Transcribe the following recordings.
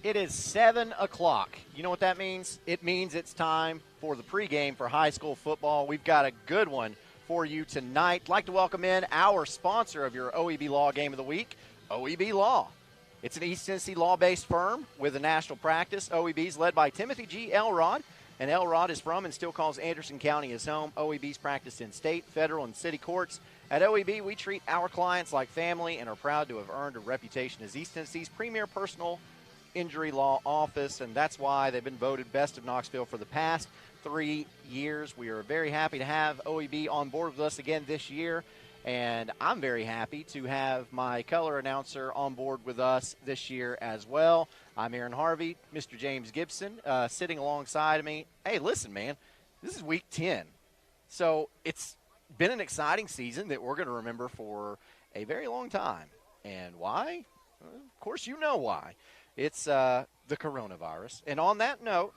It is 7 o'clock. You know what that means? It means it's time for the pregame for high school football. We've got a good one for you tonight. I'd like to welcome in our sponsor of your OEB Law Game of the Week, OEB Law. It's an East Tennessee law-based firm with a national practice. OEB is led by Timothy G. Elrod, and Elrod is from and still calls Anderson County his home. OEB's practiced in state, federal, and city courts. At OEB, we treat our clients like family and are proud to have earned a reputation as East Tennessee's premier personal injury law office, and that's why they've been voted best of Knoxville for the past 3 years. We are very happy to have OEB on board with us again this year, and I'm very happy to have my color announcer on board with us this year as well. I'm Aaron Harvey, Mr. James Gibson, sitting alongside of me. Hey, listen, man, this is week 10, so it's been an exciting season that we're going to remember for a very long time. And why? Well, of course, you know why. It's the coronavirus. And on that note,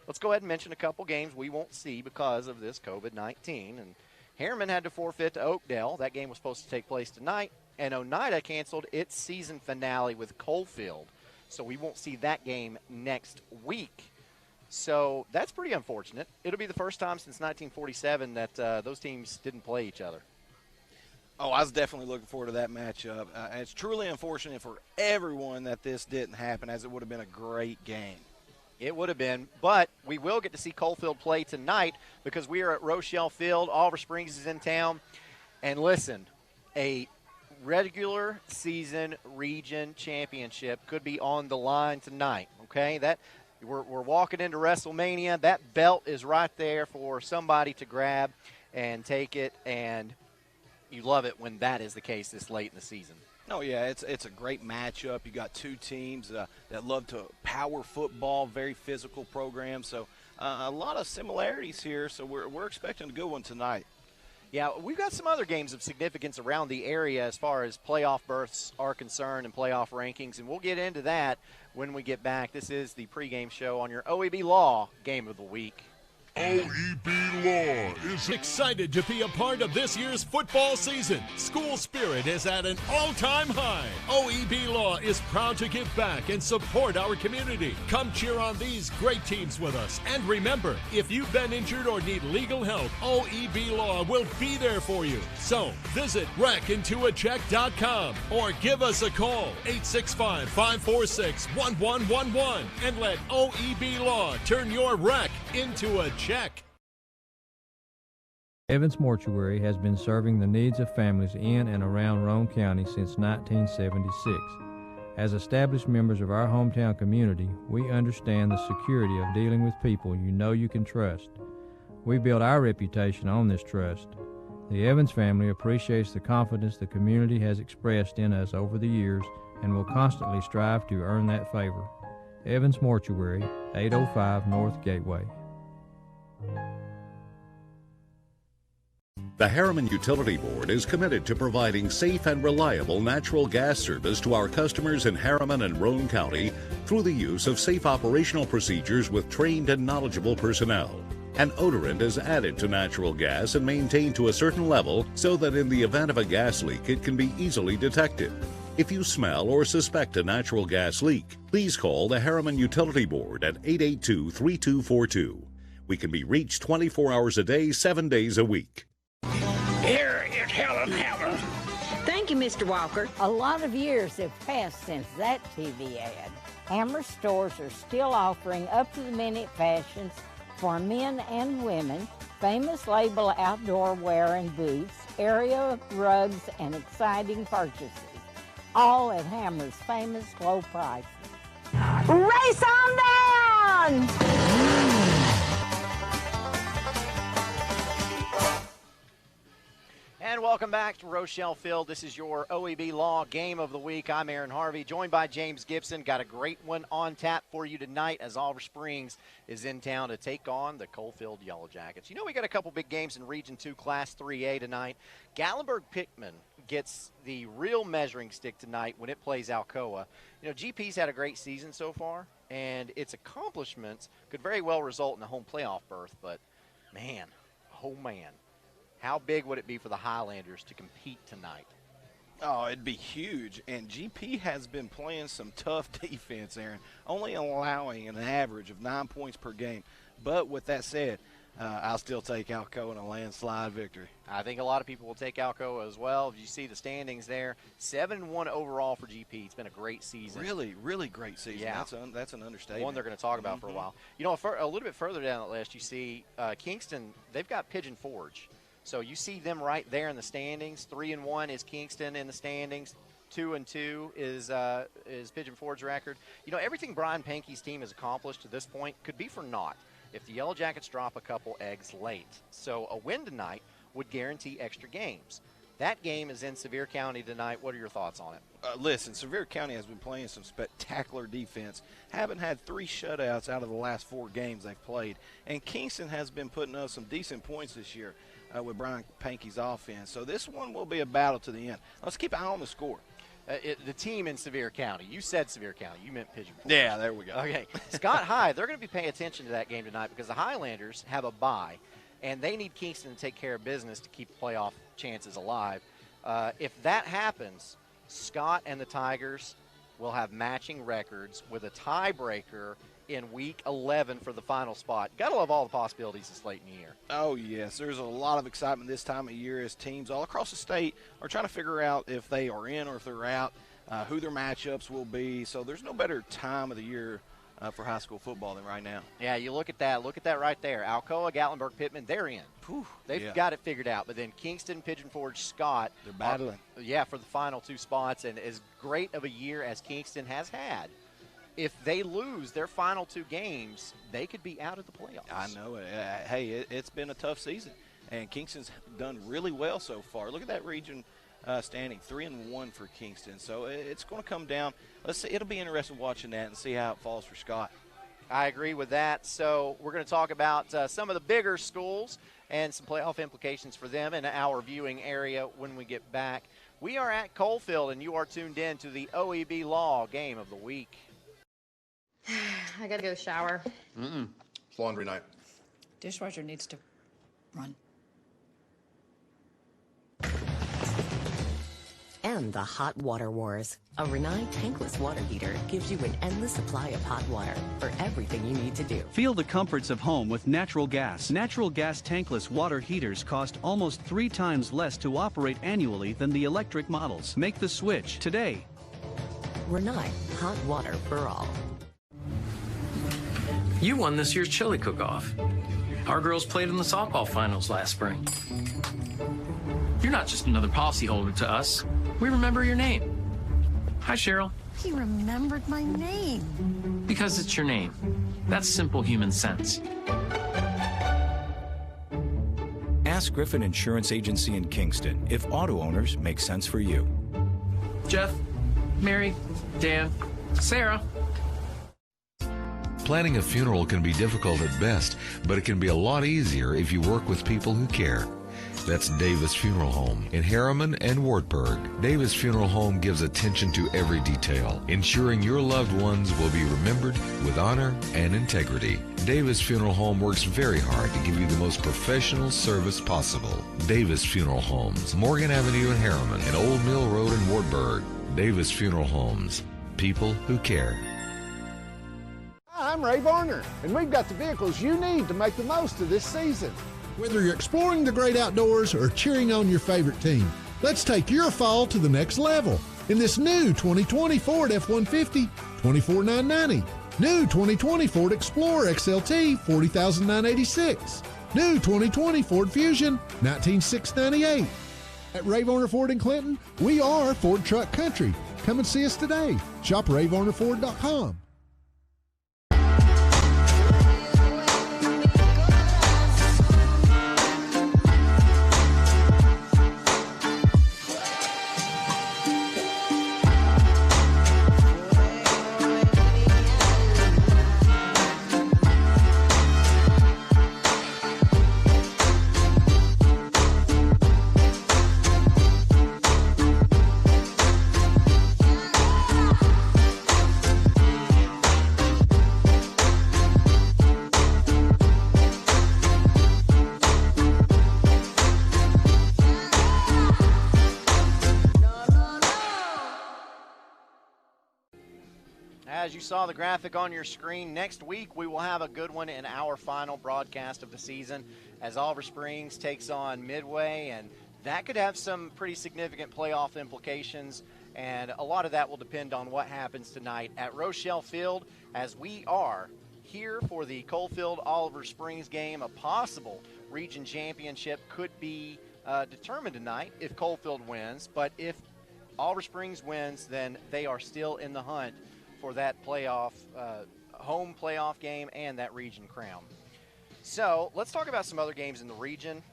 let's go ahead and mention a couple games we won't see because of this COVID-19. And Harriman had to forfeit to Oakdale. That game was supposed to take place tonight. And Oneida canceled its season finale with Coalfield. So we won't see that game next week. So that's pretty unfortunate. It'll be the first time since 1947 that those teams didn't play each other. Oh, I was definitely looking forward to that matchup. It's truly unfortunate for everyone that this didn't happen, as it would have been a great game. It would have been, but we will get to see Coalfield play tonight because we are at Rochelle Field. Oliver Springs is in town. And listen, a regular season region championship could be on the line tonight, okay? We're walking into WrestleMania. That belt is right there for somebody to grab and take it, and you love it when that is the case this late in the season. Oh, yeah, it's a great matchup. You got two teams that love to power football, very physical program. So a lot of similarities here, so we're expecting a good one tonight. Yeah, we've got some other games of significance around the area as far as playoff berths are concerned and playoff rankings, and we'll get into that when we get back. This is the pregame show on your OEB Law Game of the Week. OEB Law is excited to be a part of this year's football season. School spirit is at an all-time high. OEB Law is proud to give back and support our community. Come cheer on these great teams with us. And remember, if you've been injured or need legal help, OEB Law will be there for you. So visit wreckintoacheck.com or give us a call, 865-546-1111, and let OEB Law turn your wreck into a check. Evans Mortuary has been serving the needs of families in and around Roane County since 1976. As established members of our hometown community, we understand the security of dealing with people you know you can trust. We built our reputation on this trust. The Evans family appreciates the confidence the community has expressed in us over the years and will constantly strive to earn that favor. Evans Mortuary, 805 North Gateway. The Harriman Utility Board is committed to providing safe and reliable natural gas service to our customers in Harriman and Roane County through the use of safe operational procedures with trained and knowledgeable personnel. An odorant is added to natural gas and maintained to a certain level so that in the event of a gas leak it can be easily detected. If you smell or suspect a natural gas leak, please call the Harriman Utility Board at 882-3242. We can be reached 24 hours a day, 7 days a week. Here is Helen Hammer. Thank you, Mr. Walker. A lot of years have passed since that TV ad. Hammer stores are still offering up-to-the-minute fashions for men and women, famous label outdoor wear and boots, area rugs, and exciting purchases. All at Hammer's famous low prices. Race on down! And welcome back to Rochelle Field. This is your OEB Law Game of the Week. I'm Aaron Harvey, joined by James Gibson. Got a great one on tap for you tonight as Oliver Springs is in town to take on the Coalfield Yellow Jackets. You know, we got a couple big games in Region 2 Class 3A tonight. Gatlinburg-Pickman gets the real measuring stick tonight when it plays Alcoa. You know, GP's had a great season so far, and its accomplishments could very well result in a home playoff berth, but man, oh man. How big would it be for the Highlanders to compete tonight? Oh, it'd be huge. And GP has been playing some tough defense, Aaron, only allowing an average of 9 points per game. But with that said, I'll still take Alcoa in a landslide victory. I think a lot of people will take Alcoa as well. If you see the standings there, 7-1 overall for GP. It's been a great season. Really, really great season. Yeah. That's an understatement. One they're going to talk about for a while. You know, a little bit further down the list, you see Kingston. They've got Pigeon Forge. So you see them right there in the standings. 3-1 is Kingston in the standings. 2-2 is Pigeon Forge record. You know, everything Brian Pankey's team has accomplished to this point could be for naught if the Yellow Jackets drop a couple eggs late. So a win tonight would guarantee extra games. That game is in Sevier County tonight. What are your thoughts on it? Listen, Sevier County has been playing some spectacular defense. Haven't had 3 shutouts out of the last 4 games they've played. And Kingston has been putting up some decent points this year with Brian Pankey's offense. So this one will be a battle to the end. Let's keep an eye on the score. The team in Sevier County. You said Sevier County. You meant Pigeon Forge. Yeah, there we go. Okay. Scott High, they're going to be paying attention to that game tonight because the Highlanders have a bye, and they need Kingston to take care of business to keep playoff chances alive. If that happens, Scott and the Tigers will have matching records with a tiebreaker in Week 11 for the final spot. Got to love all the possibilities this late in the year. Oh, yes. There's a lot of excitement this time of year as teams all across the state are trying to figure out if they are in or if they're out, who their matchups will be. So there's no better time of the year for high school football than right now. Yeah, you look at that. Look at that right there. Alcoa, Gatlinburg, Pittman, they're in. Whew, They've got it figured out. But then Kingston, Pigeon Forge, Scott. They're battling. For the final 2 spots. And as great of a year as Kingston has had, if they lose their final 2 games, they could be out of the playoffs. I know it. Hey, it's been a tough season, and Kingston's done really well so far. Look at that region standing, 3-1 for Kingston. So it's going to come down. Let's see. It'll be interesting watching that and see how it falls for Scott. I agree with that. So we're going to talk about some of the bigger schools and some playoff implications for them in our viewing area when we get back. We are at Coalfield, and you are tuned in to the OEB Law Game of the Week. I gotta go shower. It's laundry night. Dishwasher needs to run. And the hot water wars. A Rinnai tankless water heater gives you an endless supply of hot water for everything you need to do. Feel the comforts of home with natural gas. Natural gas tankless water heaters cost almost 3 times less to operate annually than the electric models. Make the switch today. Rinnai, hot water for all. You won this year's chili cook-off. Our girls played in the softball finals last spring. You're not just another policyholder to us. We remember your name. Hi, Cheryl. He remembered my name. Because it's your name. That's simple human sense. Ask Griffin Insurance Agency in Kingston if auto owners make sense for you. Jeff, Mary, Dan, Sarah. Planning a funeral can be difficult at best, but it can be a lot easier if you work with people who care. That's Davis Funeral Home in Harriman and Wartburg. Davis Funeral Home gives attention to every detail, ensuring your loved ones will be remembered with honor and integrity. Davis Funeral Home works very hard to give you the most professional service possible. Davis Funeral Homes, Morgan Avenue in Harriman and Old Mill Road in Wartburg. Davis Funeral Homes, people who care. Hi, I'm Ray Varner, and we've got the vehicles you need to make the most of this season. Whether you're exploring the great outdoors or cheering on your favorite team, let's take your fall to the next level in this new 2020 Ford F-150, $24,990. New 2020 Ford Explorer XLT, $40,986. New 2020 Ford Fusion, $19,698. At Ray Varner Ford in Clinton, we are Ford Truck Country. Come and see us today. Shop RayVarnerFord.com. as you saw the graphic on your screen, next week we will have a good one in our final broadcast of the season as Oliver Springs takes on Midway, and that could have some pretty significant playoff implications, and a lot of that will depend on what happens tonight at Rochelle Field, as we are here for the Coalfield Oliver Springs game. A possible region championship could be determined tonight if Coalfield wins, but if Oliver Springs wins, then they are still in the hunt for that playoff, home playoff game and that region crown. So let's talk about some other games in the region.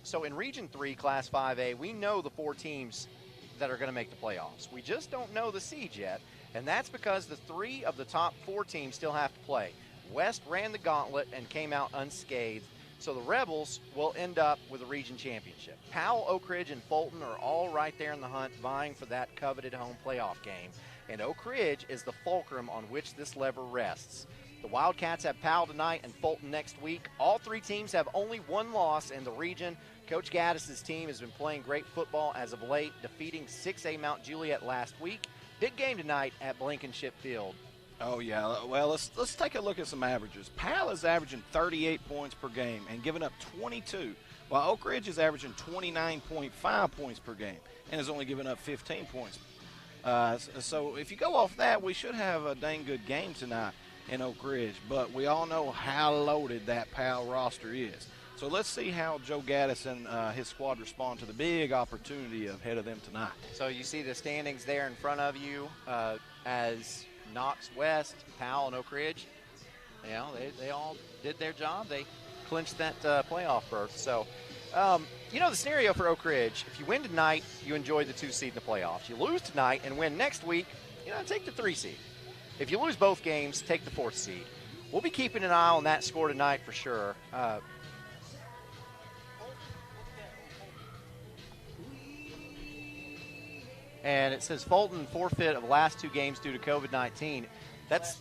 So in Region 3, Class 5A, we know the 4 teams that are going to make the playoffs. We just don't know the seeds yet, and that's because the 3 of the top 4 teams still have to play. West ran the gauntlet and came out unscathed, so the Rebels will end up with a region championship. Powell, Oak Ridge, and Fulton are all right there in the hunt, vying for that coveted home playoff game, and Oak Ridge is the fulcrum on which this lever rests. The Wildcats have Powell tonight and Fulton next week. All 3 teams have only 1 loss in the region. Coach Gaddis' team has been playing great football as of late, defeating 6A Mount Juliet last week. Big game tonight at Blankenship Field. Oh, yeah. Well, let's take a look at some averages. Powell is averaging 38 points per game and giving up 22, while Oak Ridge is averaging 29.5 points per game and is only giving up 15 points. So if you go off that, we should have a dang good game tonight in Oak Ridge, but we all know how loaded that Powell roster is. So let's see how Joe Gaddis and his squad respond to the big opportunity ahead of them tonight. So you see the standings there in front of you as Knox West, Powell, and Oak Ridge. You know, they all did their job. They clinched that playoff berth. So, you know, the scenario for Oak Ridge, if you win tonight, you enjoy the 2 seed in the playoffs. You lose tonight and win next week, you know, take the 3 seed. If you lose both games, take the 4th seed. We'll be keeping an eye on that score tonight for sure. And it says Fulton forfeit of last 2 games due to COVID-19. That's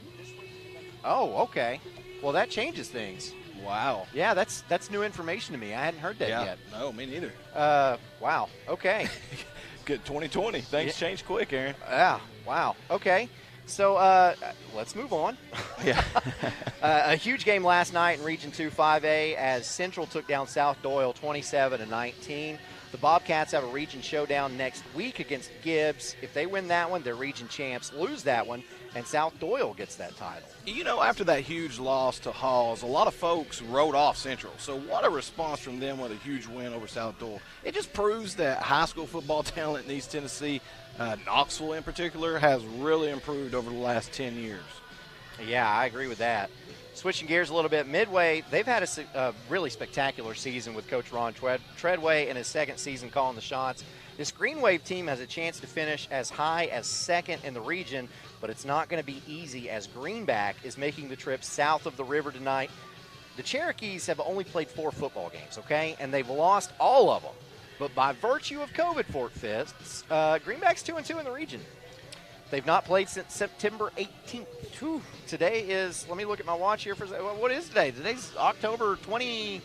– oh, okay. Well, that changes things. Wow. Yeah, that's new information to me. I hadn't heard that yet. No, me neither. Wow. Okay. Good 2020. Things change quick, Aaron. Yeah. Wow. Okay. So let's move on. Yeah. A huge game last night in Region 2 5A as Central took down South Doyle 27-19. The Bobcats have a region showdown next week against Gibbs. If they win that one, they're region champs. Lose that one, and South Doyle gets that title. You know, after that huge loss to Halls, a lot of folks wrote off Central. So what a response from them with a huge win over South Doyle. It just proves that high school football talent in East Tennessee, Knoxville in particular, has really improved over the last 10 years. Yeah, I agree with that. Switching gears a little bit, Midway, they've had a really spectacular season with Coach Ron Treadway in his 2nd season calling the shots. This Green Wave team has a chance to finish as high as 2nd in the region, but it's not going to be easy as Greenback is making the trip south of the river tonight. The Cherokees have only played 4 football games, okay, and they've lost all of them. But by virtue of COVID forfeits, Greenback's 2-2 in the region. They've not played since September 18th. Whew. Today is, let me look at my watch here for a second. What is today? Today's October 20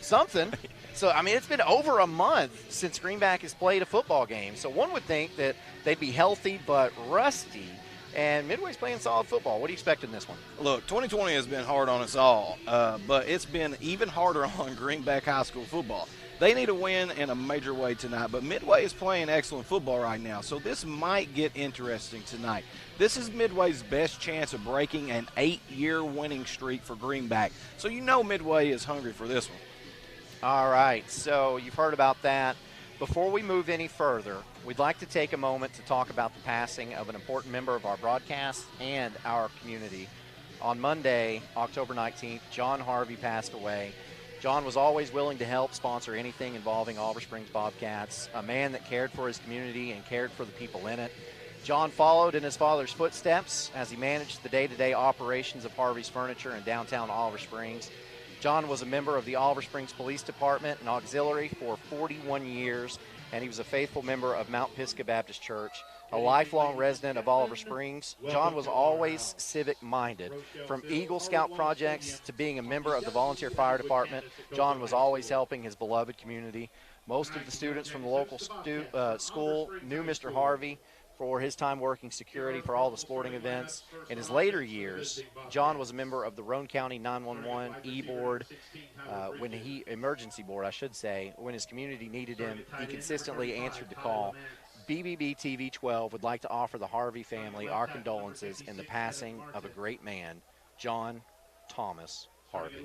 something. So, I mean, it's been over a month since Greenback has played a football game. So one would think that they'd be healthy but rusty. And Midway's playing solid football. What do you expect in this one? Look, 2020 has been hard on us all, but it's been even harder on Greenback High School football. They need a win in a major way tonight, but Midway is playing excellent football right now, so this might get interesting tonight. This is Midway's best chance of breaking an 8-year winning streak for Greenback, so you know Midway is hungry for this one. All right, so you've heard about that. Before we move any further, we'd like to take a moment to talk about the passing of an important member of our broadcast and our community. On Monday, October 19th, John Harvey passed away. John was always willing to help sponsor anything involving Oliver Springs Bobcats, a man that cared for his community and cared for the people in it. John followed in his father's footsteps as he managed the day-to-day operations of Harvey's Furniture in downtown Oliver Springs. John was a member of the Oliver Springs Police Department and Auxiliary for 41 years, and he was a faithful member of Mount Pisgah Baptist Church. A lifelong resident of Oliver Springs, John was always civic-minded. From Eagle Scout projects to being a member of the Volunteer Fire Department, John was always helping his beloved community. Most of the students from the local school knew Mr. Harvey for his time working security for all the sporting events. In his later years, John was a member of the Roane County 911 E-Board, emergency board, I should say. When his community needed him, he consistently answered the call. BBB TV 12 would like to offer the Harvey family our condolences in the passing of a great man, John Thomas Harvey.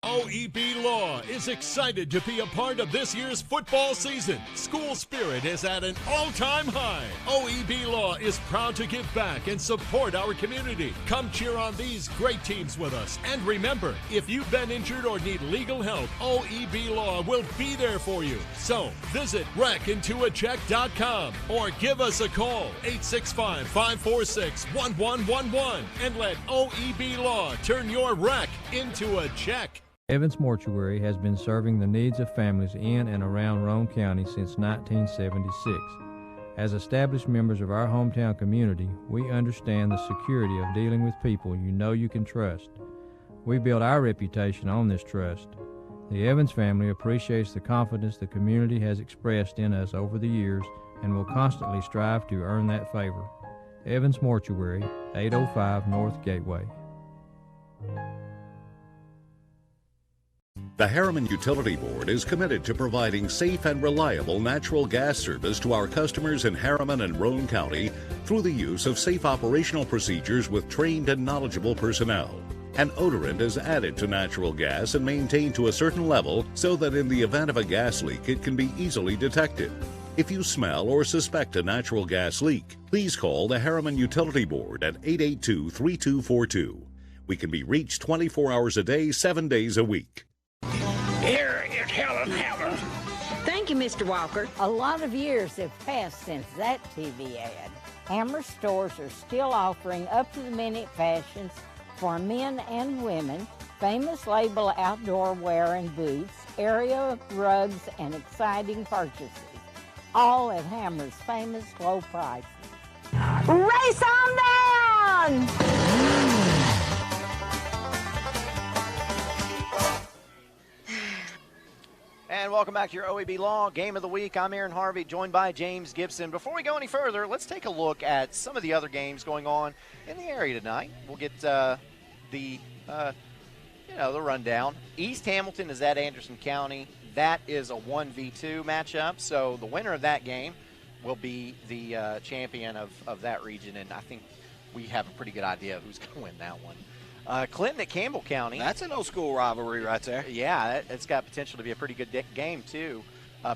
OEB Law is excited to be a part of this year's football season. School spirit is at an all-time high. OEB Law is proud to give back and support our community. Come cheer on these great teams with us. And remember, if you've been injured or need legal help, OEB Law will be there for you. So visit wreckintoacheck.com or give us a call, 865-546-1111, and let OEB Law turn your wreck into a check. Evans Mortuary has been serving the needs of families in and around Roane County since 1976. As established members of our hometown community, we understand the security of dealing with people you know you can trust. We build our reputation on this trust. The Evans family appreciates the confidence the community has expressed in us over the years and will constantly strive to earn that favor. Evans Mortuary, 805 North Gateway. The Harriman Utility Board is committed to providing safe and reliable natural gas service to our customers in Harriman and Roane County through the use of safe operational procedures with trained and knowledgeable personnel. An odorant is added to natural gas and maintained to a certain level so that in the event of a gas leak it can be easily detected. If you smell or suspect a natural gas leak, please call the Harriman Utility Board at 882-3242. We can be reached 24 hours a day, 7 days a week. Here is Helen Hammer. Thank you, Mr. Walker. A lot of years have passed since that TV ad. Hammer stores are still offering up-to-the-minute fashions for men and women, famous label outdoor wear and boots, area rugs, and exciting purchases. All at Hammer's famous low prices. Race on down! And welcome back to your OEB Law Game of the Week. I'm Aaron Harvey, joined by James Gibson. Before we go any further, let's take a look at some of the other games going on in the area tonight. We'll get the rundown. East Hamilton is at Anderson County. That is a 1v2 matchup, so the winner of that game will be the champion of that region, and I think we have a pretty good idea of who's going to win that one. Clinton at Campbell County. That's an old school rivalry right there. Yeah, it's got potential to be a pretty good game, too.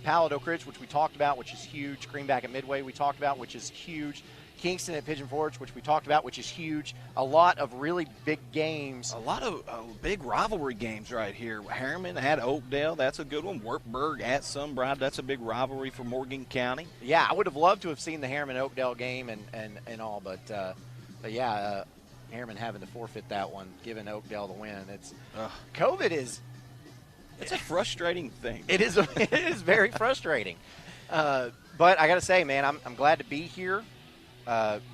Palo Oak Ridge, which we talked about, which is huge. Greenback at Midway, we talked about, which is huge. Kingston at Pigeon Forge, which we talked about, which is huge. A lot of really big games. A lot of big rivalry games right here. Harriman at Oakdale, that's a good one. Wartburg at Sunbride, that's a big rivalry for Morgan County. Yeah, I would have loved to have seen the Harriman-Oakdale game and all, but yeah, Harriman having to forfeit that one, giving Oakdale the win. COVID is. It's a frustrating thing. It is very frustrating. But I got to say, man, I'm glad to be here.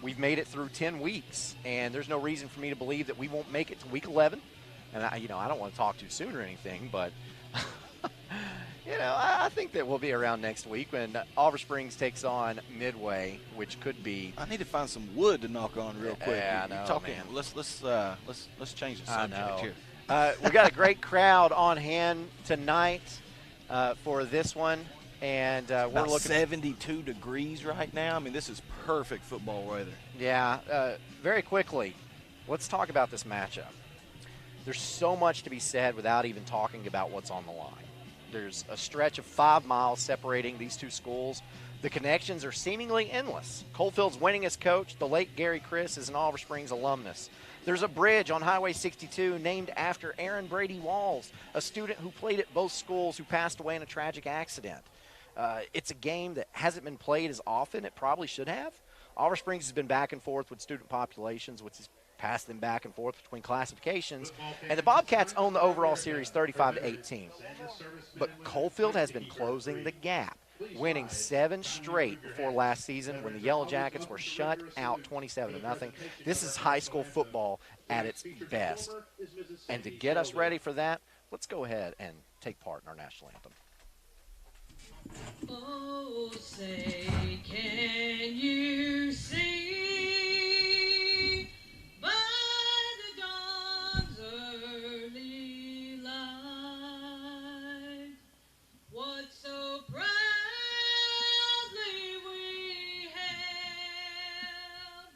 We've made it through 10 weeks, and there's no reason for me to believe that we won't make it to week 11. And I don't want to talk too soon or anything, but I think that we'll be around next week when Oliver Springs takes on Midway, which could be. I need to find some wood to knock on real quick. Yeah, I know, talking. man. Let's change the subject here. We got a great crowd on hand tonight for this one, and we're looking 72 degrees right now. I mean, this is perfect football weather. Yeah. Very quickly, let's talk about this matchup. There's so much to be said without even talking about what's on the line. There's a stretch of 5 miles separating these two schools. The connections are seemingly endless. Coalfield's winningest coach, the late Gary Chris, is an Oliver Springs alumnus. There's a bridge on Highway 62 named after Aaron Brady Walls, a student who played at both schools who passed away in a tragic accident. It's a game that hasn't been played as often. It probably should have. Oliver Springs has been back and forth with student populations, which has passed them back and forth between classifications. And the Bobcats own the overall series 35-18. But Coalfield has been closing the gap. winning 7 straight before last season when the Yellow Jackets were shut out 27-0. This is high school football at its best. And to get us ready for that, let's go ahead and take part in our national anthem. Oh, say, can you see by the dawn's early light what so proudly we hailed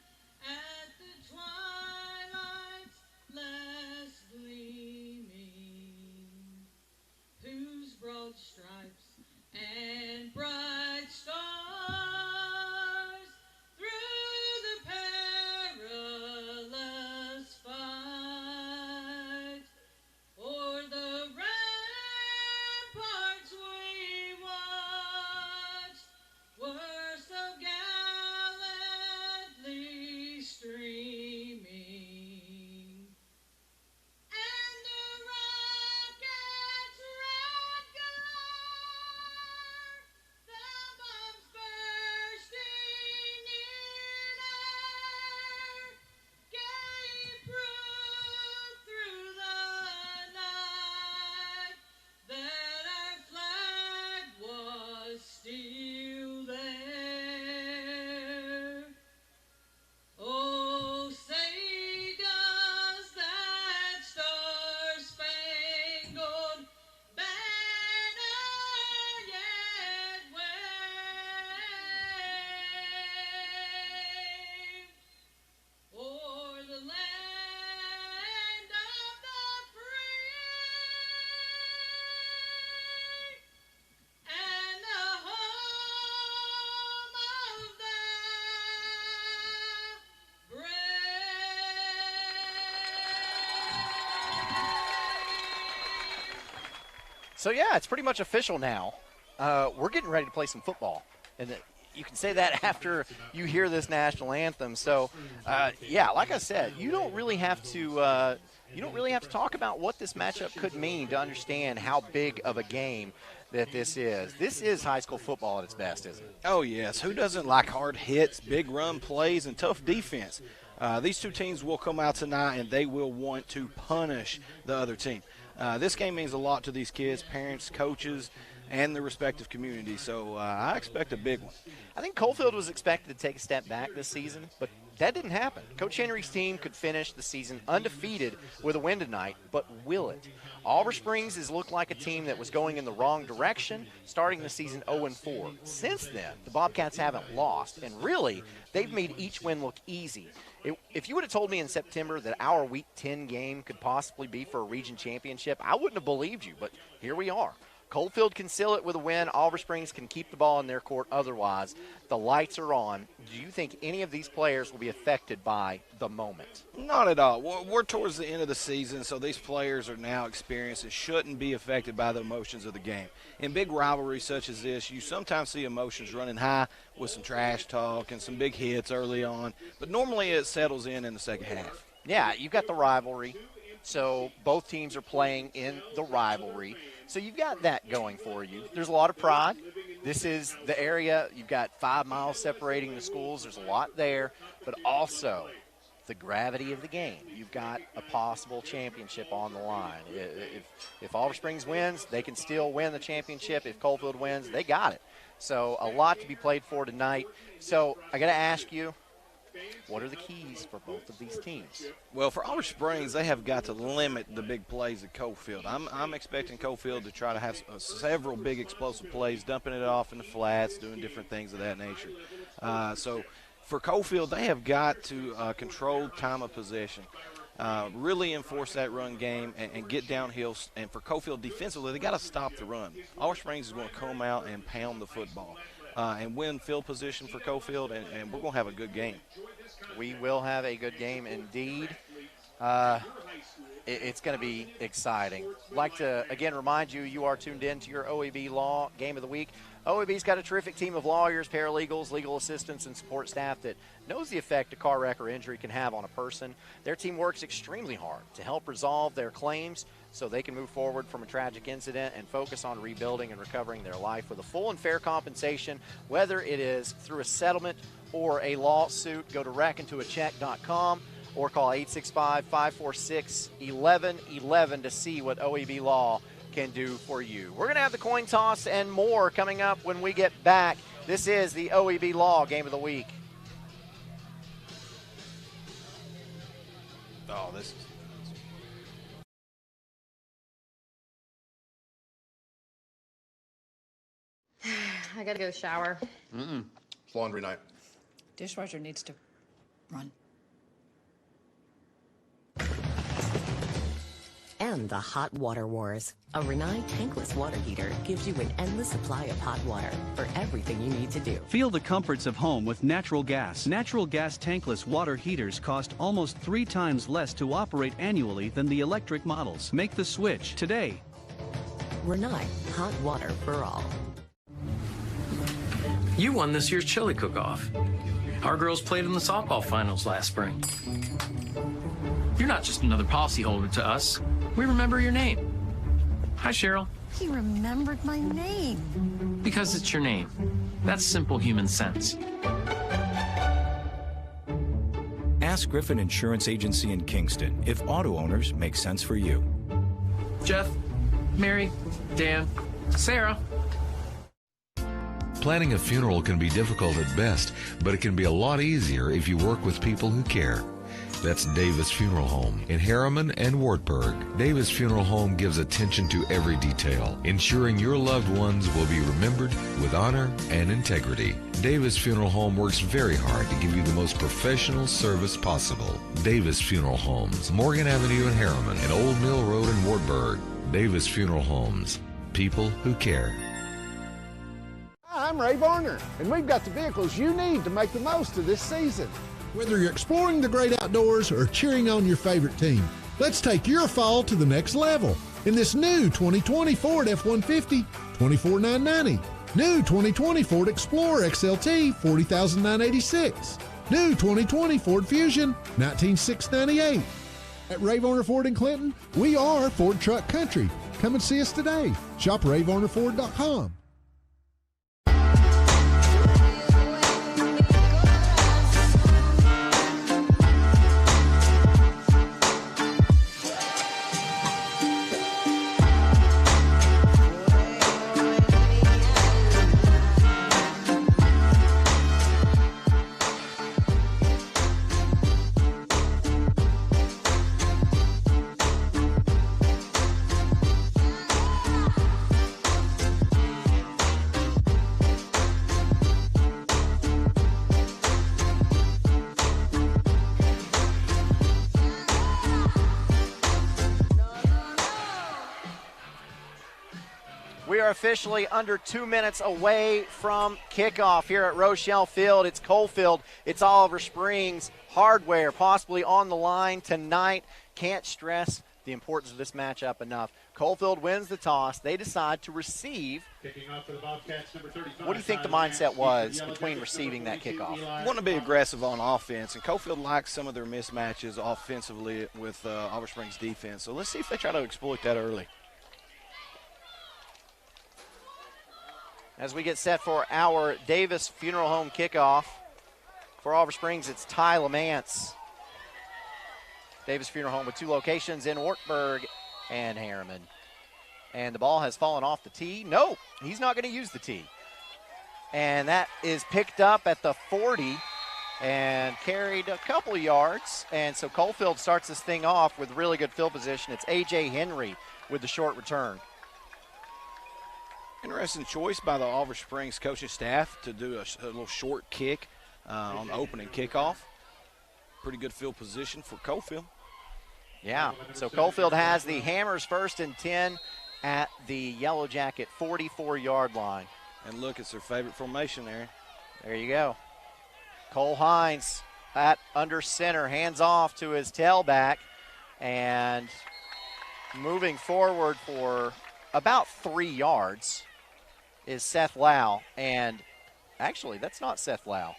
at the twilight's last gleaming, whose broad stripes and bright stars through the perilous fight o'er the ramparts we watched were so gallantly streaming, and the rocket's red glare, the bombs bursting in air, gave proof through the night that our flag was still there. Oh, say does that star-spangled banner yet wave o'er the land of the free and the home of the So, yeah, it's pretty much official now. We're getting ready to play some football. And you can say that after you hear this national anthem. So, yeah, like I said, you don't really have to talk about what this matchup could mean to understand how big of a game that this is. This is high school football at its best, isn't it? Oh, yes. Who doesn't like hard hits, big run plays, and tough defense? These two teams will come out tonight, and they will want to punish the other team. This game means a lot to these kids, parents, coaches, and the respective communities. So I expect a big one. I think Coalfield was expected to take a step back this season, but that didn't happen. Coach Henry's team could finish the season undefeated with a win tonight, but will it? Auburn Springs has looked like a team that was going in the wrong direction, starting the season 0-4. Since then, the Bobcats haven't lost, and really, they've made each win look easy. If you would have told me in September that our Week 10 game could possibly be for a region championship, I wouldn't have believed you, but here we are. Coalfield can seal it with a win. Auburn Springs can keep the ball in their court otherwise. The lights are on. Do you think any of these players will be affected by the moment? Not at all. We're towards the end of the season, so these players are now experienced and shouldn't be affected by the emotions of the game. In big rivalries such as this, you sometimes see emotions running high with some trash talk and some big hits early on, but normally it settles in the second half. Yeah, you've got the rivalry, so both teams are playing in the rivalry. So you've got that going for you. There's a lot of pride. This is the area. You've got 5 miles separating the schools. There's a lot there, but also the gravity of the game. You've got a possible championship on the line. If Auburn Springs wins, they can still win the championship. If Coalfield wins, they got it. So a lot to be played for tonight. So I got to ask you, what are the keys for both of these teams? Well, for Auburn Springs, they have got to limit the big plays at Coalfield. I'm expecting Coalfield to try to have several big explosive plays, dumping it off in the flats, doing different things of that nature. So for Coalfield, they have got to control time of possession, really enforce that run game and get downhill. And for Coalfield defensively, they got to stop the run. Auburn Springs is going to come out and pound the football. And win field position for Coalfield, and we're going to have a good game. We will have a good game indeed. It's going to be exciting. I'd like to, again, remind you, you are tuned in to your OEB Law Game of the Week. OEB's got a terrific team of lawyers, paralegals, legal assistants, and support staff that knows the effect a car wreck or injury can have on a person. Their team works extremely hard to help resolve their claims. so they can move forward from a tragic incident and focus on rebuilding and recovering their life with a full and fair compensation, whether it is through a settlement or a lawsuit. Go to rackintoacheck.com or call 865-546-1111 to see what OEB Law can do for you. We're going to have the coin toss and more coming up when we get back. This is the OEB Law Game of the Week. Oh, this is... I gotta go shower. It's laundry night. Dishwasher needs to run. And the hot water wars. A Renai tankless water heater gives you an endless supply of hot water for everything you need to do. Feel the comforts of home with natural gas. Natural gas tankless water heaters cost almost 3 times less to operate annually than the electric models. Make the switch today. Renai, hot water for all. You won this year's chili cook-off. Our girls played in the softball finals last spring. You're not just another policyholder to us. We remember your name. Hi, Cheryl. He remembered my name. Because it's your name. That's simple human sense. Ask Griffin Insurance Agency in Kingston if auto owners make sense for you. Jeff, Mary, Dan, Sarah. Planning a funeral can be difficult at best, but it can be a lot easier if you work with people who care. That's Davis Funeral Home in Harriman and Wartburg. Davis Funeral Home gives attention to every detail, ensuring your loved ones will be remembered with honor and integrity. Davis Funeral Home works very hard to give you the most professional service possible. Davis Funeral Homes, Morgan Avenue in Harriman and Old Mill Road in Wartburg. Davis Funeral Homes, people who care. Hi, I'm Ray Varner, and we've got the vehicles you need to make the most of this season. Whether you're exploring the great outdoors or cheering on your favorite team, let's take your fall to the next level in this new 2020 Ford F-150, $24,990. New 2020 Ford Explorer XLT, $40,986. New 2020 Ford Fusion, $19,698. At Ray Varner Ford in Clinton, we are Ford Truck Country. Come and see us today. Shop RayVarnerFord.com. We are officially under 2 minutes away from kickoff here at Rochelle Field. It's Coalfield. It's Oliver Springs. Hardware possibly on the line tonight. Can't stress the importance of this matchup enough. Coalfield wins the toss. They decide to receive. Kicking off for the Bobcats, number 35. What do you think the mindset was between receiving that kickoff? Want to be aggressive on offense, and Coalfield likes some of their mismatches offensively with Oliver Springs defense. So let's see if they try to exploit that early. As we get set for our Davis Funeral Home kickoff, for Oliver Springs, it's Ty Lamance. Davis Funeral Home with 2 locations in Wartburg and Harriman. And the ball has fallen off the tee. No, he's not going to use the tee. And that is picked up at the 40 and carried a couple of yards. And so Coalfield starts this thing off with really good field position. It's A.J. Henry with the short return. Interesting choice by the Oliver Springs coaching staff to do a little short kick on the opening kickoff. Pretty good field position for Coalfield. Yeah, so Coalfield has the Hammers 1st and 10 at the Yellow Jacket 44-yard line. And look, it's their favorite formation there. There you go. Cole Hines at under center, hands off to his tailback, and moving forward for about 3 yards is Seth Lau. And actually, that's not Seth Lau,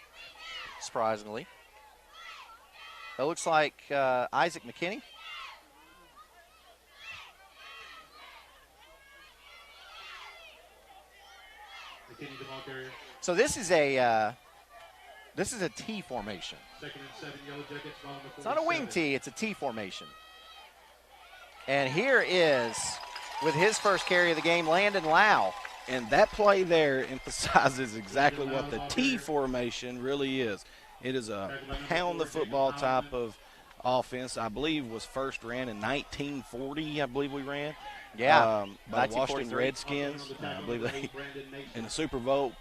surprisingly. It looks like Isaac McKinney. So this is a T formation. It's not a wing T, it's a T formation. And here is, with his first carry of the game, Landon Lau. And that play there emphasizes exactly what the T formation really is. It is a pound the football type of offense. I believe was first ran in 1940, I believe we ran. Yeah, by the Washington Redskins. I believe they, in the Super Bowl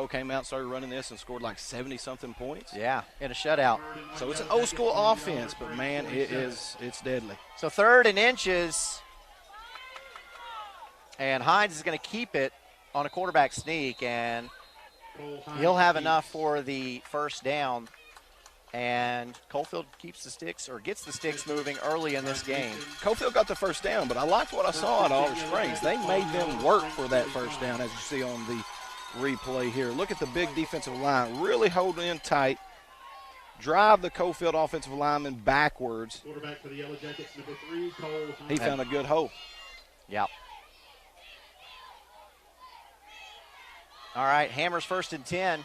came out, started running this, and scored like 70-something points. Yeah, in a shutout. So it's an old-school offense, but, man, it's deadly. So 3rd and inches, and Hines is going to keep it on a quarterback sneak, and he'll have enough for the first down. And Coalfield keeps the sticks, or gets the sticks moving early in this game. Coalfield got the first down, but I liked what I saw at Oliver Springs. They made them work for that first down, as you see on the replay here. Look at the big defensive line, really holding in tight, drive the Coalfield offensive lineman backwards. Quarterback for the Yellow Jackets, number 3, Cole Hines. He found a good hole. Yep. All right, Hammers 1st and 10.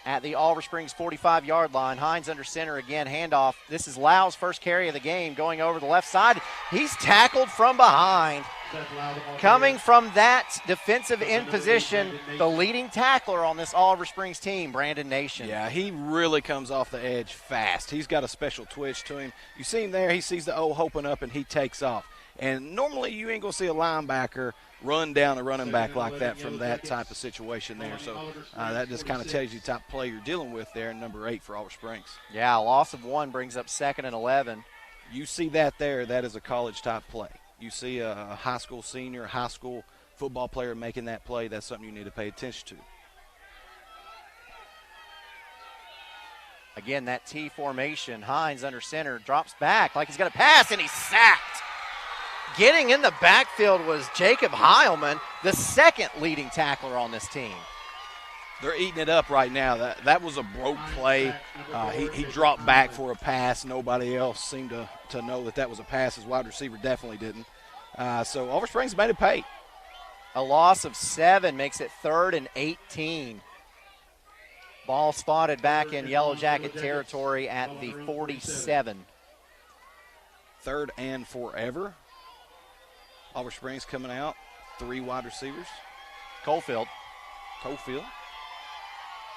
At the Oliver Springs 45-yard line. Hines under center again, handoff. This is Lau's first carry of the game, going over the left side. He's tackled from behind. Coming from that defensive end position, the leading tackler on this Oliver Springs team, Brandon Nation. Yeah, he really comes off the edge fast. He's got a special twitch to him. You see him there, he sees the O open up, and he takes off. And normally you ain't going to see a linebacker run down a running back like that from that type of situation there. So that just kind of tells you the type of play you're dealing with there, number 8 for Oliver Springs. Yeah, a loss of 1 brings up 2nd and 11. You see that there, that is a college-type play. You see a high school senior, a high school football player making that play, that's something you need to pay attention to. Again, that T formation. Hines under center, drops back like he's going to pass, and he's sacked. Getting in the backfield was Jacob Heilman, the 2nd leading tackler on this team. They're eating it up right now. That was a broke play. He dropped back for a pass. Nobody else seemed to know that was a pass. His wide receiver definitely didn't. So Oliver Springs made it pay. A loss of 7 makes it 3rd and 18. Ball spotted back in Yellow Jacket territory at the 47. 3rd and forever. Oliver Springs coming out, 3 wide receivers. Coalfield.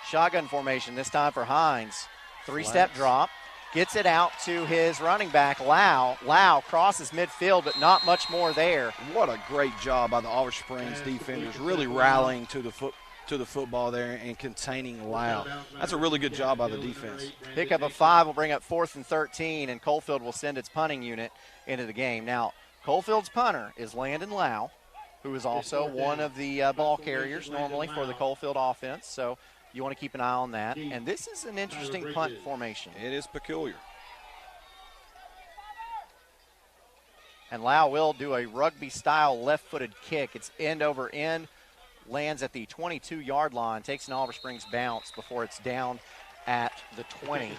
Shotgun formation this time for Hines. 3-step drop. Gets it out to his running back, Lau. Lau crosses midfield, but not much more there. What a great job by the Oliver Springs defenders, really rallying to the football there and containing Lau. That's a really good job by the defense. Pickup of 5 will bring up 4th and 13, and Coalfield will send its punting unit into the game. Now, Coalfield's punter is Landon Lau, who is also one of the ball carriers normally for the Coalfield offense. So you want to keep an eye on that. And this is an interesting punt formation. It is peculiar. And Lau will do a rugby-style left-footed kick. It's end over end, lands at the 22-yard line, takes an Oliver Springs bounce before it's down at the 20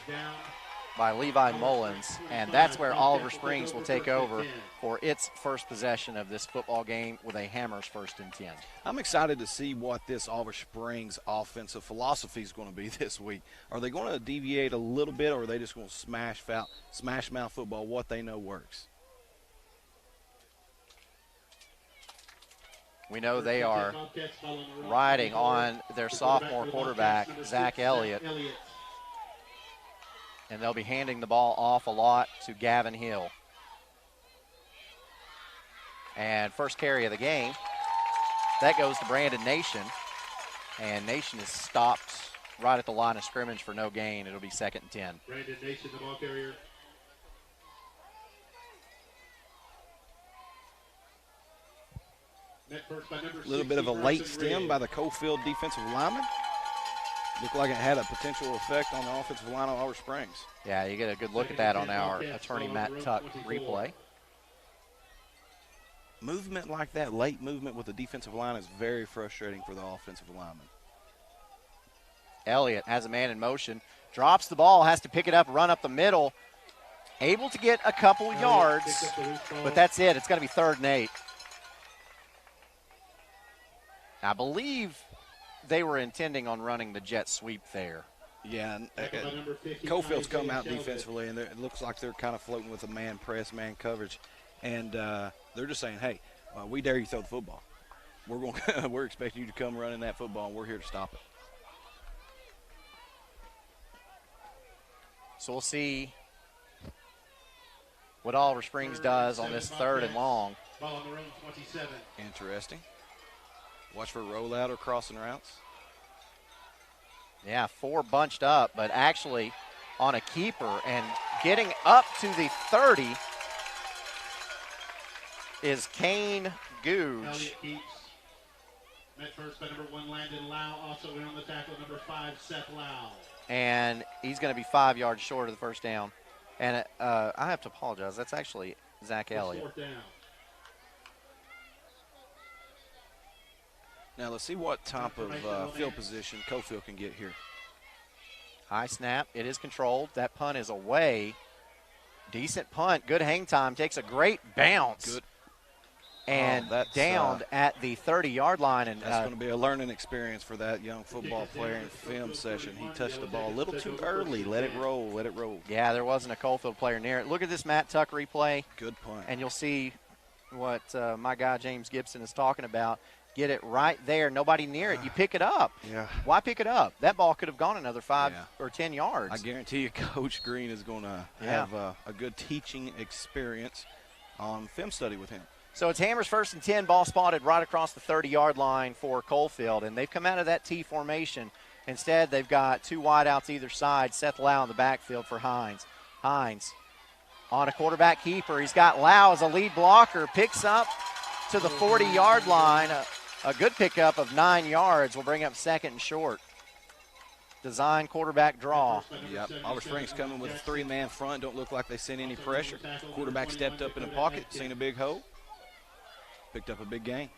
by Levi Mullins, and that's where Oliver Springs will take over for its first possession of this football game with a Hammers 1st and 10. I'm excited to see what this Oliver Springs offensive philosophy is going to be this week. Are they going to deviate a little bit, or are they just going to smash mouth football, what they know works? We know they are riding on their sophomore quarterback, Zach Elliott. And they'll be handing the ball off a lot to Gavin Hill. And first carry of the game, that goes to Brandon Nation. And Nation is stopped right at the line of scrimmage for no gain. It'll be 2nd and 10. Brandon Nation, the ball carrier. A little bit of a late stem by the Coalfield defensive lineman. Looked like it had a potential effect on the offensive line of Oliver Springs. Yeah, you get a good look at that on our attorney Matt Tuck replay. Movement like that, late movement with the defensive line, is very frustrating for the offensive lineman. Elliott has a man in motion, drops the ball, has to pick it up, run up the middle. Able to get a couple yards, but that's it. It's going to be 3rd and 8. I believe they were intending on running the jet sweep there. Yeah, and Coalfield's come out defensively, and it looks like they're kind of floating with a man press, man coverage, and they're just saying, "Hey, we dare you throw the football. We're expecting you to come running that football, and we're here to stop it." So we'll see what Oliver Springs does on this 3rd and long. Ball on their own 27. Interesting. Watch for rollout or crossing routes. Yeah, 4 bunched up, but actually on a keeper and getting up to the 30 is Kane Googe. Elliott keeps. Met first by number 1, Landon Lau. Also in on the tackle, number 5, Seth Lau. And he's going to be 5 yards short of the first down. And I have to apologize. That's actually Zach Elliott. 4th down. Now let's see what type of field position Coalfield can get here. High snap. It is controlled. That punt is away. Decent punt. Good hang time. Takes a great bounce. Good. And downed at the 30-yard line. And that's going to be a learning experience for that young football player in film session. He touched the ball a little too early. Let it roll. Let it roll. Yeah, there wasn't a Coalfield player near it. Look at this Matt Tuck replay. Good punt. And you'll see what my guy James Gibson is talking about. Get it right there. Nobody near it. You pick it up. Yeah. Why pick it up? That ball could have gone another 5 or 10 yards. I guarantee you Coach Green is going to have a good teaching experience on film study with him. So it's Hammers 1st and 10, ball spotted right across the 30-yard line for Coalfield, and they've come out of that T formation. Instead, they've got 2 wideouts either side. Seth Lau in the backfield for Hines. Hines on a quarterback keeper. He's got Lau as a lead blocker. Picks up to the 40-yard line. A good pickup of 9 yards will bring up 2nd and short. Design quarterback draw. Yep. Oliver Springs coming with a 3-man front. Don't look like they sent any pressure. Quarterback stepped up in the pocket, seen a big hole. Picked up a big gain.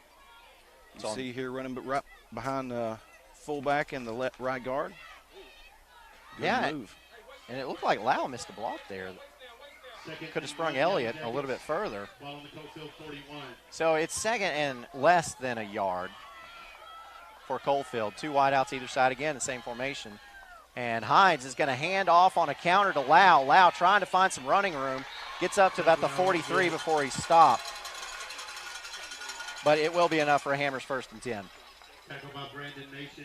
You see here running right behind the fullback and the right guard. Good move. And it looked like Lau missed a block there. Could have sprung Elliott a little bit further. So it's 2nd and less than a yard for Coalfield. 2 wideouts either side again, the same formation. And Hines is going to hand off on a counter to Lau. Lau trying to find some running room. Gets up to about the 43 before he's stopped. But it will be enough for a Hammers 1st and 10. Tackle by Brandon Nation.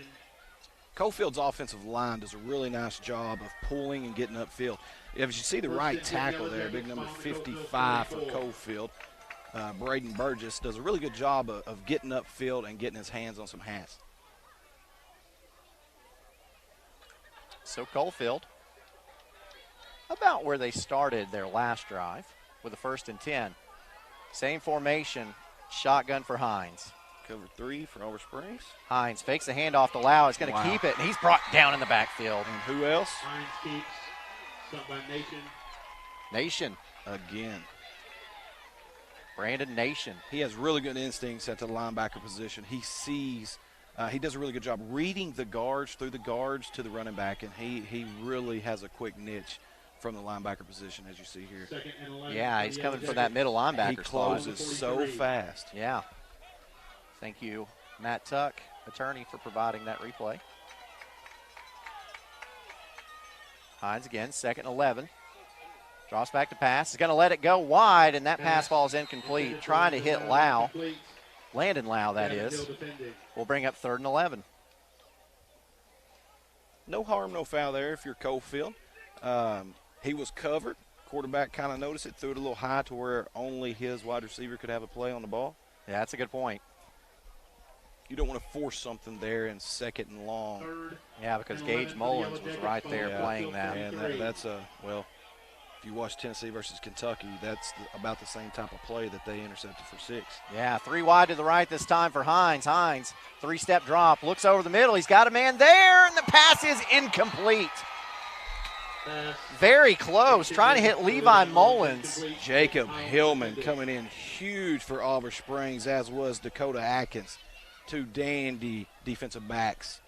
Coalfield's offensive line does a really nice job of pulling and getting upfield. If you see the right tackle there, big number 55 for Coalfield, Braden Burgess, does a really good job of getting upfield and getting his hands on some hats. So Coalfield, about where they started their last drive with a 1st and 10. Same formation, shotgun for Hines. Cover 3 for Oliver Springs. Hines fakes the handoff to Lau. He's going to keep it, and he's brought down in the backfield. And who else? Hines keeps. Stuck by Nation. Nation. Again. Brandon Nation. He has really good instincts at the linebacker position. He sees, he does a really good job reading the guards, through the guards to the running back, and he really has a quick niche from the linebacker position, as you see here. Yeah, he's coming from that middle linebacker He closes spot. so fast. Yeah. Thank you, Matt Tuck, attorney, for providing that replay. Hines again, 2nd and 11. Draws back to pass. He's going to let it go wide, and that pass ball is incomplete. Trying to hit Lau. Landon Lau, that is. Will bring up 3rd and 11. No harm, no foul there if you're Coalfield. He was covered. Quarterback kind of noticed it, threw it a little high to where only his wide receiver could have a play on the ball. Yeah, that's a good point. You don't want to force something there in 2nd and long. Yeah, because Gage Mullins was right there playing that. And that's well, if you watch Tennessee versus Kentucky, that's about the same type of play that they intercepted for 6. Yeah, 3 wide to the right this time for Hines. Hines, 3-step drop, looks over the middle. He's got a man there, and the pass is incomplete. Very close, trying to hit Levi Mullins. Jacob Hillman coming in huge for Oliver Springs, as was Dakota Atkins. 2 dandy defensive backs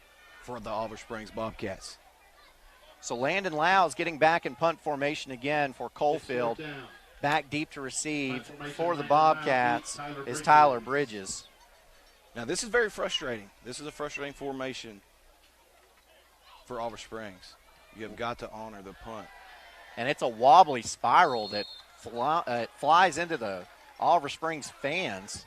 for the Oliver Springs Bobcats. So Landon Lau is getting back in punt formation again for Coalfield. Back deep to receive for the Bobcats is Tyler Bridges. Now, this is very frustrating. This is a frustrating formation for Oliver Springs. You have got to honor the punt. And it's a wobbly spiral that flies into the Oliver Springs fans.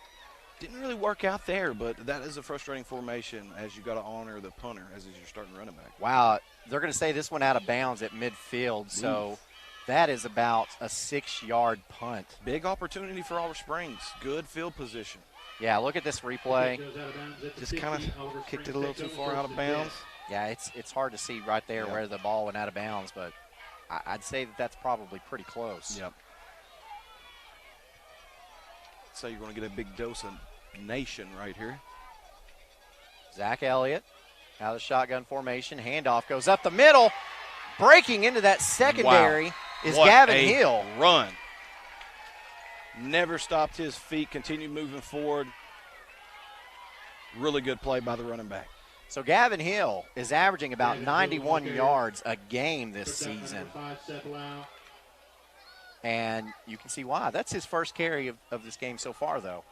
Didn't really work out there, but that is a frustrating formation as you got to honor the punter as your starting running back. Wow, they're going to say this one out of bounds at midfield, so that is about a 6-yard punt. Big opportunity for Oliver Springs. Good field position. Yeah, look at this replay. Just kind of kicked it a little too far out of bounds. Yeah, it's hard to see right there where the ball went out of bounds, but I'd say that's probably pretty close. Yep. So you're going to get a big dose of nation right here. Zach Elliott out of the shotgun formation. Handoff goes up the middle. Breaking into that secondary is Gavin Hill. Run. Never stopped his feet, continued moving forward. Really good play by the running back. So Gavin Hill is averaging about 91 yards a game this season. And you can see why. That's his first carry of this game so far, though.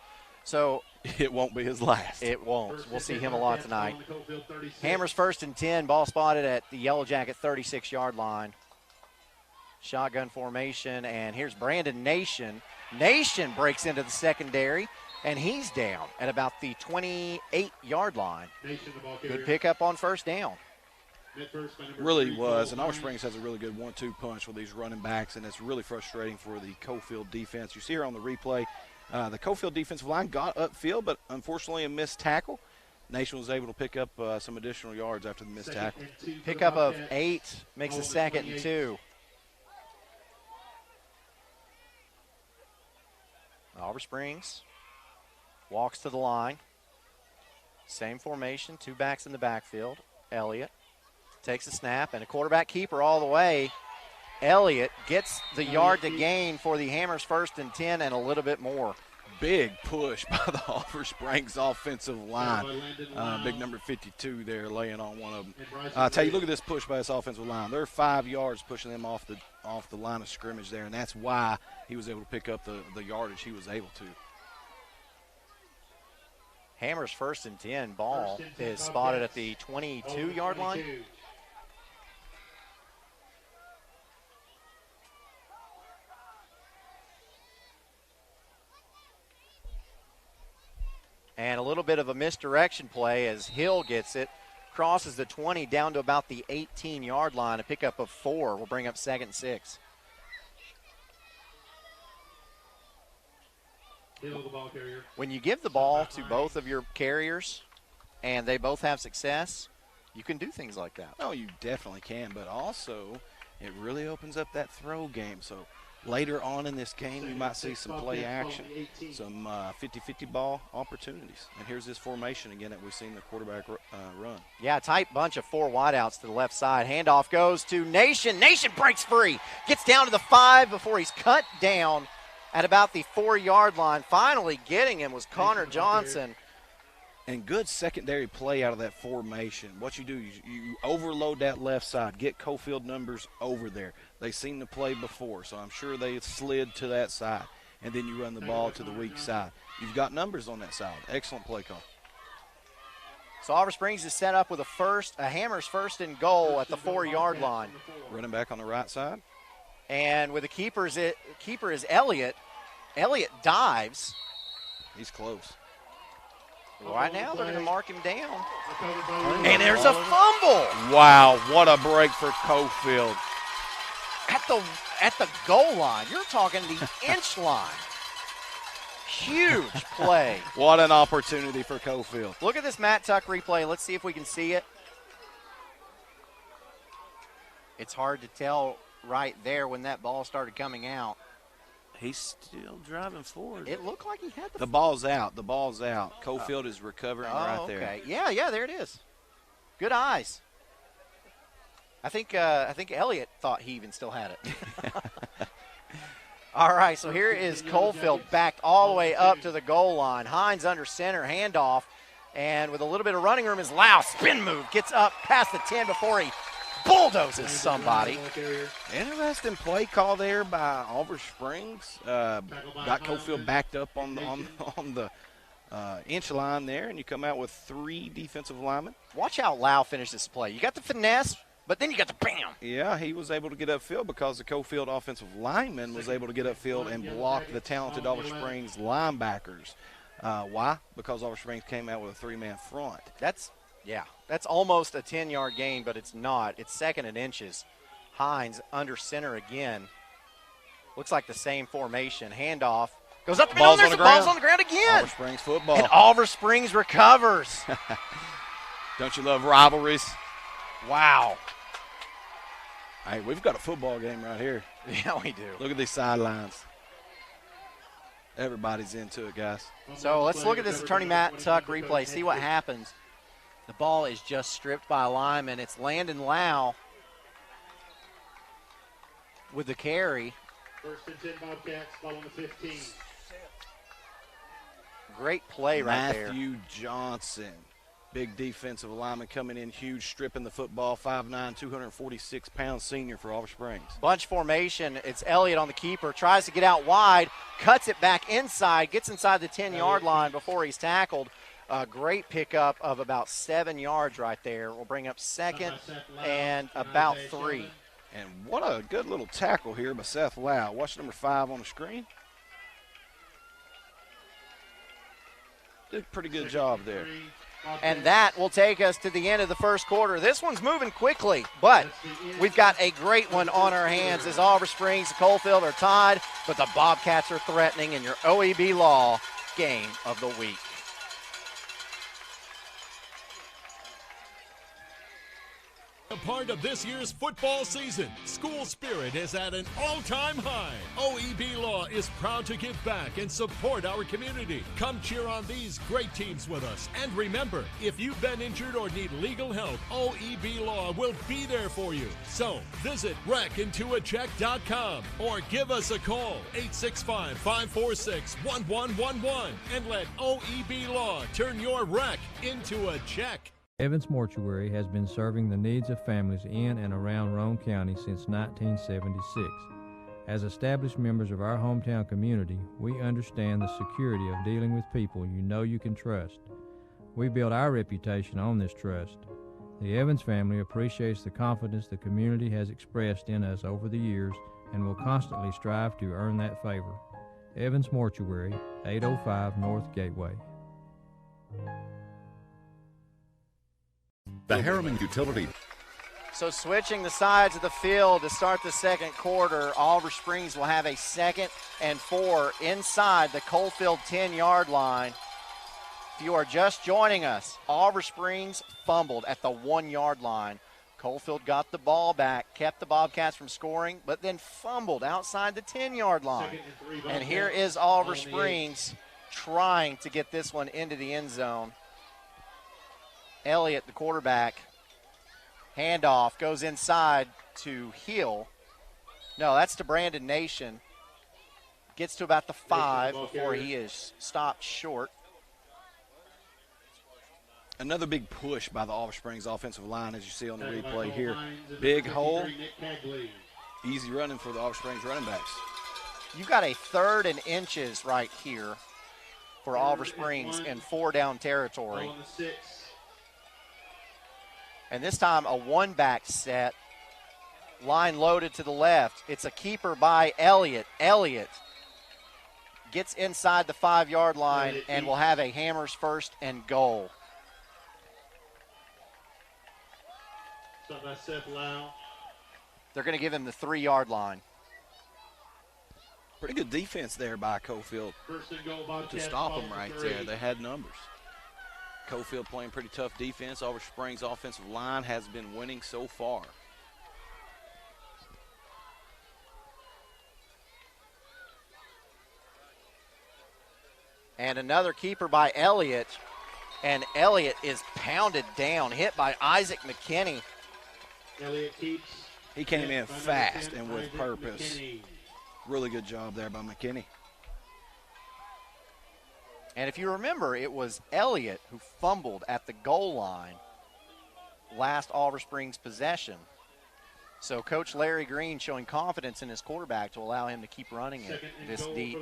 So it won't be his last. It won't. We'll see him a lot tonight. Hammers 1st and 10. Ball spotted at the Yellow Jacket 36-yard line. Shotgun formation, and here's Brandon Nation. Nation breaks into the secondary, and he's down at about the 28-yard line. Good pickup on first down. Really was, and Oliver Springs has a really good 1-2 punch with these running backs, and it's really frustrating for the Coalfield defense. You see here on the replay, the Coalfield defensive line got upfield, but unfortunately a missed tackle. Nation was able to pick up some additional yards after the missed tackle. Pickup of 8 makes a 2nd and 2. Oliver Springs walks to the line. Same formation, 2 backs in the backfield. Elliott takes a snap, and a quarterback keeper all the way. Elliott gets the yard to gain for the Hammers 1st and 10 and a little bit more. Big push by the Oliver Springs offensive line. Big number 52 there laying on one of them. I'll tell you, look at this push by this offensive line. They're 5 yards pushing them off the line of scrimmage there, and that's why he was able to pick up the yardage he was able to. Hammers 1st and 10. Ball is spotted at the 22-yard line. And a little bit of a misdirection play as Hill gets it, crosses the 20 down to about the 18-yard line. A pickup of 4 will bring up 2nd and 6. When you give the ball to both of your carriers and they both have success, you can do things like that. Oh, you definitely can, but also it really opens up that throw game. So later on in this game, you might see some play action, some 50-50 ball opportunities. And here's this formation again that we've seen the quarterback run. Yeah, tight bunch of 4 wideouts to the left side. Handoff goes to Nation. Nation breaks free. Gets down to the 5 before he's cut down at about the 4-yard line. Finally getting him was Connor Johnson. And good secondary play out of that formation. What you do, you overload that left side, get Coalfield numbers over there. They've seen the play before, so I'm sure they slid to that side. And then you run the ball to the weak side. You've got numbers on that side. Excellent play call. So Oliver Springs is set up with a Hammers 1st and goal at the 4-yard line. Running back on the right side. And with the keeper is Elliott. Elliott dives. He's close. Right now they're going to mark him down. And there's a fumble. Wow, what a break for Coalfield. At the goal line. You're talking the inch line. Huge play. What an opportunity for Coalfield. Look at this Matt Tuck replay. Let's see if we can see it. It's hard to tell right there when that ball started coming out. He's still driving forward. It looked like he had the ball's out. The ball's out. Coalfield is recovering right there. Okay. Yeah, there it is. Good eyes. I think Elliott thought he even still had it. All right, so here is Coalfield backed all the way up to the goal line. Hines under center, handoff, and with a little bit of running room is Lau. Spin move, gets up past the 10 before he bulldozes somebody. Interesting play call there by Oliver Springs. Got Coalfield backed up on the inch line there, and you come out with 3 defensive linemen. Watch how Lau finished this play. You got the finesse, but then you got the bam. Yeah, he was able to get upfield because the Coalfield offensive lineman was able to get upfield and block the talented Oliver Springs linebackers. Why? Because Oliver Springs came out with a 3-man front. That's almost a 10-yard gain, but it's not. It's 2nd and inches. Hines under center again. Looks like the same formation. Handoff. Goes up the middle. There's the ball's on the ground again. Oliver Springs football. And Oliver Springs recovers. Don't you love rivalries? Wow. Hey, we've got a football game right here. Yeah, we do. Look at these sidelines. Everybody's into it, guys. So let's look at this attorney Matt Tuck replay, see what happens. The ball is just stripped by a lineman. It's Landon Lau with the carry. 1st and 10 Bobcats, ball on the 15. Great play right there. Matthew Johnson, big defensive lineman coming in huge, stripping the football, 5'9", 246-pound senior for Oliver Springs. Bunch formation. It's Elliott on the keeper. Tries to get out wide, cuts it back inside, gets inside the 10-yard line before he's tackled. A great pickup of about 7 yards right there. We'll bring up 2nd and about 3. And what a good little tackle here by Seth Lau. Watch number 5 on the screen. Did a pretty good job there. And that will take us to the end of the first quarter. This one's moving quickly, but we've got a great one on our hands as Oliver Springs and Coalfield are tied, but the Bobcats are threatening in your OEB Law Game of the Week. A part of this year's football season, school spirit is at an all-time high. OEB Law is proud to give back and support our community. Come cheer on these great teams with us. And remember, if you've been injured or need legal help, OEB Law will be there for you. So visit wreckintoacheck.com or give us a call, 865-546-1111, and let OEB Law turn your wreck into a check. Evans Mortuary has been serving the needs of families in and around Roane County since 1976. As established members of our hometown community, we understand the security of dealing with people you know you can trust. We build our reputation on this trust. The Evans family appreciates the confidence the community has expressed in us over the years and will constantly strive to earn that favor. Evans Mortuary, 805 North Gateway. The Harriman Utility. So switching the sides of the field to start the second quarter, Oliver Springs will have a 2nd and 4 inside the Coalfield 10-yard line. If you are just joining us, Oliver Springs fumbled at the 1-yard line. Coalfield got the ball back, kept the Bobcats from scoring, but then fumbled outside the 10-yard line. And here is Oliver Springs trying to get this one into the end zone. Elliott, the quarterback, handoff, goes inside to Hill. No, that's to Brandon Nation. Gets to about the 5 before he is stopped short. Another big push by the Oliver Springs offensive line, as you see on the replay here. Big hole, easy running for the Oliver Springs running backs. You got a 3rd and inches right here for Oliver Springs in 4-down territory. And this time a 1-back set. Line loaded to the left. It's a keeper by Elliott. Elliott gets inside the 5-yard line and will have a Hammers 1st and goal. They're going to give him the 3-yard line. Pretty good defense there by Coalfield to stop them right there. They had numbers. Coalfield playing pretty tough defense. Oliver Springs' offensive line has been winning so far. And another keeper by Elliott. And Elliott is pounded down, hit by Isaac McKinney. Elliott keeps. He came in fast and with purpose. Really good job there by McKinney. And if you remember, it was Elliott who fumbled at the goal line last Oliver Springs possession. So Coach Larry Green showing confidence in his quarterback to allow him to keep running it this deep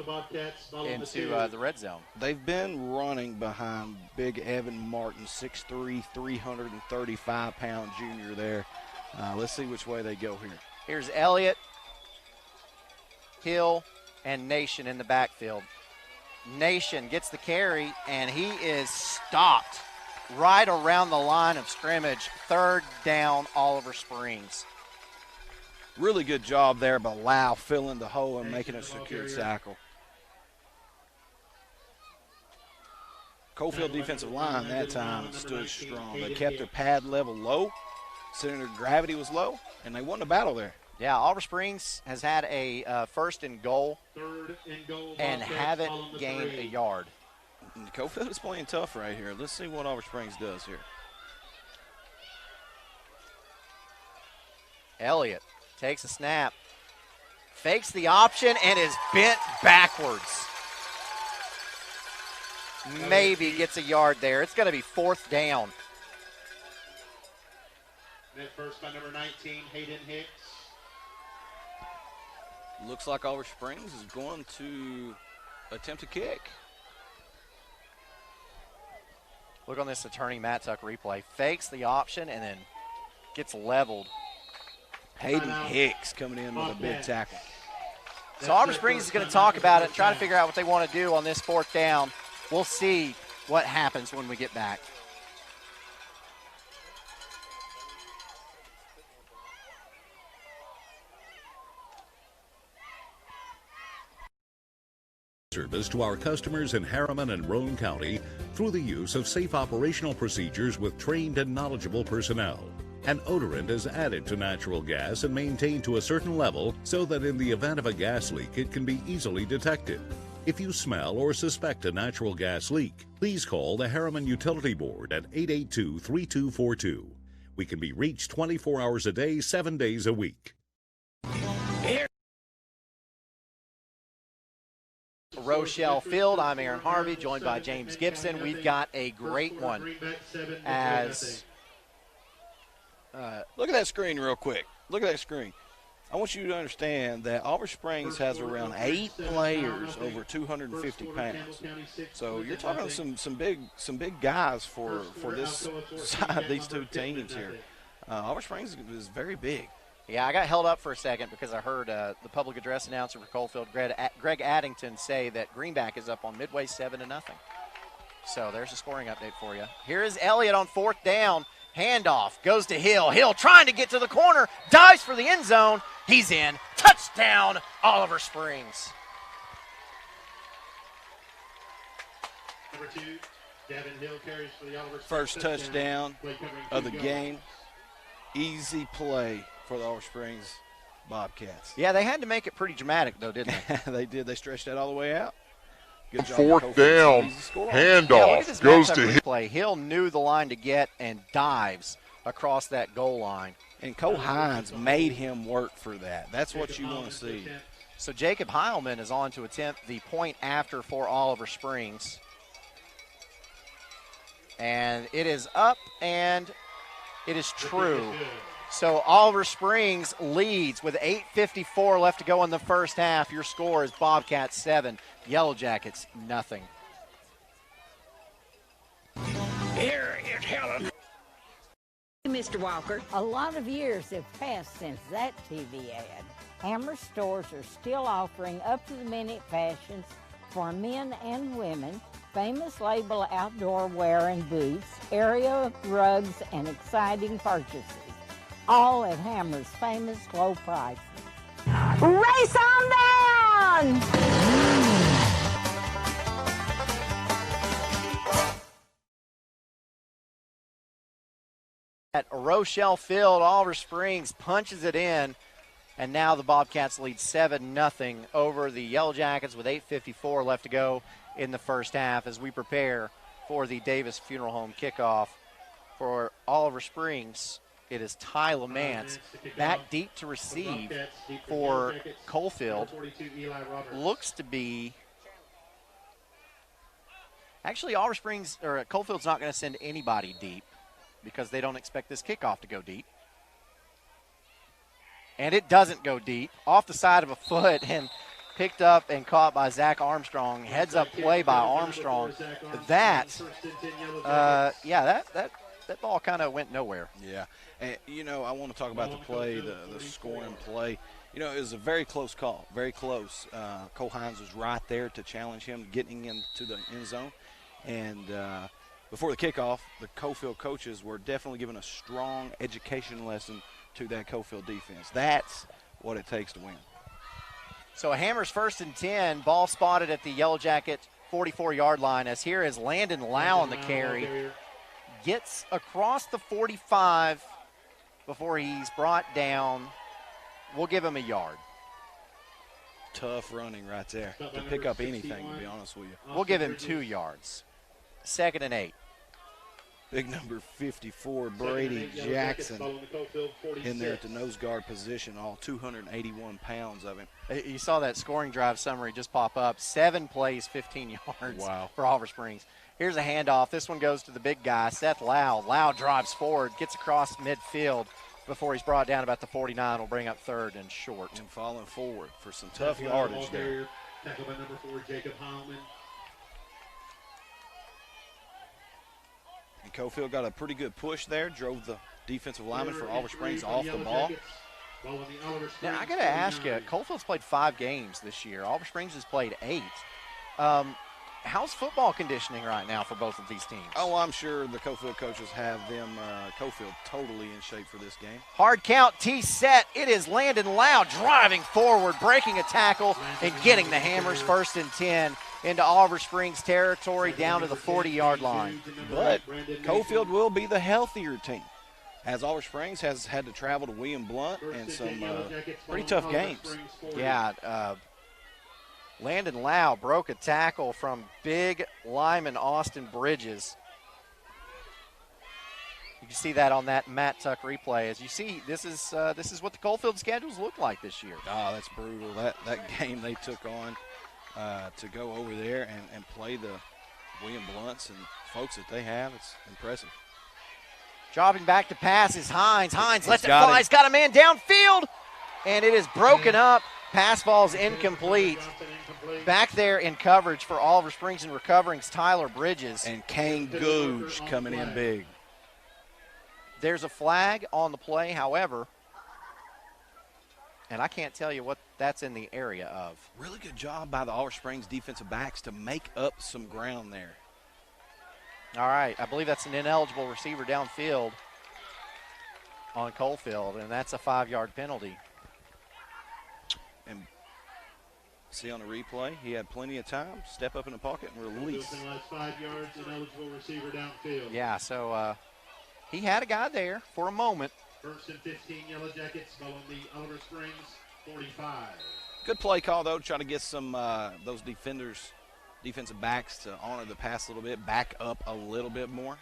into the red zone. They've been running behind big Evan Martin, 6'3", 335-pound junior there. Let's see which way they go here. Here's Elliott, Hill, and Nation in the backfield. Nation gets the carry, and he is stopped right around the line of scrimmage. Third down, Oliver Springs. Really good job there by Lau filling the hole and making a secure tackle. Coalfield defensive line that time stood strong. They kept their pad level low, center of gravity was low, and they won the battle there. Yeah, Oliver Springs has had a first and goal and haven't gained a yard. And Coalfield is playing tough right here. Let's see what Oliver Springs does here. Elliott takes a snap, fakes the option, and is bent backwards. Maybe gets a yard there. It's going to be fourth down. Net first by number 19, Hayden Hicks. Looks like Oliver Springs is going to attempt a kick. Look on this attorney Matt Tuck replay. Fakes the option and then gets leveled. Hayden Hicks coming in with a big tackle. So Oliver Springs is going to talk about it and try to figure out what they want to do on this fourth down. We'll see what happens when we get back. Service to our customers in Harriman and Roane County through the use of safe operational procedures with trained and knowledgeable personnel. An odorant is added to natural gas and maintained to a certain level so that in the event of a gas leak it can be easily detected. If you smell or suspect a natural gas leak, please call the Harriman Utility Board at 882-3242. We can be reached 24 hours a day, 7 days a week. Rochelle Field. I'm Aaron Harvey, joined by James Gibson. We've got a great one as look at that screen real quick. Look at that screen. I want you to understand that Oliver Springs has around 8 players over 250 pounds. So you're talking some big guys for this side, these two teams here. Oliver Springs is very big. Yeah, I got held up for a second because I heard the public address announcer for Coalfield, Greg Addington, say that Greenback is up on Midway 7-0. So there's a scoring update for you. Here is Elliott on fourth down. Handoff goes to Hill. Hill trying to get to the corner, dives for the end zone. He's in. Touchdown, Oliver Springs. Number 2, Devin Hill carries for the Oliver Springs. First touchdown of the game. Easy play for the Oliver Springs Bobcats. Yeah, they had to make it pretty dramatic, though, didn't they? They did. They stretched that all the way out. Good job. Fourth down, handoff goes to Hill. Hill knew the line to get and dives across that goal line. And Cole Hines made him work for that. That's what you want to see. So Jacob Heilman is on to attempt the point after for Oliver Springs. And it is up, and it is true. So Oliver Springs leads with 8:54 left to go in the first half. Your score is Bobcats 7, Yellow Jackets nothing. Here is Helen. Mr. Walker, a lot of years have passed since that TV ad. Hammer stores are still offering up-to-the-minute fashions for men and women, famous label outdoor wear and boots, area rugs, and exciting purchases. All at Hammer's famous low prices. Race on down! At Rochelle Field, Oliver Springs punches it in, and now the Bobcats lead 7-0 over the Yellow Jackets with 8:54 left to go in the first half as we prepare for the Davis Funeral Home kickoff. For Oliver Springs, it is Ty Lamance back deep to receive for Coalfield. Looks to be actually Oliver Springs or Coalfield's not going to send anybody deep because they don't expect this kickoff to go deep. And it doesn't go deep. Off the side of a foot and picked up and caught by Zach Armstrong. Heads up play by Armstrong. That ball kind of went nowhere. Yeah. And, I want to talk about the play, the scoring play. It was a very close call, very close. Cole Hines was right there to challenge him, getting into the end zone. And before the kickoff, the Coalfield coaches were definitely giving a strong education lesson to that Coalfield defense. That's what it takes to win. So a Hammers 1st and 10, ball spotted at the Yellow Jacket 44-yard line, as here is Landon Lau on the carry. Gets across the 45 before he's brought down. We'll give him a yard. Tough running right there to pick up anything, to be honest with you. We'll give him 2 yards. 2nd and 8. Big number 54, Brady Jackson, in there at the nose guard position, all 281 pounds of him. You saw that scoring drive summary just pop up. 7 plays, 15 yards for Oliver Springs. Here's a handoff. This one goes to the big guy, Seth Lau. Lau drives forward, gets across midfield before he's brought down about the 49. Will bring up 3rd and short. And falling forward for some tough yardage there. Tackled by number 4, Jacob Heilman. And Coalfield got a pretty good push there, drove the defensive lineman for Oliver Springs off the ball. Now, I got to ask you, Coalfield's played 5 games this year. Oliver Springs has played 8. How's football conditioning right now for both of these teams? Oh, I'm sure the Coalfield coaches have them, Coalfield, totally in shape for this game. Hard count, T set. It is Landon Lau driving forward, breaking a tackle, and getting the Hammers 1st and 10 into Oliver Springs territory down to the 40-yard line. But Coalfield will be the healthier team, as Oliver Springs has had to travel to William Blount and some pretty tough games. Yeah, Landon Lau broke a tackle from big lineman Austin Bridges. You can see that on that Matt Tuck replay. As you see, this is what the Coalfield schedules look like this year. Oh, that's brutal. That game they took on to go over there and play the William Blounts and folks that they have, it's impressive. Dropping back to pass is Hines. Hines lets it fly. He's got a man downfield, and it is broken up. Pass ball's incomplete. Back there in coverage for Oliver Springs and recovering's Tyler Bridges. And Kane Googe coming in big. There's a flag on the play, however, and I can't tell you what that's in the area of. Really good job by the Oliver Springs defensive backs to make up some ground there. All right, I believe that's an ineligible receiver downfield on Coalfield, and that's a 5-yard penalty. And see on the replay, he had plenty of time, step up in the pocket and release. 5 yards, ineligible receiver downfield. Yeah, so he had a guy there for a moment. 1st and 15, Yellow Jackets following the Oliver Springs 45. Good play call, though, trying to get some those defensive backs to honor the pass a little bit, back up a little bit more.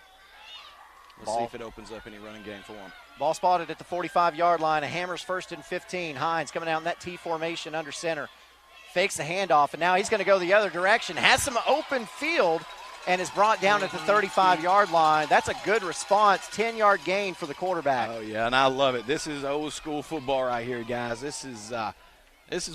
Let's see if it opens up any running game for them. Ball spotted at the 45-yard line. A Hammers 1st and 15. Hines coming out in that T formation under center. Fakes the handoff, and now he's going to go the other direction. Has some open field and is brought down at the 35-yard line. That's a good response. 10-yard gain for the quarterback. Oh, yeah, and I love it. This is old school football right here, guys. This is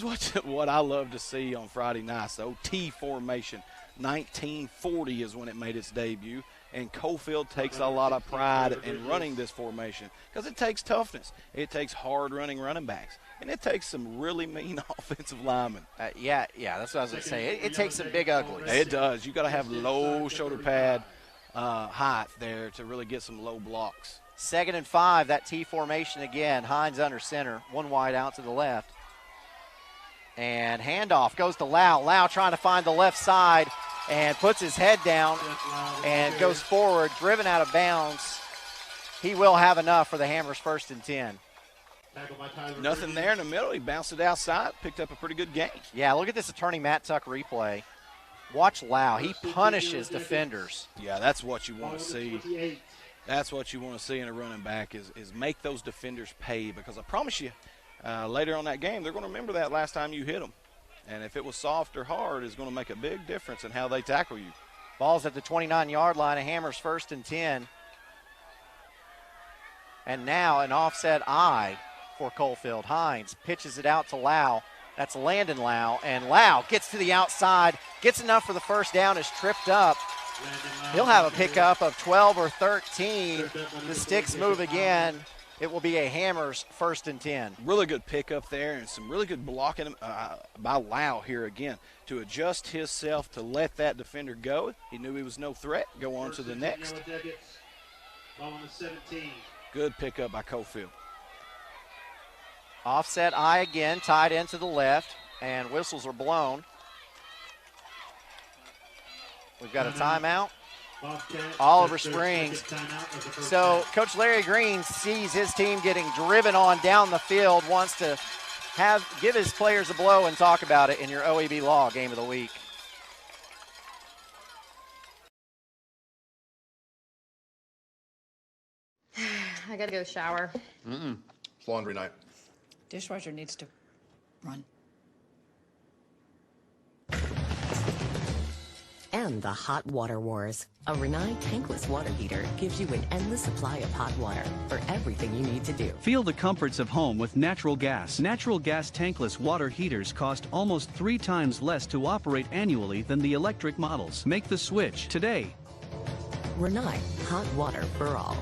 what I love to see on Friday nights. The T formation. 1940 is when it made its debut, and Coalfield takes a lot of pride in running this formation because it takes toughness. It takes hard running backs, and it takes some really mean offensive linemen. Yeah, that's what I was going to say. It takes some big uglies. It does. You got to have low shoulder pad height there to really get some low blocks. 2nd and 5, that T formation again. Hines under center, one wide out to the left. And handoff goes to Lau. Lau trying to find the left side and puts his head down and goes forward, driven out of bounds. He will have enough for the Hammers 1st and 10. Nothing there in the middle. He bounced it outside, picked up a pretty good gain. Yeah, look at this attorney Matt Tuck replay. Watch Lau. He punishes defenders. Yeah, that's what you want to see. That's what you want to see in a running back is make those defenders pay, because I promise you, later on that game, they're going to remember that last time you hit them. And if it was soft or hard, it's going to make a big difference in how they tackle you. Ball's at the 29-yard line. A Hammers 1st and 10. And now an offset eye for Coalfield. Hines pitches it out to Lau. That's Landon Lau, and Lau gets to the outside, gets enough for the first down, is tripped up. He'll have a pickup of 12 or 13. The sticks move again. It will be a Hammers 1st and 10. Really good pickup there, and some really good blocking by Lau here again to adjust himself to let that defender go. He knew he was no threat. Go on to the next. Good pickup by Coalfield. Offset I again, tied in to the left, and whistles are blown. We've got a timeout. Oliver Springs. So Coach Larry Green sees his team getting driven on down the field, wants to give his players a blow and talk about it in your OEB Law Game of the Week. I gotta go shower. It's laundry night. Dishwasher needs to run. And the Hot Water Wars. A Renai tankless water heater gives you an endless supply of hot water for everything you need to do. Feel the comforts of home with natural gas. Natural gas tankless water heaters cost almost 3 times less to operate annually than the electric models. Make the switch today. Renai, hot water for all.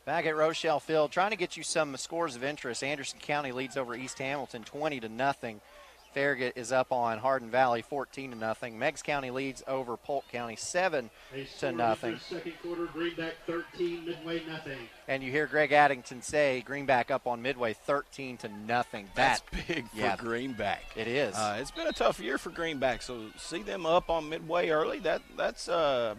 Back at Rochelle Field, trying to get you some scores of interest. Anderson County leads over East Hamilton 20-0. Farragut is up on Hardin Valley 14-0. Meigs County leads over Polk County 7-0. Second quarter, Greenback 13, Midway nothing. And you hear Greg Addington say Greenback up on Midway 13-0. That's big for Greenback. It is. It's been a tough year for Greenback, so see them up on Midway early. That's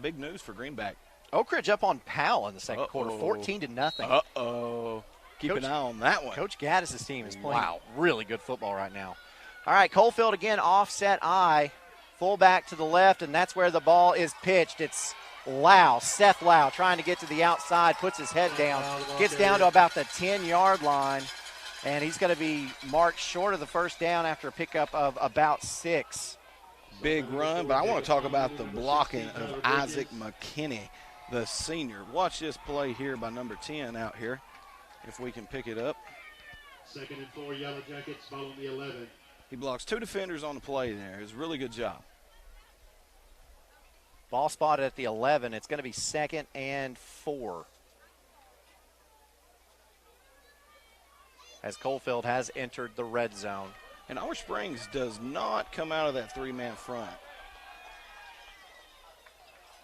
big news for Greenback. Oak Ridge up on Powell in the second quarter, 14-0. Keep an eye on that one. Coach Gaddis' team is playing really good football right now. All right, Coalfield again, offset I, fullback to the left, and that's where the ball is pitched. It's Lau, Seth Lau, trying to get to the outside, puts his head down, gets down to about the 10-yard line, and he's going to be marked short of the first down after a pickup of about 6. Big run, but I want to talk about the blocking of Isaac McKinney, the senior. Watch this play here by number 10 out here, if we can pick it up. 2nd and 4, Yellow Jackets, following the 11. He blocks 2 defenders on the play there. It's a really good job. Ball spotted at the 11. It's going to be 2nd and 4. As Coalfield has entered the red zone. And Oliver Springs does not come out of that 3-man front.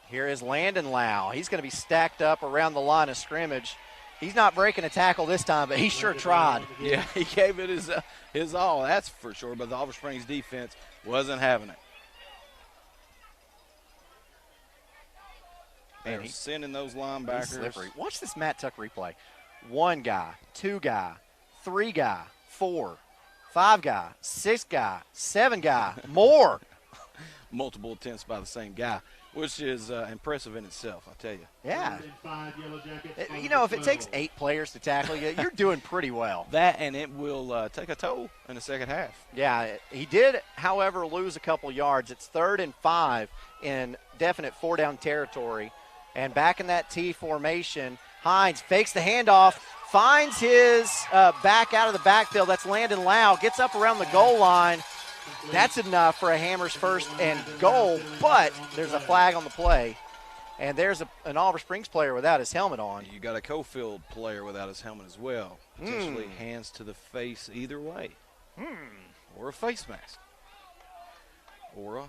Here is Landon Lau. He's going to be stacked up around the line of scrimmage. He's not breaking a tackle this time, but he sure tried. Yeah, he gave it his all, that's for sure, but the Oliver Springs defense wasn't having it. They're sending those linebackers. Slippery. Watch this Matt Tuck replay. 1 guy, 2 guy, 3 guy, 4, 5 guy, 6 guy, 7 guy, more. Multiple attempts by the same guy, which is impressive in itself, I tell you. Yeah. You know, if it takes 8 players to tackle you, you're doing pretty well. That, and it will take a toll in the second half. Yeah, he did, however, lose a couple yards. It's 3rd and 5 in definite 4-down territory. And back in that T formation, Hines fakes the handoff, finds his back out of the backfield. That's Landon Lau, gets up around the goal line. That's enough for a Hammers 1st and goal, but there's a flag on the play. And there's an Oliver Springs player without his helmet on. You got a Coalfield player without his helmet as well. Potentially hands to the face either way. Or a face mask. Or.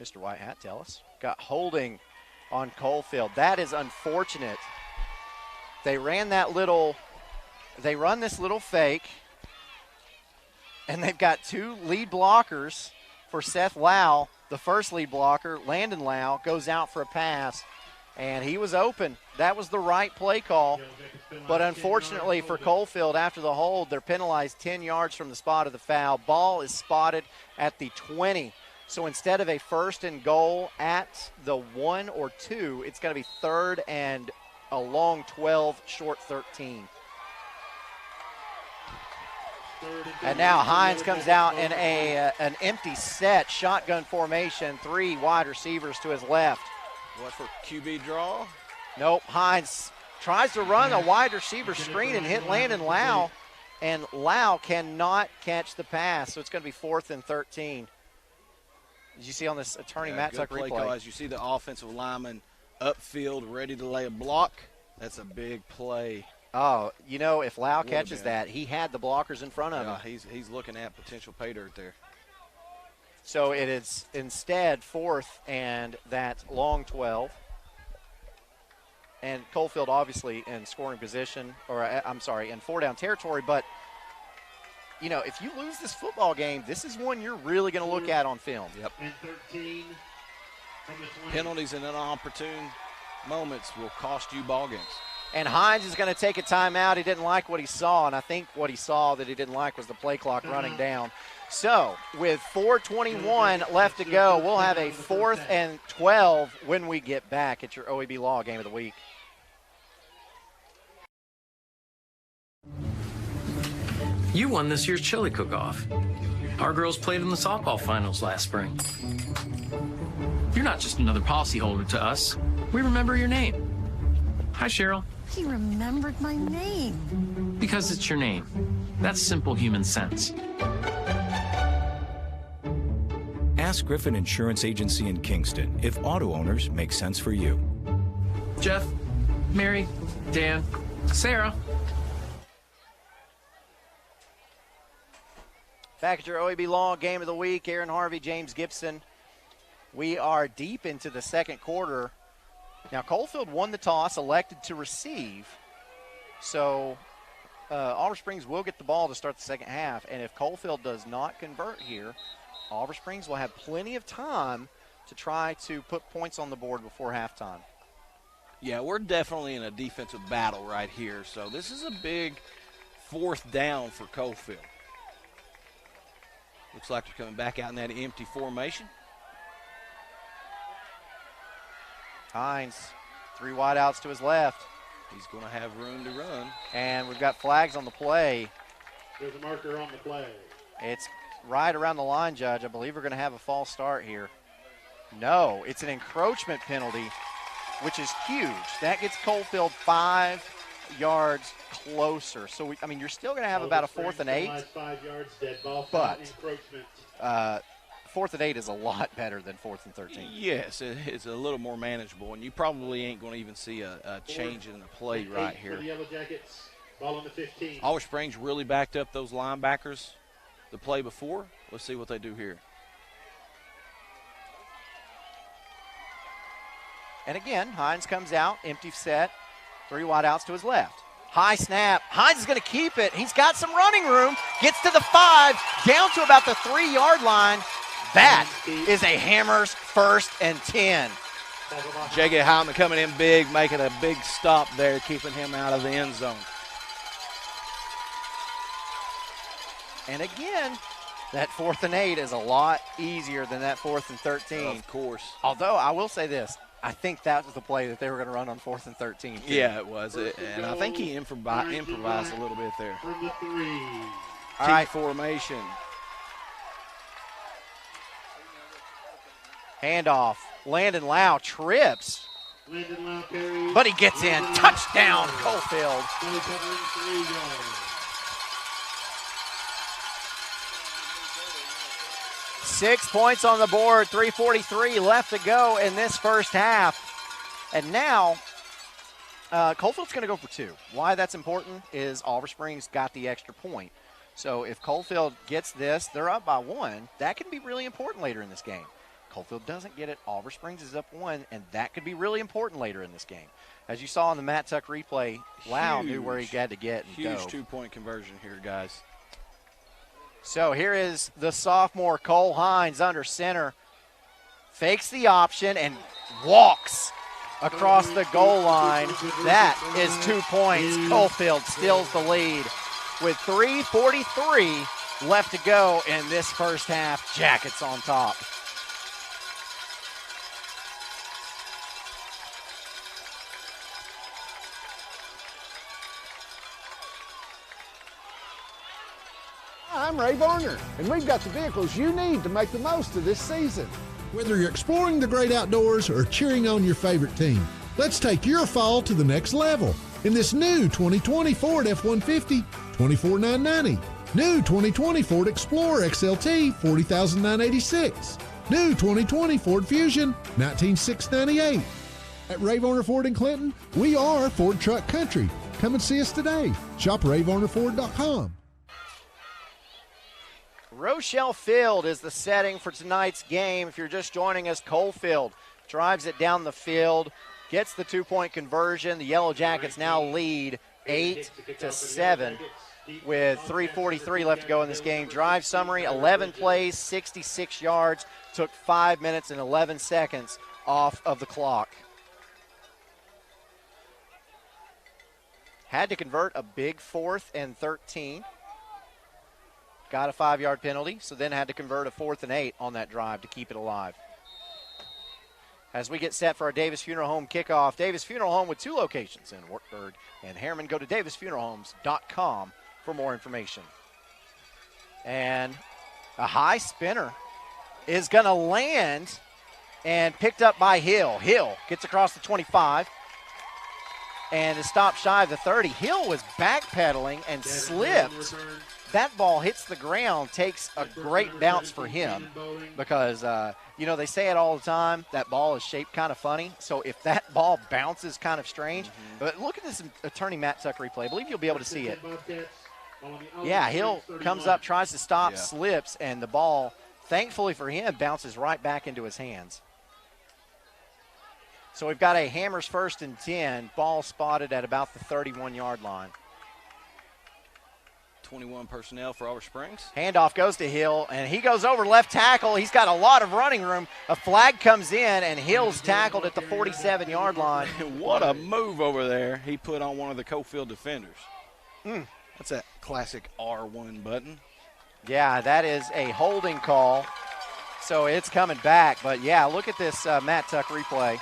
Mr. White Hat, tell us. Got holding on Coalfield. That is unfortunate. They run this little fake, and they've got 2 lead blockers for Seth Lau. The first lead blocker, Landon Lau, goes out for a pass, and he was open. That was the right play call. But unfortunately for Coalfield, after the hold, they're penalized 10 yards from the spot of the foul. Ball is spotted at the 20. So instead of a 1st and goal at the 1 or 2, it's going to be 3rd and a long 12, short 13. And now Hines comes out in an empty set, shotgun formation, 3 wide receivers to his left. What for QB draw? Nope. Hines tries to run a wide receiver screen and hit Landon Lau, and Lau cannot catch the pass, so it's going to be 4th and 13. As you see on this attorney Matt Tuck play replay. Call. As you see the offensive lineman upfield ready to lay a block, that's a big play. Oh, you know, if Lau catches that, he had the blockers in front of him. He's looking at potential pay dirt there. So it is instead 4th and that long 12. And Coalfield obviously in scoring position, or I'm sorry, in 4-down territory. But, you know, if you lose this football game, this is one you're really going to look at on film. Yep. And 13 from the 20. Penalties and inopportune moments will cost you ball games. And Hines is going to take a timeout. He didn't like what he saw, and I think what he saw that he didn't like was the play clock running down. So with 4:21 left to go, we'll have a 4th and 12 when we get back at your OEB Law Game of the Week. You won this year's chili cook-off. Our girls played in the softball finals last spring. You're not just another policyholder to us. We remember your name. Hi, Cheryl. He remembered my name. Because it's your name. That's simple human sense. Ask Griffin Insurance Agency in Kingston if auto owners make sense for you. Jeff, Mary, Dan, Sarah. Back at your OEB Law Game of the Week, Aaron Harvey, James Gibson. We are deep into the second quarter. Now, Coalfield won the toss, elected to receive. So, Oliver Springs will get the ball to start the second half. And if Coalfield does not convert here, Oliver Springs will have plenty of time to try to put points on the board before halftime. Yeah, we're definitely in a defensive battle right here. So this is a big 4th down for Coalfield. Looks like they're coming back out in that empty formation. Hines, 3 wideouts to his left. He's going to have room to run. And we've got flags on the play. There's a marker on the play. It's right around the line, Judge. I believe we're going to have a false start here. No, it's an encroachment penalty, which is huge. That gets Coalfield 5 yards closer. So, you're still going to have about a 4th and 8. 5 yards, dead ball, but encroachment. 4th and 8 is a lot better than 4th and 13. Yes, it's a little more manageable, and you probably ain't going to even see a change in the play right here. For the Yellow Jackets, ball on the 15. Oliver Springs really backed up those linebackers the play before. Let's see what they do here. And again, Hines comes out, empty set, 3 wideouts to his left. High snap. Hines is going to keep it. He's got some running room. Gets to the 5, down to about the 3-yard line. That is a Hammers 1st and 10. J.K. Hyman coming in big, making a big stop there, keeping him out of the end zone. And again, that 4th and 8 is a lot easier than that 4th and 13. Of course. Although I will say this, I think that was the play that they were going to run on 4th and 13. Too. Yeah, it was. And I think he improvised a little bit there. From the 3. All right. Formation. Handoff. Landon Lau trips. Landon Lau carries. But he gets in. Touchdown, Coalfield. 3 yards. 6 points on the board, 3:43 left to go in this first half. And now, Coalfield's going to go for 2. Why that's important is Oliver Springs got the extra point. So if Coalfield gets this, they're up by 1. That can be really important later in this game. Coalfield doesn't get it. Oliver Springs is up 1, and that could be really important later in this game. As you saw in the Matt Tuck replay, Lau knew where he had to get and huge go. 2-point conversion here, guys. So here is the sophomore Cole Hines under center. Fakes the option and walks across the goal line. That is 2 points. Coalfield steals the lead with 3:43 left to go in this first half. Jackets on top. I'm Ray Varner, and we've got the vehicles you need to make the most of this season. Whether you're exploring the great outdoors or cheering on your favorite team, let's take your fall to the next level in this new 2020 Ford F-150, $24,990. New 2020 Ford Explorer XLT, $40,986. New 2020 Ford Fusion, $19,698. At Ray Varner Ford in Clinton, we are Ford Truck Country. Come and see us today. Shop RayVarnerFord.com. Rochelle Field is the setting for tonight's game. If you're just joining us, Coalfield drives it down the field, gets the two-point conversion. The Yellow Jackets now lead 8-7 with 3:43 left to go in this game. Drive summary, 11 plays, 66 yards, took 5 minutes and 11 seconds off of the clock. Had to convert a big 4th and 13. Got a 5-yard penalty, so then had to convert a 4th and 8 on that drive to keep it alive. As we get set for our Davis Funeral Home kickoff, Davis Funeral Home with 2 locations in Wartburg and Harriman. Go to davisfuneralhomes.com for more information. And a high spinner is going to land and picked up by Hill. Hill gets across the 25 and is stopped shy of the 30. Hill was backpedaling and slipped. That ball hits the ground, takes a great bounce for him because, they say it all the time, that ball is shaped kind of funny. So if that ball bounces kind of strange, but look at this attorney Matt Tuck replay. I believe you'll be able to see it. Yeah, Hill comes up, tries to stop, slips, and the ball, thankfully for him, bounces right back into his hands. So we've got a Hammers 1st and 10, ball spotted at about the 31-yard line. 21 personnel for Oliver Springs. Handoff goes to Hill, and he goes over left tackle. He's got a lot of running room. A flag comes in, and Hill's tackled at the 47-yard line. What a move over there he put on one of the Coalfield defenders. That's that classic R1 button. Yeah, that is a holding call, so it's coming back. But, yeah, look at this Matt Tuck replay.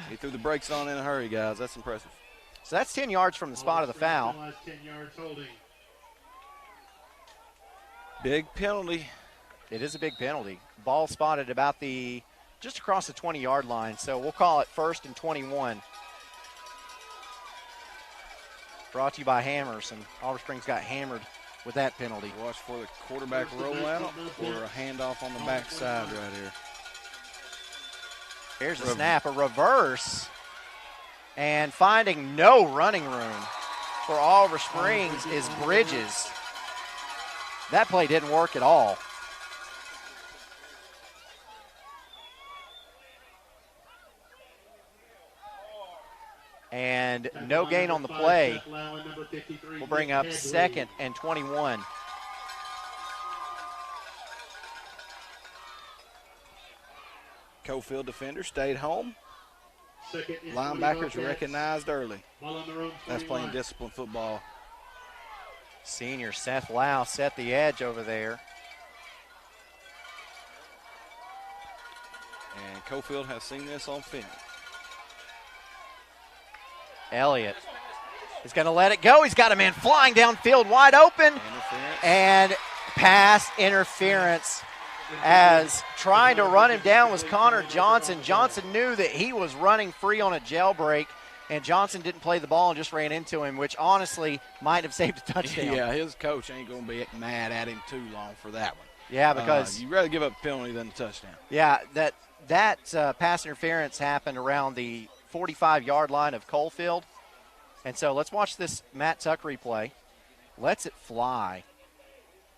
He threw the brakes on in a hurry, guys. That's impressive. So that's 10 yards from the spot of the foul. 10 yards holding. Big penalty. It is a big penalty. Ball spotted about just across the 20-yard line, so we'll call it 1st and 21. Brought to you by Hammers, and Oliver Springs got hammered with that penalty. Watch for the quarterback rollout or a handoff on the backside right here. Here's a snap, a reverse, and finding no running room for Oliver Springs is Bridges. That play didn't work at all. And no gain on the play. We'll bring up 2nd and 21. Coalfield defender stayed home. Linebackers recognized early. That's playing disciplined football. Senior Seth Lau set the edge over there. And Coalfield has seen this on film. Elliott is going to let it go. He's got a man flying downfield wide open. And pass interference. As trying to run him down was Connor Johnson. Johnson knew that he was running free on a jailbreak, and Johnson didn't play the ball and just ran into him, which honestly might have saved a touchdown. Yeah, his coach ain't going to be mad at him too long for that one. Yeah, because you'd rather give up a penalty than a touchdown. Yeah, that pass interference happened around the 45-yard line of Coalfield. And so let's watch this Matt Tuck replay. Lets it fly.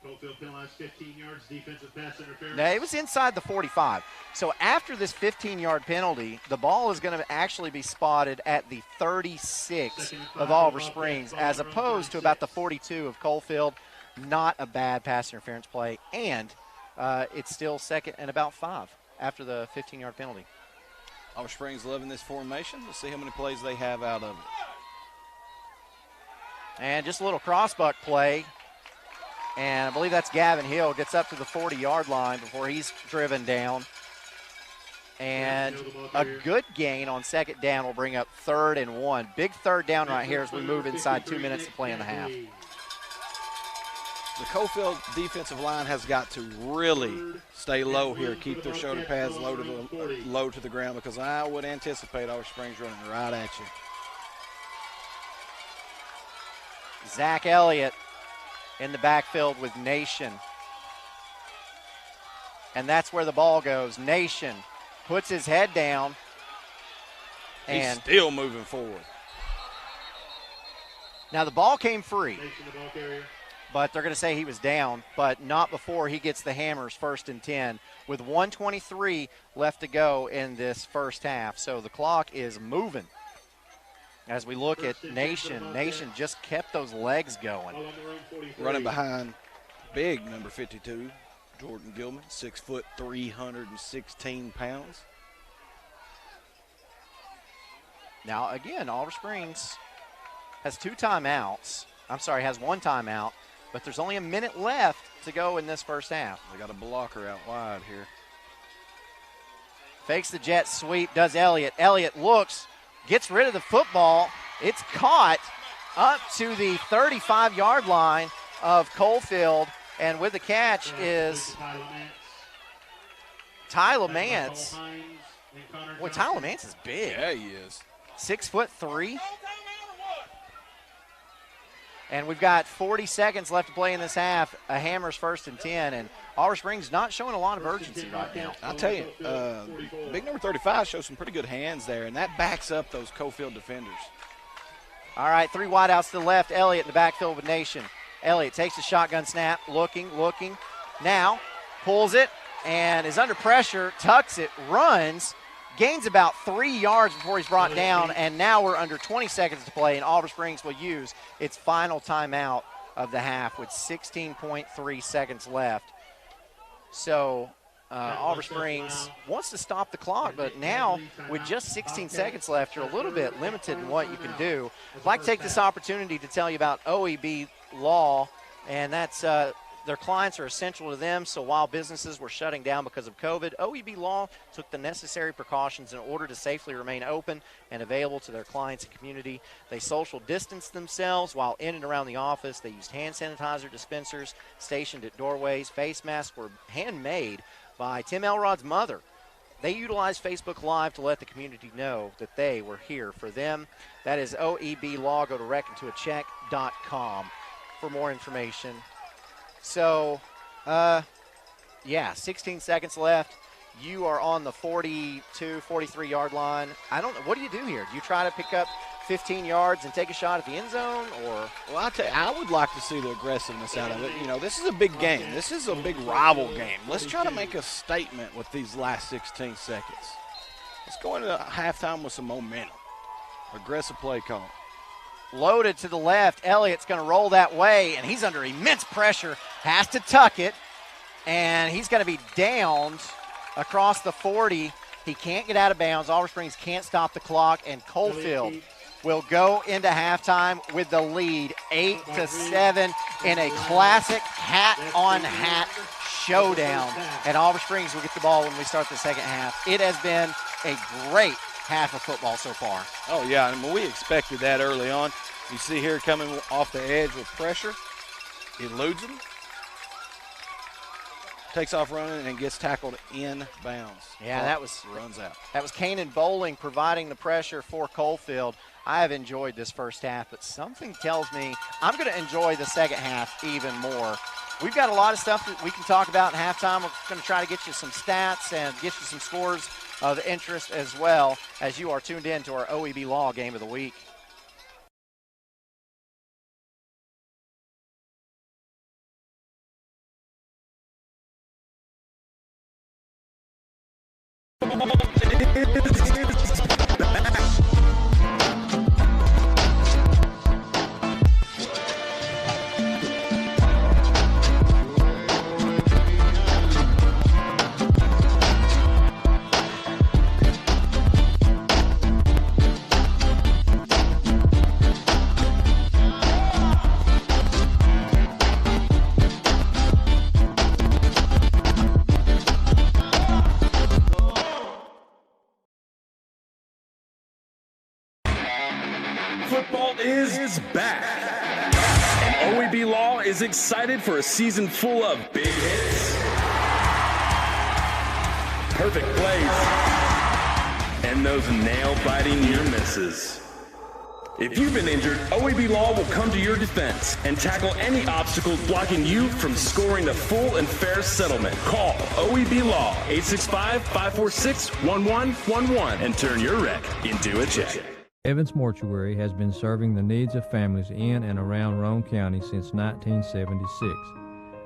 Coalfield penalized 15 yards, defensive pass interference. Now, it was inside the 45. So after this 15-yard penalty, the ball is going to actually be spotted at the 36 of Oliver Springs as opposed to about the 42 of Coalfield. Not a bad pass interference play, and it's still 2nd and about 5 after the 15-yard penalty. Oliver Springs loving this formation. Let's see how many plays they have out of it. And just a little crossbuck play. And I believe that's Gavin Hill. Gets up to the 40-yard line before he's driven down. And a good gain on 2nd down will bring up 3rd and 1. Big 3rd down right here as we move inside 2 minutes to play in the half. The Coalfield defensive line has got to really stay low here, keep their shoulder pads low to the ground, because I would anticipate Olive Springs running right at you. Zach Elliott in the backfield with Nation. And that's where the ball goes. Nation puts his head down. And he's still moving forward. Now the ball came free, but they're going to say he was down, but not before he gets the Hammers 1st and 10 with 1:23 left to go in this first half. So the clock is moving. As we look at Nation, Nation just kept those legs going. Running behind big number 52, Jordan Gilman, 6 foot, 316 pounds. Now, again, Olive Springs has has one timeout, but there's only a minute left to go in this first half. They got a blocker out wide here. Fakes the jet sweep, does Elliott. Elliott looks, gets rid of the football. It's caught up to the 35-yard line of Coalfield, and with the catch is Tyler Mance. Boy, Tyler Mance is big. Yeah, he is. 6'3". And we've got 40 seconds left to play in this half. A Hammers 1st and 10, and Olive Springs not showing a lot of urgency right now. I'll tell you, big number 35 shows some pretty good hands there, and that backs up those Coalfield defenders. All right, 3 wideouts to the left. Elliott in the backfield with Nation. Elliott takes a shotgun snap, looking. Now pulls it and is under pressure, tucks it, runs, gains about 3 yards before he's brought down, and now we're under 20 seconds to play, and Olive Springs will use its final timeout of the half with 16.3 seconds left. So Olive Springs wants to stop the clock, but now with just 16 seconds left, you're a little bit limited in what you can do. I'd like to take this opportunity to tell you about OEB Law, and that's their clients are essential to them, so while businesses were shutting down because of COVID, OEB Law took the necessary precautions in order to safely remain open and available to their clients and community. They social distanced themselves while in and around the office. They used hand sanitizer dispensers stationed at doorways. Face masks were handmade by Tim Elrod's mother. They utilized Facebook Live to let the community know that they were here for them. That is OEB Law. Go to reckontoacheck.com for more information. So, 16 seconds left. You are on the 42, 43-yard line. I don't know. What do you do here? Do you try to pick up 15 yards and take a shot at the end zone? Or? Well, I'll tell you, I would like to see the aggressiveness out of it. You know, this is a big game. This is a big rival game. Let's try to make a statement with these last 16 seconds. Let's go into halftime with some momentum. Aggressive play call. Loaded to the left. Elliott's going to roll that way, and he's under immense pressure. Has to tuck it, and he's going to be downed across the 40. He can't get out of bounds. Olive Springs can't stop the clock, and Coalfield will go into halftime with the lead 8-7 in a classic hat-on-hat showdown. And Olive Springs will get the ball when we start the second half. It has been a great half of football so far. Oh, yeah, I mean, we expected that early on. You see here coming off the edge with pressure. Eludes him. Takes off running and gets tackled in bounds. Yeah, runs out. That was Kanan Bowling providing the pressure for Coalfield. I have enjoyed this first half, but something tells me I'm going to enjoy the second half even more. We've got a lot of stuff that we can talk about in halftime. We're going to try to get you some stats and get you some scores of interest as well, as you are tuned in to our OEB Law Game of the Week. is excited for a season full of big hits, perfect plays, and those nail-biting near misses. If you've been injured, OEB Law will come to your defense and tackle any obstacles blocking you from scoring a full and fair settlement. Call OEB Law 865-546-1111 and turn your wreck into a check. Evans Mortuary has been serving the needs of families in and around Roane County since 1976.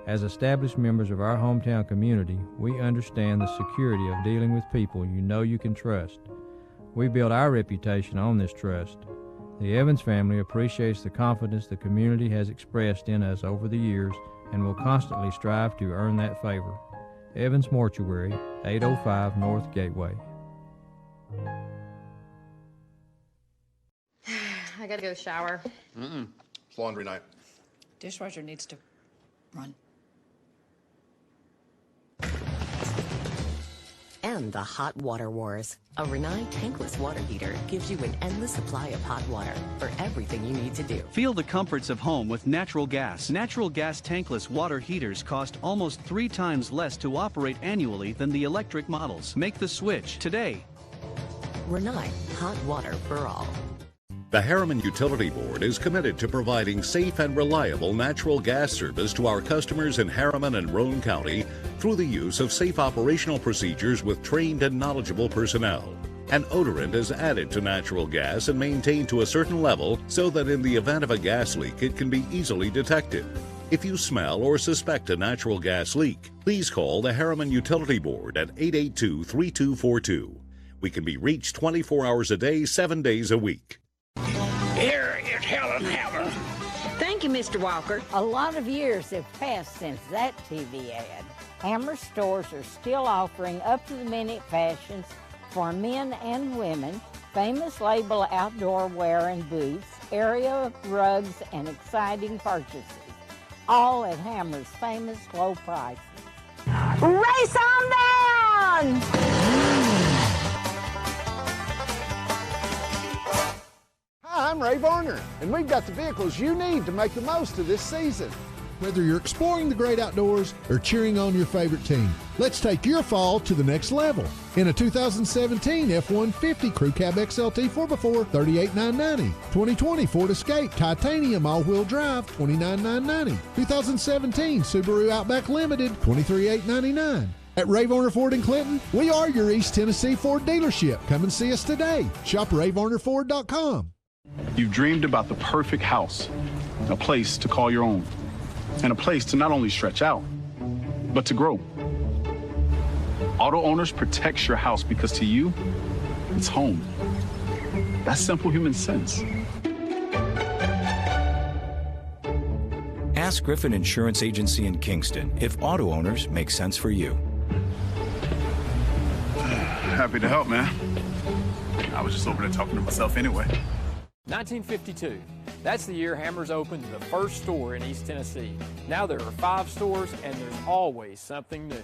As established members of our hometown community, we understand the security of dealing with people you know you can trust. We build our reputation on this trust. The Evans family appreciates the confidence the community has expressed in us over the years and will constantly strive to earn that favor. Evans Mortuary, 805 North Gateway. I gotta go shower. It's laundry night. Dishwasher needs to run. And the hot water wars. A Renai tankless water heater gives you an endless supply of hot water for everything you need to do. Feel the comforts of home with natural gas. Natural gas tankless water heaters cost almost 3 times less to operate annually than the electric models. Make the switch today. Renai, hot water for all. The Harriman Utility Board is committed to providing safe and reliable natural gas service to our customers in Harriman and Roane County through the use of safe operational procedures with trained and knowledgeable personnel. An odorant is added to natural gas and maintained to a certain level so that in the event of a gas leak it can be easily detected. If you smell or suspect a natural gas leak, please call the Harriman Utility Board at 882-3242. We can be reached 24 hours a day, 7 days a week. Here is Helen Hammer. Thank you, Mr. Walker. A lot of years have passed since that TV ad. Hammer stores are still offering up-to-the-minute fashions for men and women, famous label outdoor wear and boots, area rugs, and exciting purchases. All at Hammer's famous low prices. Race on down! Hi, I'm Ray Varner, and we've got the vehicles you need to make the most of this season. Whether you're exploring the great outdoors or cheering on your favorite team, let's take your fall to the next level. In a 2017 F-150 Crew Cab XLT 4x4, $38,990. 2020 Ford Escape Titanium All-Wheel Drive, $29,990. 2017 Subaru Outback Limited, $23,899. At Ray Varner Ford in Clinton, we are your East Tennessee Ford dealership. Come and see us today. Shop RayVarnerFord.com. You've dreamed about the perfect house, a place to call your own, and a place to not only stretch out, but to grow. Auto Owners protects your house because to you, it's home. That's simple human sense. Ask Griffin Insurance Agency in Kingston if auto owners make sense for you. Happy to help, man. I was just over there talking to myself anyway. 1952. That's the year Hammers opened the first store in East Tennessee. Now there are 5 stores and there's always something new.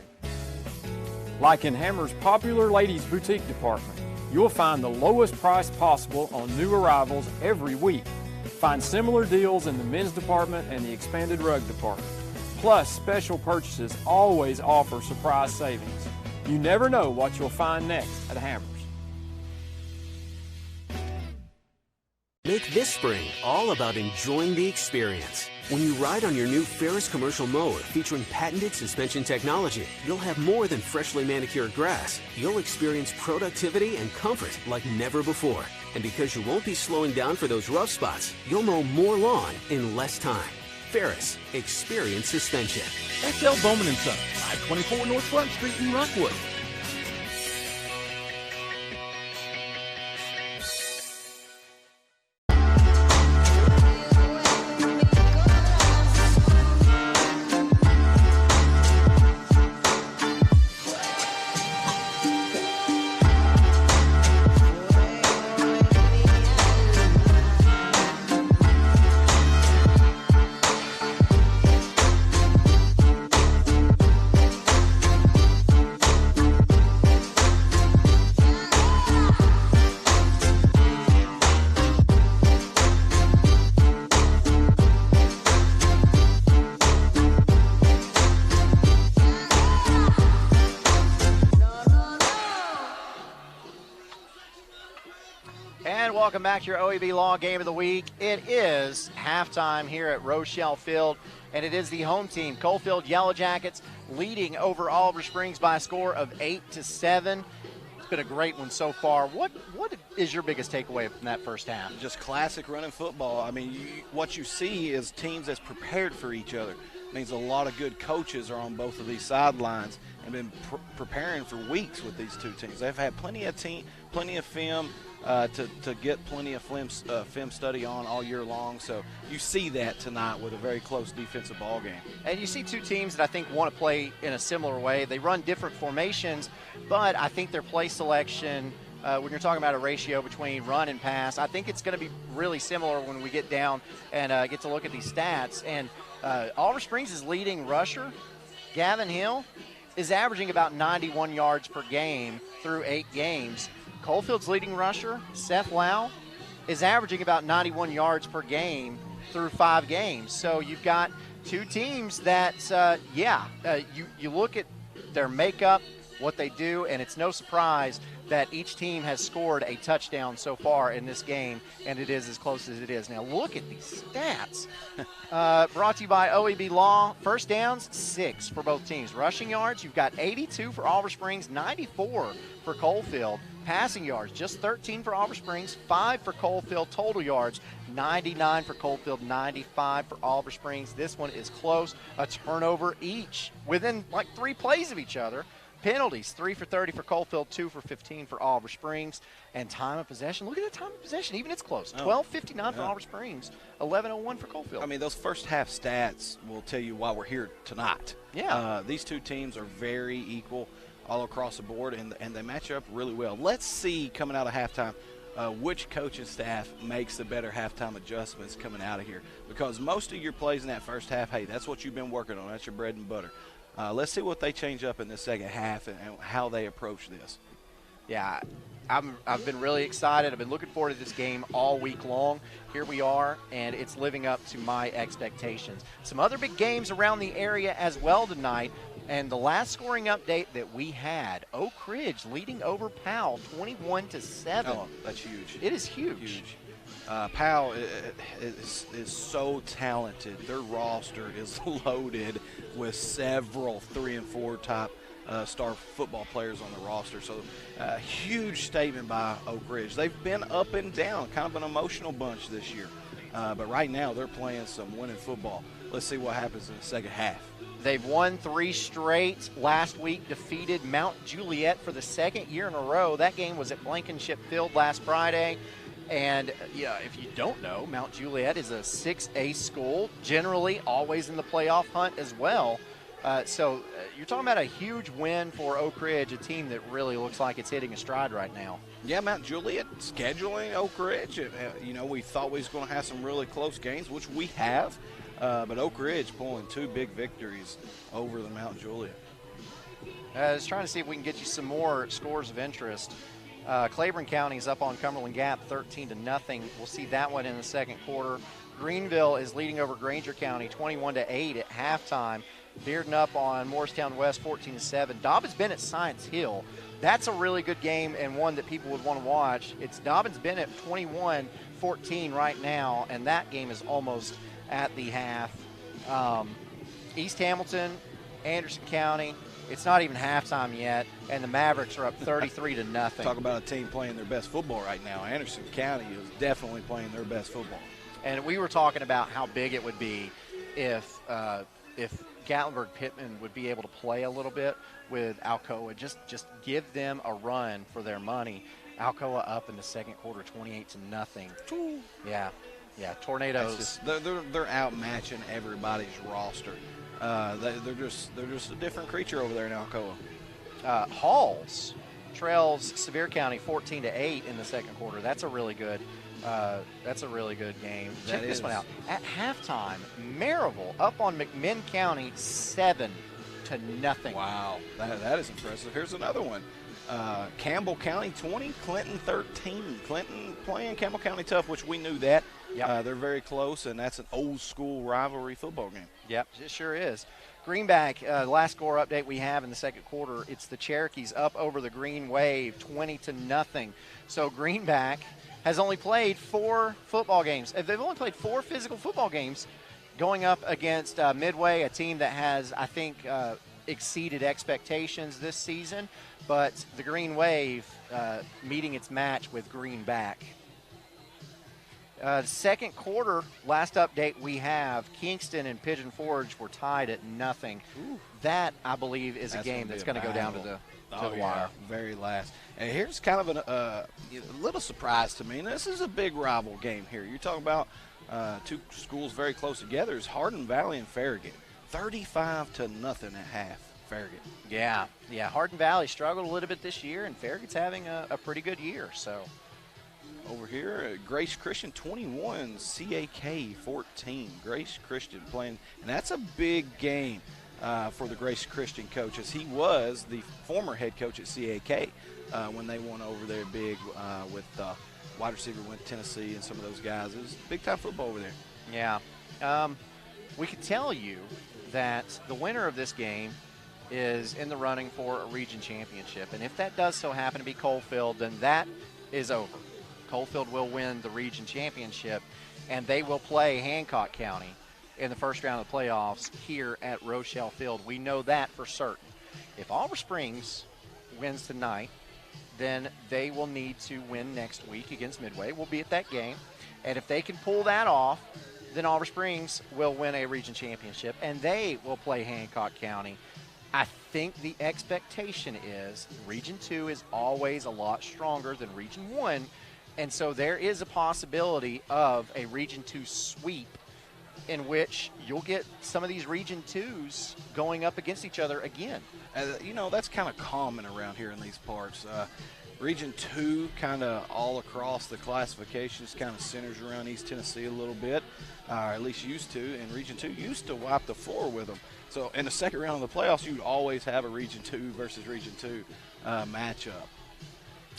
Like in Hammers' popular ladies boutique department, you'll find the lowest price possible on new arrivals every week. Find similar deals in the men's department and the expanded rug department. Plus, special purchases always offer surprise savings. You never know what you'll find next at Hammers. Make this spring all about enjoying the experience. When you ride on your new Ferris commercial mower featuring patented suspension technology, you'll have more than freshly manicured grass. You'll experience productivity and comfort like never before. And because you won't be slowing down for those rough spots, you'll mow more lawn in less time. Ferris, experience suspension. XL Bowman & Son, 524 North Front Street in Rockwood. welcome back to your OEB Law Game of the Week. It is halftime here at Rochelle Field, and it is the home team, Coalfield Yellow Jackets, leading over Oliver Springs by a score of 8-7. It's been a great one so far. What is your biggest takeaway from that first half? Just classic running football. I mean, what you see is teams that's prepared for each other. It means a lot of good coaches are on both of these sidelines and been preparing for weeks with these two teams. They've had plenty of film to get plenty of film study on all year long. So you see that tonight with a very close defensive ball game. And you see two teams that I think want to play in a similar way. They run different formations, but I think their play selection, when you're talking about a ratio between run and pass, I think it's going to be really similar when we get down and get to look at these stats. And Oliver Springs' leading rusher, Gavin Hill, is averaging about 91 yards per game through 8 games. Coalfield's leading rusher, Seth Lau, is averaging about 91 yards per game through 5 games. So you've got two teams that, you look at their makeup, what they do, and it's no surprise that each team has scored a touchdown so far in this game, and it is as close as it is. Now look at these stats. Brought to you by OEB Law. First downs, 6 for both teams. Rushing yards, you've got 82 for Oliver Springs, 94 for Coalfield. Passing yards, just 13 for Oliver Springs, 5 for Coalfield. Total yards, 99 for Coalfield, 95 for Oliver Springs. This one is close. A turnover each within like 3 plays of each other. Penalties, 3 for 30 for Coalfield, 2 for 15 for Oliver Springs. And time of possession, look at the time of possession. Even it's close. 12:59 for Oliver Springs, 11:01 for Coalfield. I mean, those first half stats will tell you why we're here tonight. Yeah. These two teams are very equal all across the board, and they match up really well. Let's see, coming out of halftime, which coaching staff makes the better halftime adjustments coming out of here. Because most of your plays in that first half, hey, that's what you've been working on. That's your bread and butter. Let's see what they change up in the second half and how they approach this. Yeah, I've been really excited. I've been looking forward to this game all week long. Here we are, and it's living up to my expectations. Some other big games around the area as well tonight. And the last scoring update that we had, Oak Ridge leading over Powell 21-7. Oh, that's huge. It is huge. Powell is so talented. Their roster is loaded with several 3 and 4 top star football players on the roster. So a huge statement by Oak Ridge. They've been up and down, kind of an emotional bunch this year. But right now they're playing some winning football. Let's see what happens in the second half. They've won 3 straight. Last week defeated Mount Juliet for the 2nd year in a row. That game was at Blankenship Field last Friday. And if you don't know, Mount Juliet is a 6A school, generally always in the playoff hunt as well. So you're talking about a huge win for Oak Ridge, a team that really looks like it's hitting a stride right now. Yeah, Mount Juliet scheduling Oak Ridge. We thought we was going to have some really close games, which we have. But Oak Ridge pulling 2 big victories over the Mount Juliet. I was trying to see if we can get you some more scores of interest. Claiborne County is up on Cumberland Gap 13-0. We'll see that one in the second quarter. Greenville is leading over Granger County 21-8 at halftime. Bearden up on Morristown West 14-7. Dobbins Bennett Science Hill. That's a really good game and one that people would want to watch. It's Dobbins Bennett 21-14 right now, and that game is almost at the half. East Hamilton, Anderson County. It's not even halftime yet, and the Mavericks are up 33-0. Talk about a team playing their best football right now. Anderson County is definitely playing their best football. And we were talking about how big it would be if Gatlinburg-Pittman would be able to play a little bit with Alcoa. Just give them a run for their money. Alcoa up in the second quarter, 28-0. Yeah, Tornadoes. They're outmatching everybody's roster. They're just a different creature over there in Alcoa. Halls trails Sevier County 14-8 in the second quarter. That's a really good game. Check this one out. At halftime, Maryville up on McMinn County 7-0. Wow, that is impressive. Here's another one. Campbell County 20, Clinton 13. Clinton playing Campbell County tough, which we knew that. Yep. They're very close, and that's an old school rivalry football game. Yep, it sure is. Greenback, last score update we have in the second quarter, it's the Cherokees up over the Green Wave 20-0. So Greenback has only played 4 football games. They've only played 4 physical football games going up against Midway, a team that has, I think, exceeded expectations this season, but the Green Wave meeting its match with Greenback. Second quarter, last update we have, Kingston and Pigeon Forge were tied at 0. That, I believe, is a game that's going to go down to the wire. Very last. And here's kind of a little surprise to me. And this is a big rival game here. You're talking about 2 schools very close together. It's Hardin Valley and Farragut. 35-0 at half, Farragut. Yeah. Hardin Valley struggled a little bit this year, and Farragut's having a pretty good year. So over here, Grace Christian 21, CAK 14. Grace Christian playing, and that's a big game for the Grace Christian coach, as he was the former head coach at CAK when they won over there big with wide receiver went to Tennessee and some of those guys. It was big-time football over there. Yeah. We can tell you that the winner of this game is in the running for a region championship. And if that does so happen to be Coalfield, then that is over. Coalfield will win the region championship, and they will play Hancock County in the first round of the playoffs here at Rochelle Field. We know that for certain. If Oliver Springs wins tonight, then they will need to win next week against Midway. We'll be at that game. And if they can pull that off, then Oliver Springs will win a region championship, and they will play Hancock County. I think the expectation is Region 2 is always a lot stronger than Region 1, and so there is a possibility of a Region 2 sweep in which you'll get some of these Region 2s going up against each other again. That's kind of common around here in these parts. Region 2 kind of all across the classifications kind of centers around East Tennessee a little bit, or at least used to, and Region 2 used to wipe the floor with them. So in the second round of the playoffs, you'd always have a Region 2 versus Region 2 matchup.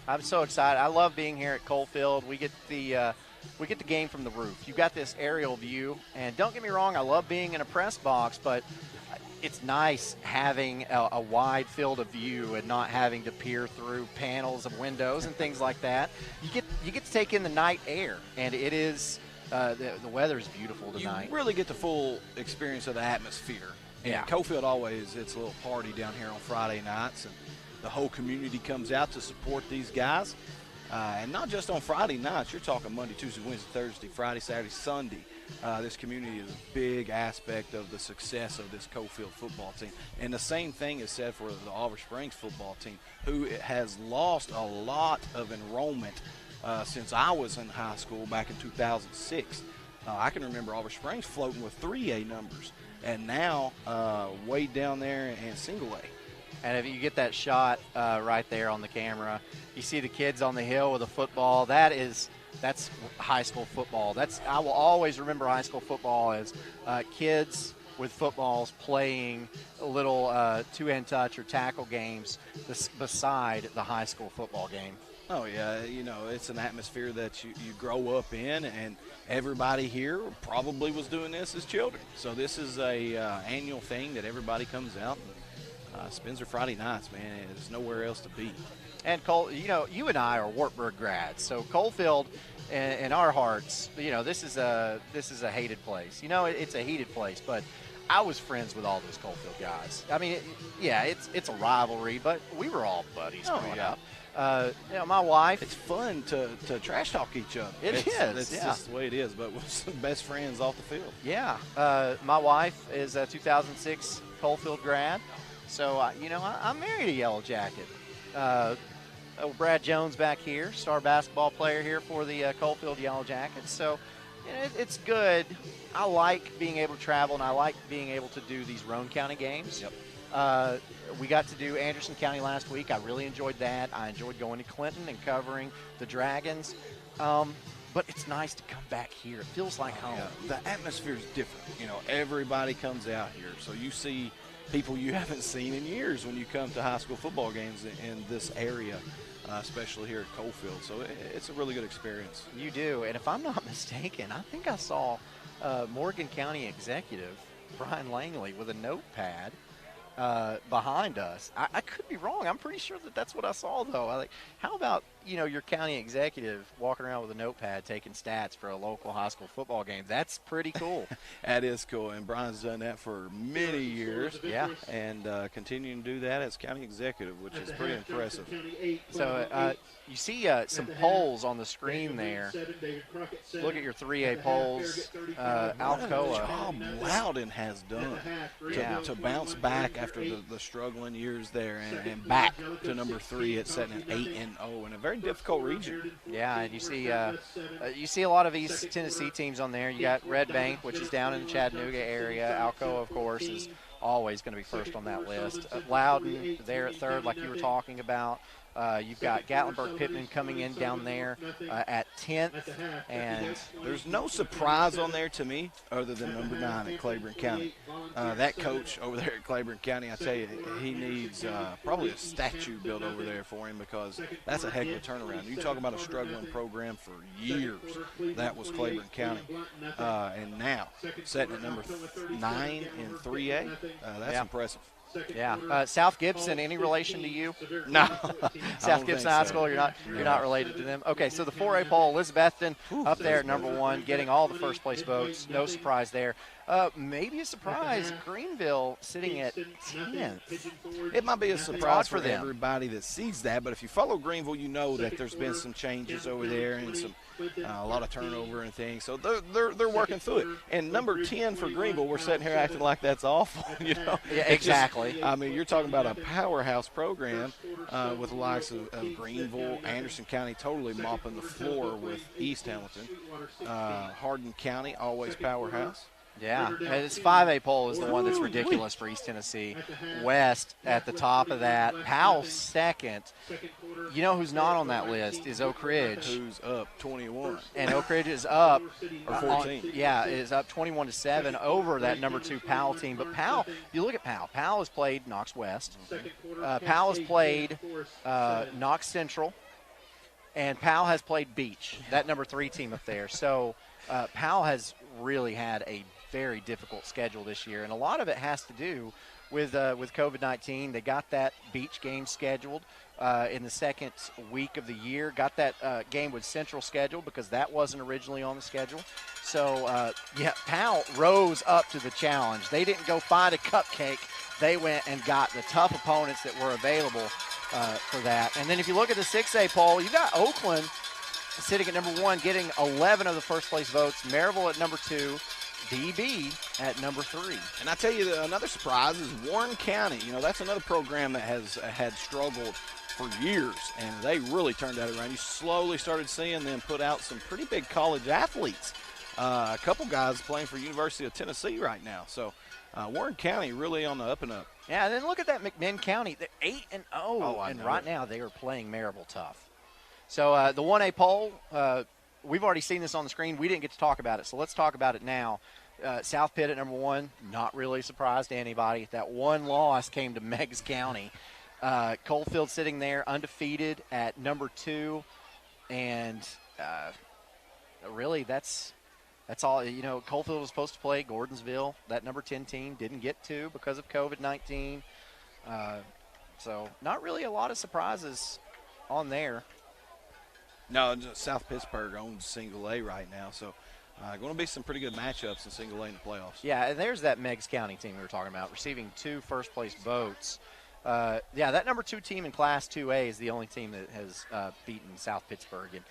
I'm so excited. I love being here at Coalfield. We get the game from the roof. You got this aerial view, and don't get me wrong, I love being in a press box, but it's nice having a wide field of view and not having to peer through panels of windows and things like that. You get to take in the night air, and it is the weather is beautiful tonight. You really get the full experience of the atmosphere. And Coalfield always, it's a little party down here on Friday nights, and the whole community comes out to support these guys. And not just on Friday nights, you're talking Monday, Tuesday, Wednesday, Thursday, Friday, Saturday, Sunday. This community is a big aspect of the success of this Coalfield football team. And the same thing is said for the Oliver Springs football team, who has lost a lot of enrollment since I was in high school back in 2006. I can remember Oliver Springs floating with 3A numbers, and now way down there in single A. And if you get that shot right there on the camera, you see the kids on the hill with a football. That's high school football. I will always remember high school football as kids with footballs playing little two-hand touch or tackle games beside the high school football game. Oh, yeah, it's an atmosphere that you grow up in, and everybody here probably was doing this as children. So this is a annual thing that everybody comes out and spends their Friday nights, man. There's nowhere else to be. And Cole, you and I are Wartburg grads, so Coalfield, in our hearts, this is a hated place. It's a heated place, but I was friends with all those Coalfield guys. I mean, it's a rivalry, but we were all buddies growing up. My wife. It's fun to trash talk each other. It's just the way it is, but we're some best friends off the field. Yeah. My wife is a 2006 Coalfield grad, so I'm married a Yellow Jacket. Brad Jones back here, star basketball player here for the Coalfield Yellow Jackets. So it's good. I like being able to travel, and I like being able to do these Roane County games. Yep. We got to do Anderson County last week. I really enjoyed that. I enjoyed going to Clinton and covering the Dragons. But it's nice to come back here. It feels like home. Yeah. The atmosphere is different. Everybody comes out here. So you see people you haven't seen in years when you come to high school football games in this area, especially here at Coalfield. So it's a really good experience. You do. And if I'm not mistaken, I think I saw Morgan County executive Brian Langley with a notepad behind us. I could be wrong. I'm pretty sure that's what I saw, though. How about your county executive walking around with a notepad taking stats for a local high school football game. That's pretty cool. That is cool, and Brian's done that for many years. Yeah. And continuing to do that as county executive, which is pretty impressive. So you see some polls on the screen there. Look at your 3A polls. Alcoa. Job Loudon has done to bounce back after the struggling years there and back to number 3 at setting at 8-0 in a very difficult region. Yeah, and you see a lot of East Tennessee teams on there. You got Red Bank, which is down in the Chattanooga area. Alcoa, of course, is always going to be first on that list. Loudon there at third, like you were talking about. You've got Gatlinburg-Pittman coming in down there at 10th. And there's no surprise on there to me other than number 9 at Claiborne County. That coach over there at Claiborne County, I tell you, he needs probably a statue built over there for him because that's a heck of a turnaround. You talk about a struggling program for years. That was Claiborne County. And now, setting at number 9 in 3A, that's impressive. Yeah, South Gibson. Any relation to you? No. South Gibson High School. You're not related to them. Okay, so the 4A poll, Elizabethton up there at number 1, getting all the first place votes. No surprise there. Maybe a surprise. Greenville sitting at 10th. It might be a surprise for everybody that sees that, but if you follow Greenville, you know that there's been some changes over there and a lot of turnover and things. So they're working through it. And number 10 for Greenville, we're sitting here acting like that's awful. Yeah, exactly. You're talking about a powerhouse program with the likes of Greenville, Anderson County totally mopping the floor with East Hamilton. Hardin County, always powerhouse. Yeah, and this 5A poll is the one that's ridiculous for East Tennessee. West at the top of that. Powell second. You know who's not on that list is Oak Ridge. Who's up 21. And Oak Ridge is up. Or 14. Is up 21-7 over that number 2 Powell team. But Powell, you look at Powell. Powell has played Knox West. Powell has played Knox Central. And Powell has played Beach, that number 3 team up there. So Powell has really had a very difficult schedule this year, and a lot of it has to do with COVID-19. They got that Beach game scheduled in the second week of the year. Got that game with Central scheduled because that wasn't originally on the schedule. So, Powell rose up to the challenge. They didn't go find a cupcake. They went and got the tough opponents that were available for that. And then if you look at the 6A poll, you got Oakland sitting at number 1, getting 11 of the first place votes. Maryville at number 2. DB at number 3. And I tell you, another surprise is Warren County. That's another program that has had struggled for years, and they really turned that around. You slowly started seeing them put out some pretty big college athletes. A couple guys playing for University of Tennessee right now. So Warren County really on the up and up. Yeah, and then look at that McMinn County. They're 8-0, and right now they are playing Maryville tough. So the 1A poll, we've already seen this on the screen. We didn't get to talk about it, so let's talk about it now. South Pitt at number 1, not really surprised to anybody. That one loss came to Meigs County. Coalfield sitting there undefeated at number 2, and really that's all. Coalfield was supposed to play Gordonsville. That number 10 team didn't get to because of COVID-19. So not really a lot of surprises on there. No, South Pittsburgh owns single A right now, so going to be some pretty good matchups in single A in the playoffs. Yeah, and there's that Meigs County team we were talking about, receiving 2 first-place votes. That number 2 team in Class 2A is the only team that has beaten South Pittsburgh. And,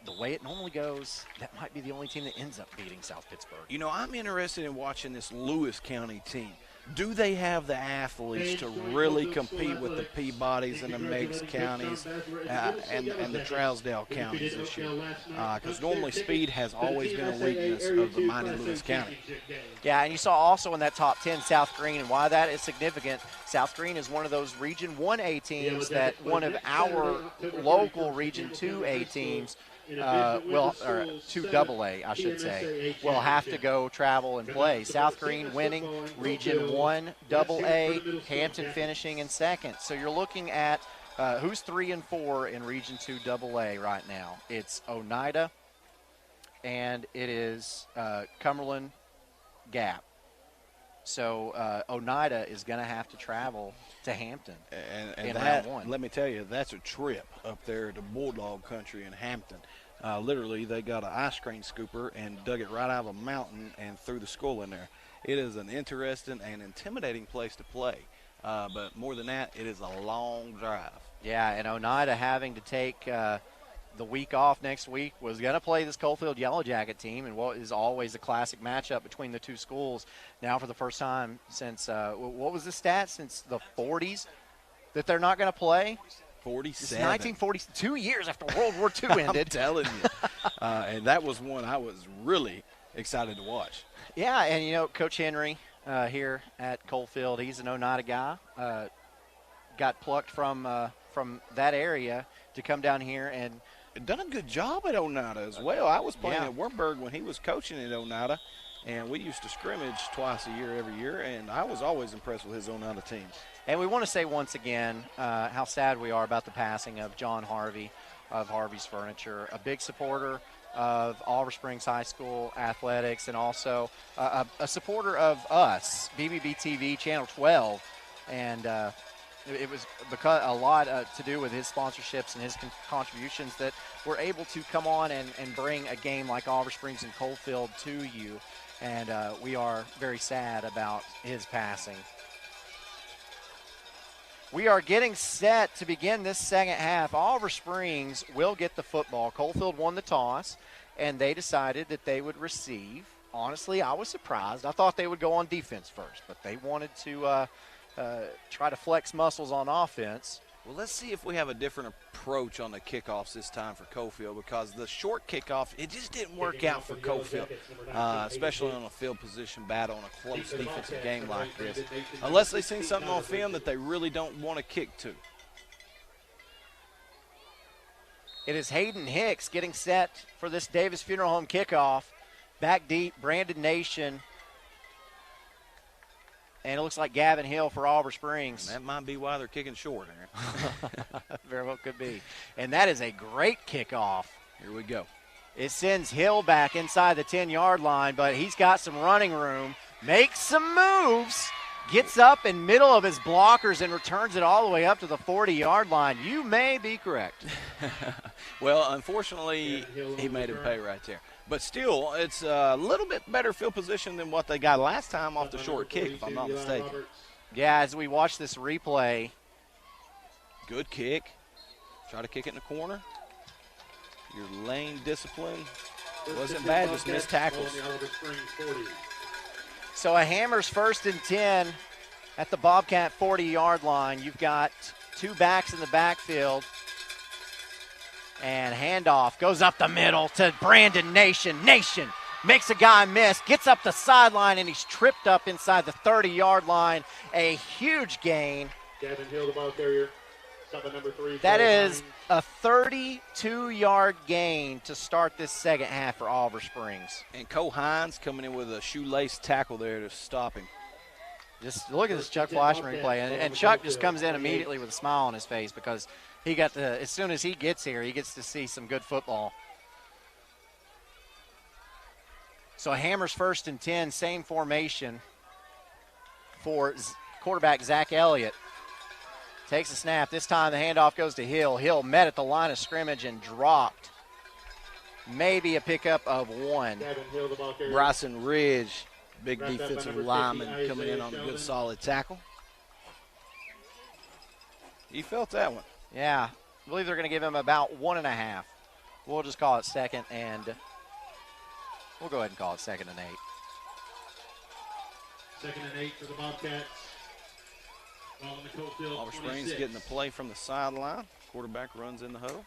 the way it normally goes, that might be the only team that ends up beating South Pittsburgh. I'm interested in watching this Lewis County team. Do they have the athletes to really compete with the Peabodys and the Meigs counties and the Trousdale counties this year? Because normally speed has always been a weakness of the mighty Lewis County. Yeah, and you saw also in that top 10 South Green, and why that is significant. South Green is one of those Region 1A teams that one of our local Region 2A teams or 2AA, I should say, will have to go travel and play. South Green winning Region 1 AA, Hampton finishing in second. So you're looking at who's 3 and 4 in Region 2 AA right now. It's Oneida and it is Cumberland Gap. So Oneida is going to have to travel to Hampton and in that, round one. let me tell you, that's a trip up there to Bulldog Country in Hampton. Literally, they got an ice cream scooper and dug it right out of a mountain and threw the school in there. It is an interesting and intimidating place to play. But more than that, it is a long drive. Yeah, and Oneida having to take the week off next week was going to play this Coalfield Yellow Jacket team, and what is always a classic matchup between the two schools. Now for the first time since, what was the stat, since the 40s that they're not going to play? 47. 1940, 2 years after World War II ended. I'm telling you. And that was one I was really excited to watch. Yeah, and, you know, Coach Henry here at Coalfield, he's an Oneida guy. Got plucked from that area to come down here and done a good job at Oneida as well. I was playing at Wartburg when he was coaching at Oneida, and we used to scrimmage twice a year every year, and I was always impressed with his Oneida team. And we want to say once again how sad we are about the passing of John Harvey of Harvey's Furniture, a big supporter of Oliver Springs High School athletics, and also a supporter of us, BBB TV, Channel 12. And it was because a lot to do with his sponsorships and his contributions that we're able to come on and bring a game like Oliver Springs and Coalfield to you. And we are very sad about his passing. We are getting set to begin this second half. Oliver Springs will get the football. Coalfield won the toss, and they decided that they would receive. Honestly, I was surprised. I thought they would go on defense first, but they wanted to try to flex muscles on offense. Well, let's see if we have a different approach on the kickoffs this time for Coalfield, because the short kickoff, it just didn't work out for Coalfield, especially on a field position battle in a close defensive game like this, unless they see something on film that they really don't want to kick to. It is Hayden Hicks getting set for this Davis Funeral Home kickoff. Back deep, Brandon Nation. And it looks like Gavin Hill for Oliver Springs. That might be why they're kicking short, Aaron. Very well could be. And that is a great kickoff. Here we go. It sends Hill back inside the 10-yard line, but he's got some running room. Makes some moves. Gets up in middle of his blockers and returns it all the way up to the 40-yard line. You may be correct. Well, unfortunately, he made him pay right there. But still, it's a little bit better field position than what they got last time off the short kick, if I'm not mistaken. Yeah, as we watch this replay. Good kick. Try to kick it in the corner. Your lane discipline wasn't bad, just missed tackles. So a Hammers 1st and 10 at the Bobcat 40-yard line. You've got two backs in the backfield. And handoff goes up the middle to Brandon Nation. Nation makes a guy miss, gets up the sideline, and he's tripped up inside the 30-yard line. A huge gain. Gavin Hill, the ball carrier. Number 3, that is a 32-yard gain to start this second half for Oliver Springs. And Cole Hines coming in with a shoelace tackle there to stop him. Just look at this Chuck Flashman replay, and Chuck just comes in immediately with a smile on his face because he got as soon as he gets here, he gets to see some good football. So Hammers 1st and 10, same formation for quarterback Zach Elliott. Takes a snap. This time the handoff goes to Hill. Hill met at the line of scrimmage and dropped. Maybe a pickup of one. Bryson Ridge, big defensive lineman, coming in on a good solid tackle. He felt that one. Yeah. I believe they're going to give him about 1.5. We'll just call it 2nd and we'll go ahead and call it 2nd and 8. 2nd and 8 for the Bobcats. Oliver Springs getting the play from the sideline. Quarterback runs in the huddle.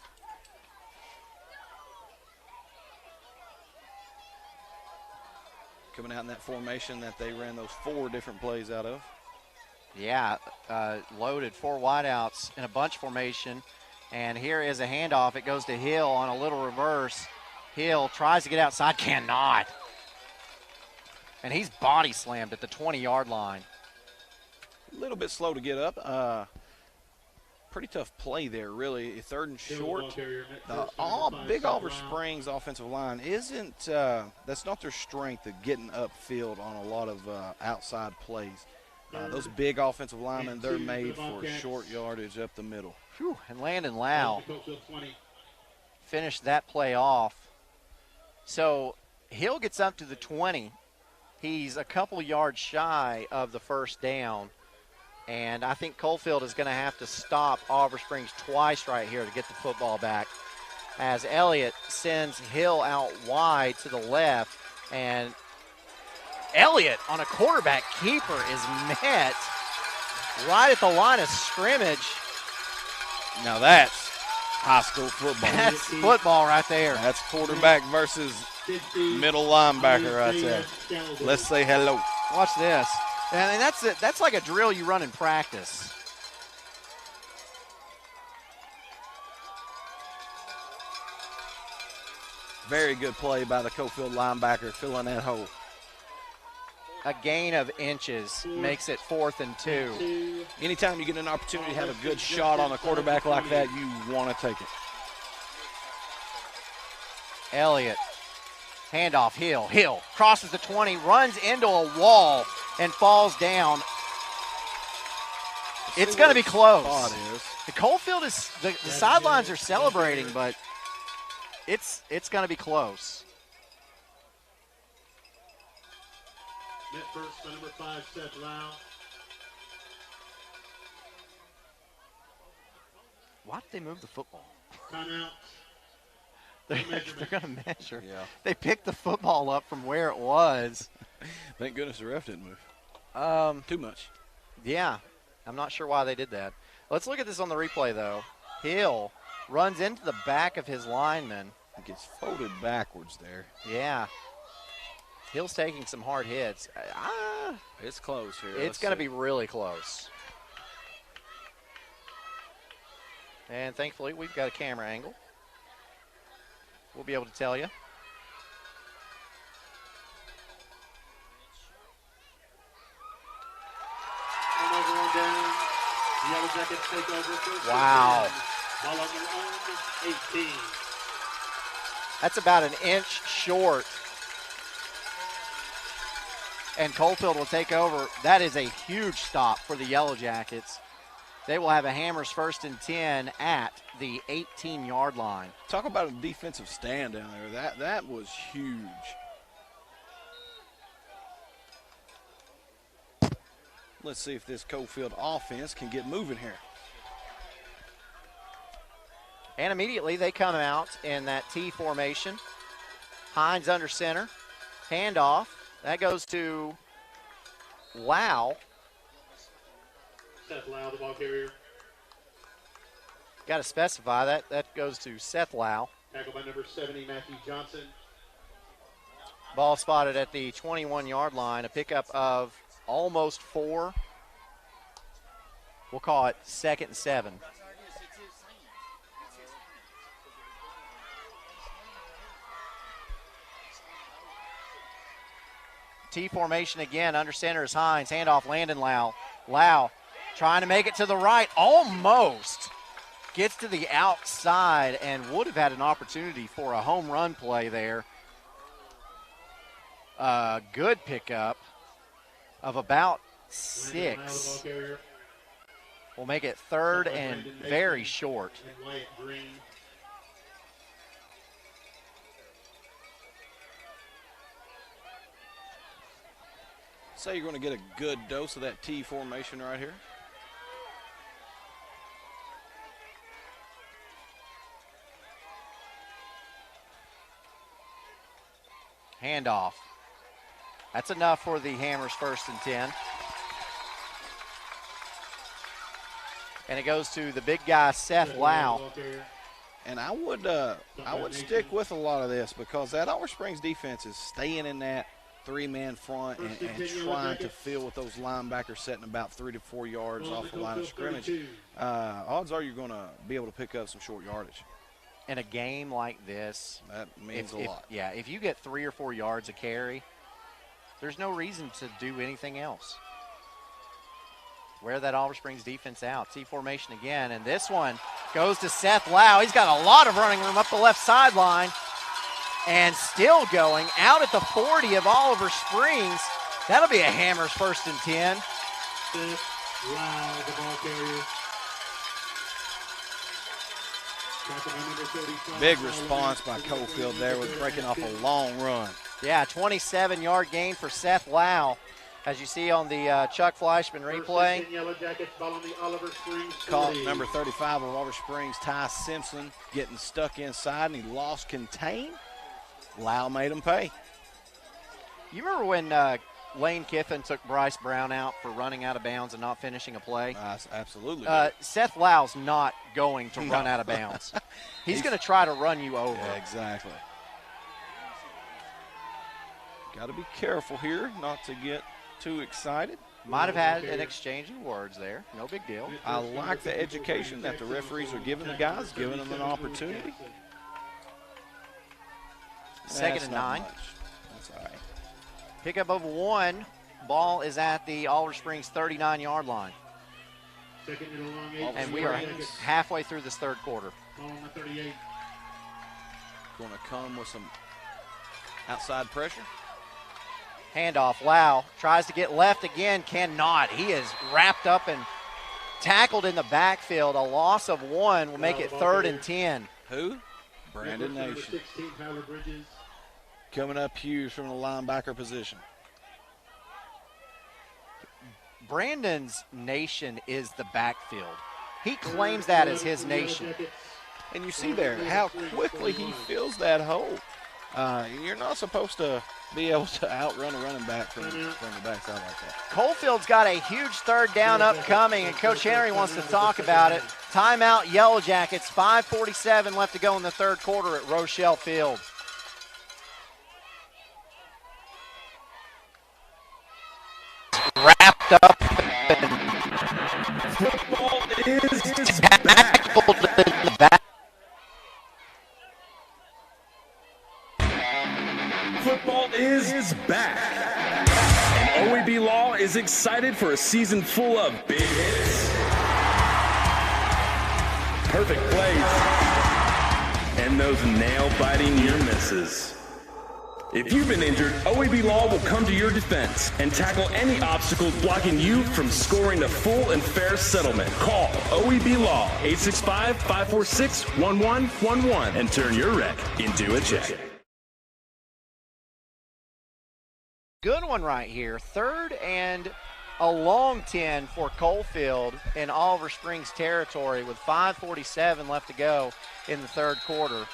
Coming out in that formation that they ran those 4 different plays out of. Yeah, loaded 4 wideouts in a bunch formation. And here is a handoff. It goes to Hill on a little reverse. Hill tries to get outside, cannot. And he's body slammed at the 20-yard line. A little bit slow to get up. pretty tough play there, really. 3rd and short. The Big Oliver Springs offensive line isn't that's not their strength of getting upfield on a lot of outside plays. Those big offensive linemen, they're made for short yardage up the middle. Whew. And Landon Lau finished that play off. So Hill gets up to the 20. He's a couple yards shy of the first down. And I think Coalfield is going to have to stop Oliver Springs twice right here to get the football back, as Elliott sends Hill out wide to the left. And Elliott on a quarterback keeper is met right at the line of scrimmage. Now that's high school football. That's football right there. That's quarterback versus middle linebacker right there. Let's say hello. Watch this. And that's like a drill you run in practice. Very good play by the Coalfield linebacker filling that hole. A gain of inches makes it 4th and 2. Anytime you get an opportunity to have a good shot on a quarterback like that, you want to take it. Elliott, handoff, Hill crosses the 20, runs into a wall, and falls down. It's going to be close. The Coalfield is the sidelines are celebrating, but it's going to be close. Net first by number 5, Seth Lau. Why did they move the football? Timeout. They're going to measure. Yeah. They picked the football up from where it was. Thank goodness the ref didn't move. Too much. Yeah. I'm not sure why they did that. Let's look at this on the replay, though. Hill runs into the back of his lineman. It gets folded backwards there. Yeah. Hill's taking some hard hits. It's close here. It's going to be really close. And thankfully, we've got a camera angle. We'll be able to tell you. Turnover on down. The Yellow Jackets take over first. Wow. Ball on their own 18. That's about an inch short. And Coalfield will take over. That is a huge stop for the Yellow Jackets. They will have a Hammers 1st and 10 at the 18-yard line. Talk about a defensive stand down there. That was huge. Let's see if this Coalfield offense can get moving here. And immediately they come out in that T formation. Hines under center. Handoff. That goes to Lau. Seth Lau, the ball carrier. Got to specify that. That goes to Seth Lau. Tackled by number 70, Matthew Johnson. Ball spotted at the 21-yard line. A pickup of almost 4. We'll call it 2nd and 7. T formation again. Under center is Hines. Handoff, Landon Lau. Lau trying to make it to the right. Almost gets to the outside and would have had an opportunity for a home run play there. Good pickup of about 6. We'll make it 3rd and very short. Say you're going to get a good dose of that T formation right here. Handoff. That's enough for the Hammers 1st and 10. And it goes to the big guy, Seth Lau. And I would stick with a lot of this because that Oliver Springs defense is staying in that 3-man front and trying to fill with those linebackers setting about 3 to 4 yards off the line of scrimmage. Odds are you're going to be able to pick up some short yardage. In a game like this, that means a lot. Yeah, if you get 3 or 4 yards a carry, there's no reason to do anything else. wear that Oliver Springs defense out. T formation again, and this one goes to Seth Lau. He's got a lot of running room up the left sideline, and still going out at the 40 of Oliver Springs. That'll be a Hammers 1st and 10. Seth Lau, the ball carrier. Big response by Coalfield there with breaking off a long run. Yeah, 27-yard gain for Seth Lau. As you see on the Chuck Fleischman replay. Caught number 35 of Oliver Springs, Ty Simpson, getting stuck inside, and he lost contain. Lau made him pay. You remember when Lane Kiffin took Bryce Brown out for running out of bounds and not finishing a play? Absolutely. Seth Lau's not going to run out of bounds. He's going to try to run you over. Yeah, exactly. Got to be careful here not to get too excited. Might have had an exchange of words there. No big deal. I like the education that the referees are giving the guys, giving them an opportunity. 2nd and 9. That's all right. Pickup of 1. Ball is at the Oliver Springs 39-yard line. And we are halfway through this third quarter. Going to come with some outside pressure. Handoff. Lau tries to get left again, cannot. He is wrapped up and tackled in the backfield. A loss of 1 will make it 3rd and 10. Who? Brandon Nation. Coming up huge from the linebacker position. Brandon's nation is the backfield. He claims that as his nation. And you see there how quickly he fills that hole. You're not supposed to be able to outrun a running back from the backside like that. Coalfield's got a huge 3rd down upcoming, and Coach Henry wants to talk about it. Timeout, Yellow Jackets. 5:47 left to go in the third quarter at Rochelle Field. Wrapped up. Football is back. Football is back. And OEB Law is excited for a season full of big hits, perfect plays, and those nail-biting near misses. If you've been injured, OEB Law will come to your defense and tackle any obstacles blocking you from scoring a full and fair settlement. Call OEB Law 865-546-1111 and turn your wreck into a check. Good one right here. 3rd and a long 10 for Coalfield in Oliver Springs territory with 5:47 left to go in the third quarter.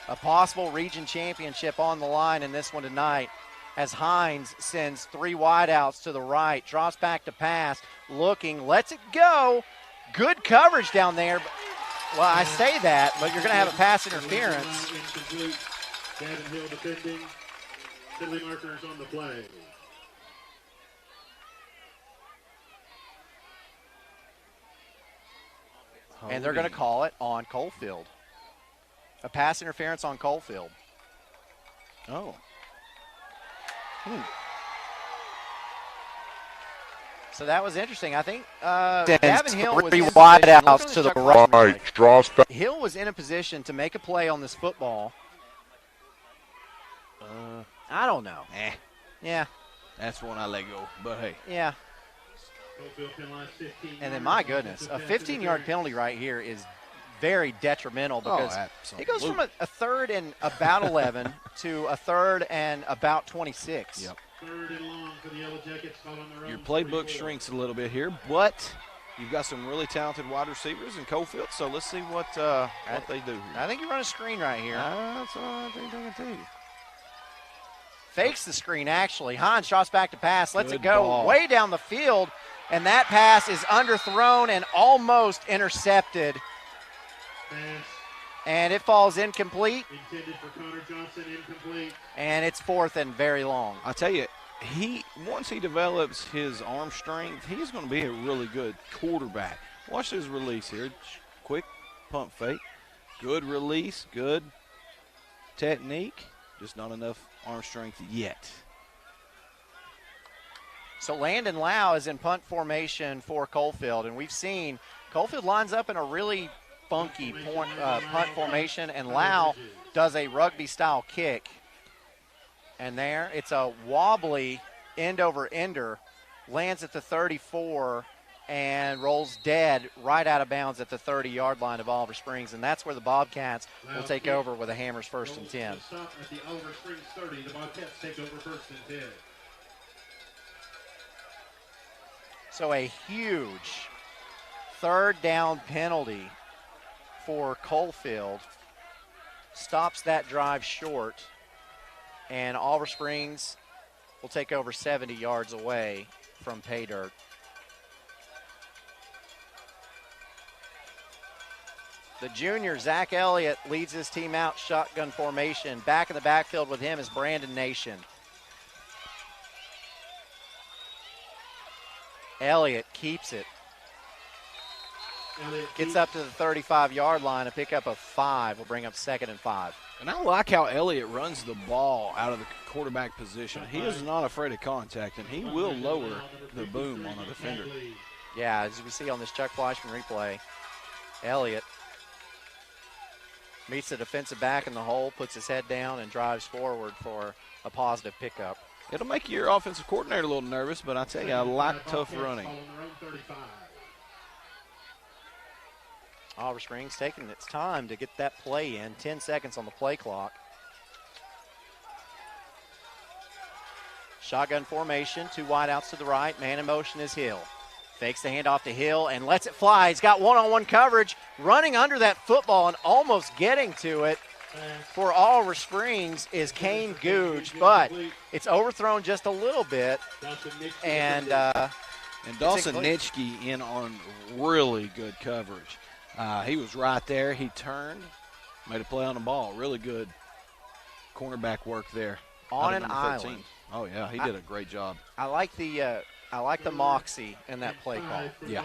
A possible region championship on the line in this one tonight as Hines sends 3 wideouts to the right, drops back to pass, looking, lets it go. Good coverage down there. Well, I say that, but you're going to have a pass interference. Incomplete. Gavin Hill defending. Penalty markers on the play. And they're going to call it on Coalfield. A pass interference on Coalfield. Oh. So that was interesting. I think Gavin Hill was 3 wideouts to the right. Draws back. Hill was in a position to make a play on this football. I don't know. Yeah. That's one I let go, but hey. Yeah. And then, my goodness, a 15-yard penalty right here is very detrimental because it goes from a 3rd and about 11 to a 3rd and about 26. Yep. 3rd and long for the Yellow Jackets. Your playbook shrinks a little bit here, but you've got some really talented wide receivers in Coalfield, so let's see what they do here. I think you run a screen right here. That's all I think I can tell you. Fakes the screen, actually. Hines drops back to pass, lets it go ball. way down the field, and that pass is underthrown and almost intercepted. And it falls incomplete. Intended for Connor Johnson, incomplete. And it's 4th and very long. I tell you, once he develops his arm strength, he's going to be a really good quarterback. Watch his release here. Quick pump fake. Good release, good technique. Just not enough arm strength yet. So Landon Lau is in punt formation for Coalfield, and we've seen Coalfield lines up in a really funky punt formation, and Lau does a rugby-style kick. And there, it's a wobbly end-over-ender, lands at the 34, and rolls dead right out of bounds at the 30-yard line of Oliver Springs, and that's where the Bobcats will take over with a Hammers 1st and 10. Stop at the Oliver Springs 30. The Bobcats take over 1st and 10. So a huge third down penalty for Coalfield stops that drive short, and Oliver Springs will take over 70 yards away from pay dirt. The junior, Zach Elliott, leads his team out shotgun formation. Back in the backfield with him is Brandon Nation. Elliott keeps it. Gets up to the 35-yard line, a pickup of 5 will bring up 2nd and 5. And I like how Elliott runs the ball out of the quarterback position. He is not afraid of contact, and he will lower the boom on a defender. Yeah, as we see on this Chuck Fleischman replay, Elliott meets the defensive back in the hole, puts his head down, and drives forward for a positive pickup. It'll make your offensive coordinator a little nervous, but I tell you, I like tough running. Oliver Springs taking its time to get that play in. 10 seconds on the play clock. Shotgun formation, 2 wideouts to the right. Man in motion is Hill. Fakes the handoff to Hill and lets it fly. He's got one-on-one coverage, running under that football and almost getting to it. For Oliver Springs is Kane Googe, but it's overthrown just a little bit. And Dawson Nitschke in on really good coverage. He was right there. He turned, made a play on the ball. Really good cornerback work there. On an island. Oh, yeah, he did a great job. I like the moxie in that play call. Yeah.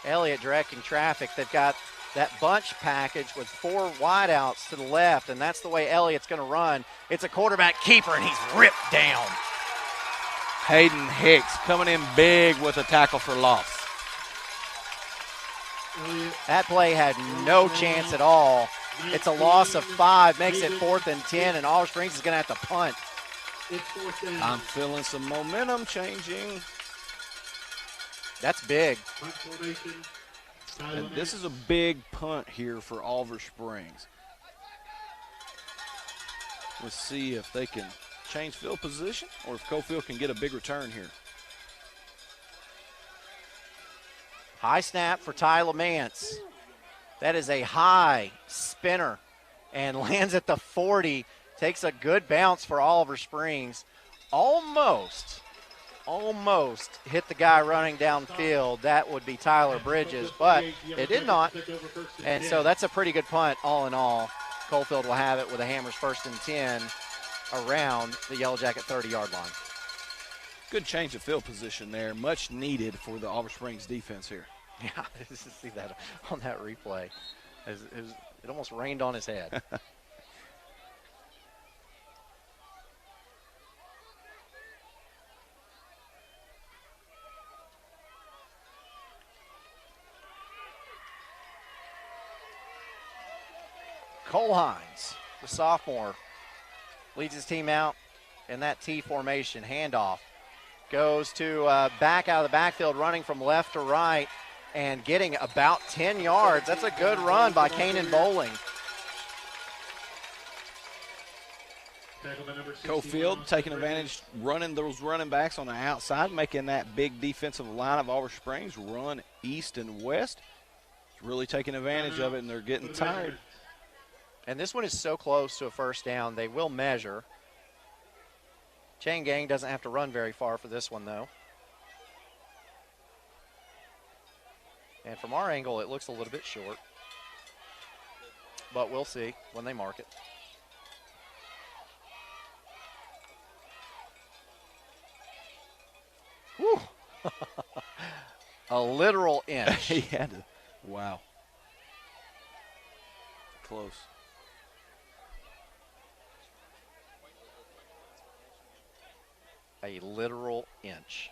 Elliott directing traffic. They've got that bunch package with 4 wideouts to the left, and that's the way Elliott's going to run. It's a quarterback keeper, and he's ripped down. Hayden Hicks coming in big with a tackle for loss. That play had no chance at all. It's a loss of 5, makes it 4th and 10, and Oliver Springs is going to have to punt. I'm feeling some momentum changing. That's big. And this is a big punt here for Oliver Springs. Let's see if they can change field position or if Coalfield can get a big return here. High snap for Ty Lamance. That is a high spinner and lands at the 40. Takes a good bounce for Oliver Springs. Almost hit the guy running downfield. That would be Tyler Bridges, but it did not. And so that's a pretty good punt all in all. Coalfield will have it with a Hammers 1st and 10 around the Yellow Jacket 30-yard line. Good change of field position there. Much needed for the Oliver Springs defense here. Yeah, see that on that replay. It almost rained on his head. Cole Hines, the sophomore, leads his team out in that T formation. Handoff goes to back out of the backfield, running from left to right and getting about 10 yards. That's a good run by Kanan Bowling. Coalfield taking advantage, running those running backs on the outside, making that big defensive line of Oliver Springs run east and west. Really taking advantage of it, and they're getting tired. And this one is so close to a first down, they will measure. Chain Gang doesn't have to run very far for this one, though. And from our angle, it looks a little bit short. But we'll see when they mark it. Whew. A literal inch. He had to Wow. Close. A literal inch.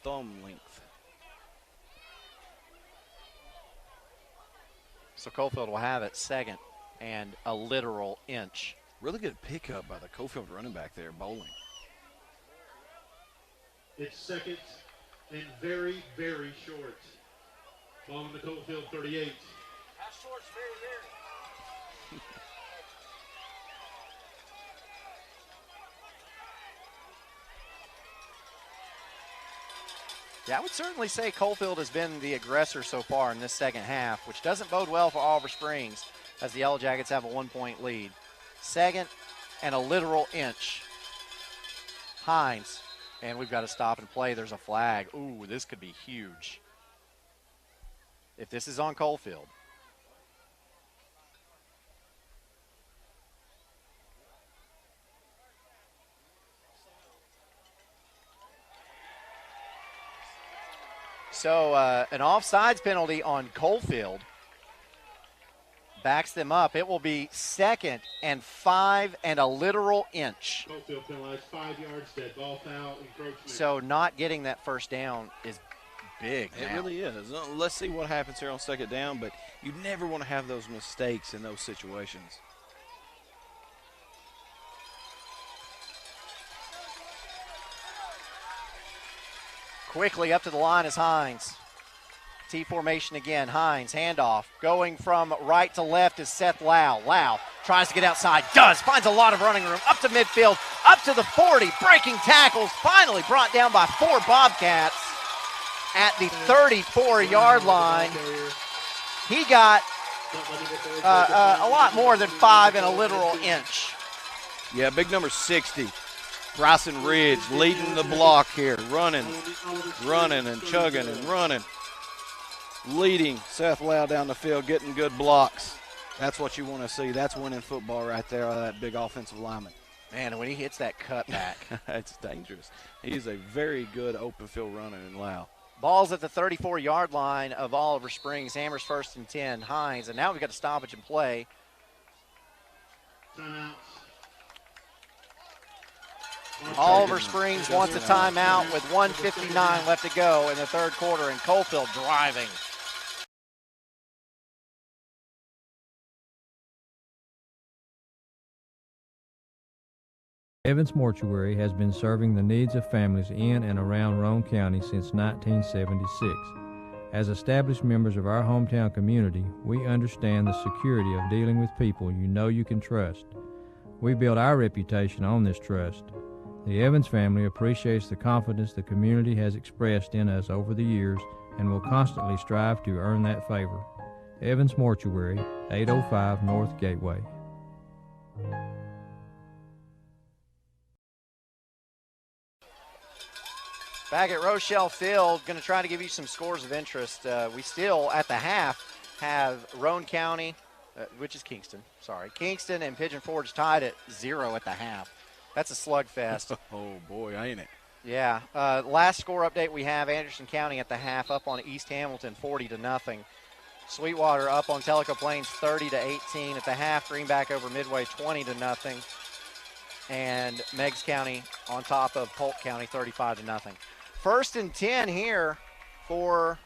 Thumb length. So Coalfield will have it second and a literal inch. Really good pickup by the Coalfield running back there, bowling. It's second and very, very short. Ball in the Coalfield 38. How short's very, very? Yeah, I would certainly say Coalfield has been the aggressor so far in this second half, which doesn't bode well for Oliver Springs as the Yellow Jackets have a 1-point lead. Second and a literal inch. Hines, and we've got to stop and play. There's a flag. Ooh, this could be huge if this is on Coalfield. So an offsides penalty on Coalfield backs them up. It will be second and 5 and a literal inch. Coalfield penalized 5 yards, dead ball foul, encroachment. So not getting that first down is big now. It really is. Let's see what happens here on second down, but you never want to have those mistakes in those situations. Quickly up to the line is Hines. T formation again. Hines, handoff. Going from right to left is Seth Lau. Lau tries to get outside. Does. Finds a lot of running room. Up to midfield. Up to the 40. Breaking tackles. Finally brought down by 4 Bobcats at the 34-yard line. He got a lot more than 5 and a literal inch. Yeah, big number 60. Bryson Ridge leading the block here, running and chugging and running. Leading Seth Lau down the field, getting good blocks. That's what you want to see. That's winning football right there, that big offensive lineman. Man, when he hits that cutback. It's dangerous. He's a very good open field runner in Lau. Ball's at the 34-yard line of Oliver Springs. Hammers first and 10. Hines, and now we've got a stoppage and play. Timeout. Oliver Springs wants a timeout with 1:59 left to go in the third quarter, and Coalfield driving. Evans Mortuary has been serving the needs of families in and around Roane County since 1976. As established members of our hometown community, we understand the security of dealing with people you know you can trust. We build our reputation on this trust. The Evans family appreciates the confidence the community has expressed in us over the years and will constantly strive to earn that favor. Evans Mortuary, 805 North Gateway. Back at Rochelle Field, going to try to give you some scores of interest. We still, at the half, have Roane County, which is Kingston, Kingston and Pigeon Forge tied at 0 at the half. That's a slugfest. Oh, boy, ain't it? Yeah. Last score update we have, Anderson County at the half up on East Hamilton 40-0. Sweetwater up on Tellico Plains 30-18 at the half. Greenback over Midway 20-0. And Meigs County on top of Polk County 35-0. First and 10 here for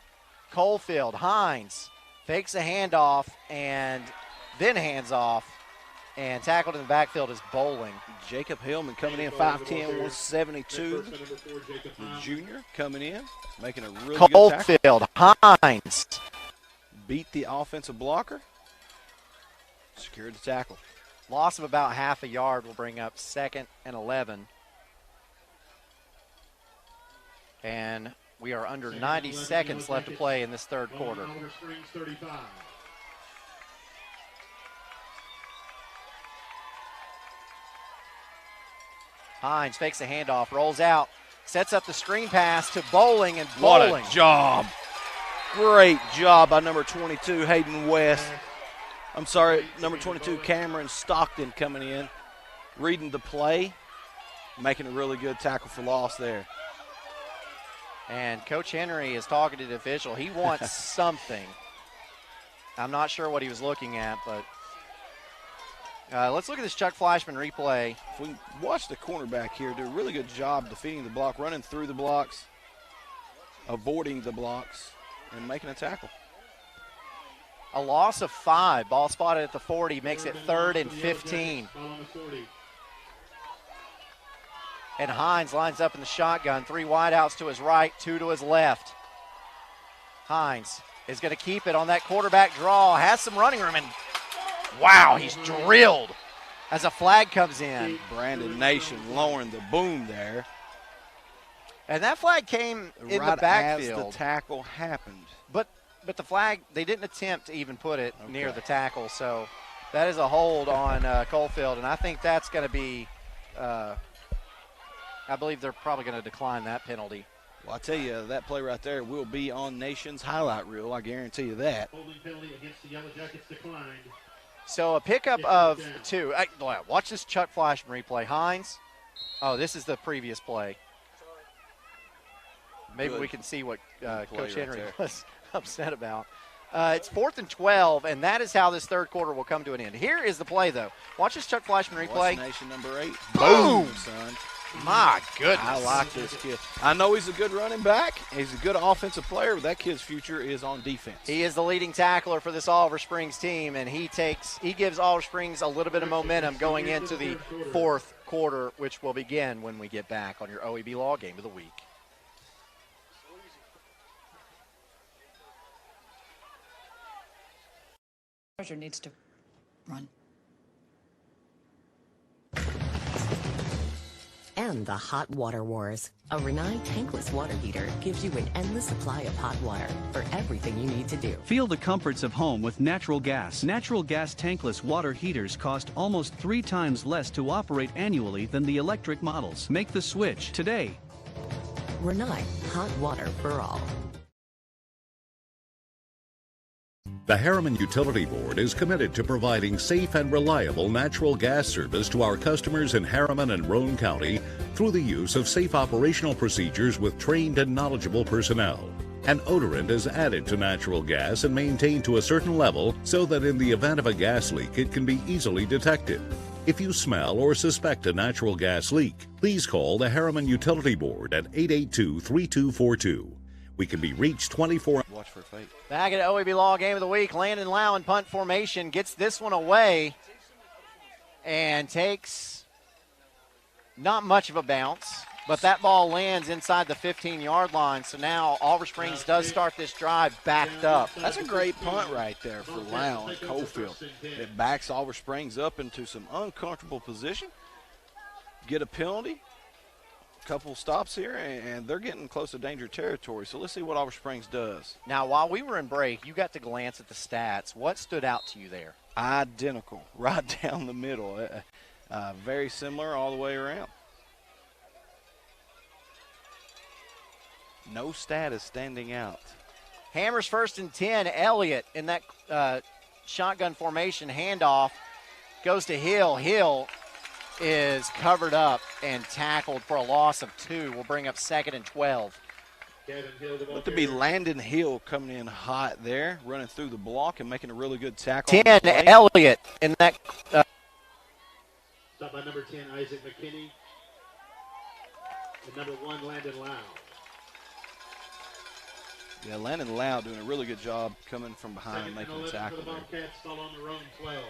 Coalfield. Hines fakes a handoff and then hands off. And tackled in the backfield is Bowling. Jacob Hillman coming in, 5'10", 172. The junior coming in, making a really good tackle. Coalfield, Hines. Beat the offensive blocker. Secured the tackle. Loss of about half a yard will bring up second and 11. And we are under 90 seconds left to play in this third quarter. Hines fakes a handoff, rolls out, sets up the screen pass to Bowling, and Bowling. What a job. Great job by number 22, Hayden West. I'm sorry, number 22, Cameron Stockton coming in, reading the play, making a really good tackle for loss there. And Coach Henry is talking to the official. He wants something. I'm not sure what he was looking at, but let's look at this Chuck Fleischman replay. If we watch the cornerback here do a really good job defeating the block, running through the blocks, avoiding the blocks, and making a tackle. A loss of 5. Ball spotted at the 40 makes it 3rd and 15. And Hines lines up in the shotgun. 3 wideouts to his right, 2 to his left. Hines is going to keep it on that quarterback draw. Has some running room, and wow, he's drilled as a flag comes in. Brandon Nation lowering the boom there. And that flag came in right the backfield. as the tackle happened. But the flag, they didn't attempt to even put it near the tackle. So that is a hold on Coalfield, and I think that's going to be I believe they're probably going to decline that penalty. Well, I tell you, that play right there will be on Nation's highlight reel. I guarantee you that. Holding penalty against the Yellow Jackets declined. So a pickup of 2. Watch this Chuck Fleischman replay. Hines. Oh, this is the previous play. Maybe we can see what Coach Henry was upset about. It's 4th and 12, and that is how this third quarter will come to an end. Here is the play, though. Watch this Chuck Fleischman replay. Watch Nation number 8. Boom, son. My goodness. I like this kid. I know he's a good running back. He's a good offensive player, but that kid's future is on defense. He is the leading tackler for this Oliver Springs team, and he gives Oliver Springs a little bit of momentum going into the fourth quarter, which will begin when we get back on your OEB Law Game of the Week. Treasure needs to run. And the Hot Water Wars. A Renai tankless water heater gives you an endless supply of hot water for everything you need to do. Feel the comforts of home with natural gas. Natural gas tankless water heaters cost almost 3 times less to operate annually than the electric models. Make the switch today. Renai, hot water for all. The Harriman Utility Board is committed to providing safe and reliable natural gas service to our customers in Harriman and Roane County through the use of safe operational procedures with trained and knowledgeable personnel. An odorant is added to natural gas and maintained to a certain level so that in the event of a gas leak it can be easily detected. If you smell or suspect a natural gas leak, please call the Harriman Utility Board at 882-3242. We can be reached 24. Watch for fate. Back at OEB Law Game of the Week, Landon Lau in punt formation gets this one away and takes not much of a bounce, but that ball lands inside the 15-yard line. So now Oliver Springs does start this drive backed up. That's a great punt right there for Lau and Coalfield. It backs Oliver Springs up into some uncomfortable position. Get a penalty. Couple stops here, and they're getting close to danger territory. So let's see what Oliver Springs does. Now, while we were in break, you got to glance at the stats. What stood out to you there? Identical, right down the middle. Very similar all the way around. No stat is standing out. Hammers 1st and 10. Elliott in that shotgun formation handoff goes to Hill. Hill is covered up and tackled for a loss of 2. We'll bring up 2nd and 12. Look to be Landon Hill coming in hot there, running through the block and making a really good tackle. 10, Elliott in that. Stop by number 10, Isaac McKinney. And number 1, Landon Lau. Yeah, Landon Lau doing a really good job coming from behind and making the tackle. For the Bobcats, ball on the Roane 12.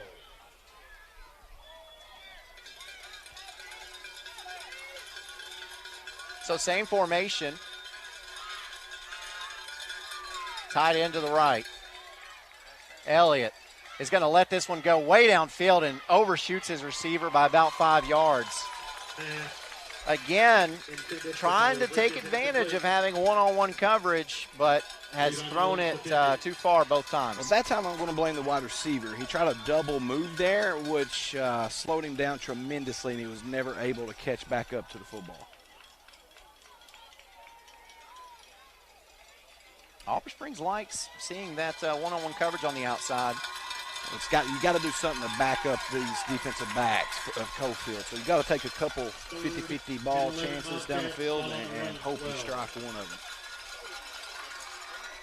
So same formation. Tight end to the right. Elliott is going to let this one go way downfield and overshoots his receiver by about 5 yards. Again, trying to take advantage of having one-on-one coverage, but has thrown it too far both times. Well, that time I'm going to blame the wide receiver. He tried a double move there, which slowed him down tremendously, and he was never able to catch back up to the football. Oliver Springs likes seeing that one-on-one coverage on the outside. You got to do something to back up these defensive backs of Coalfield. So you got to take a couple 50-50 ball chances down the field and hope you strike one of them.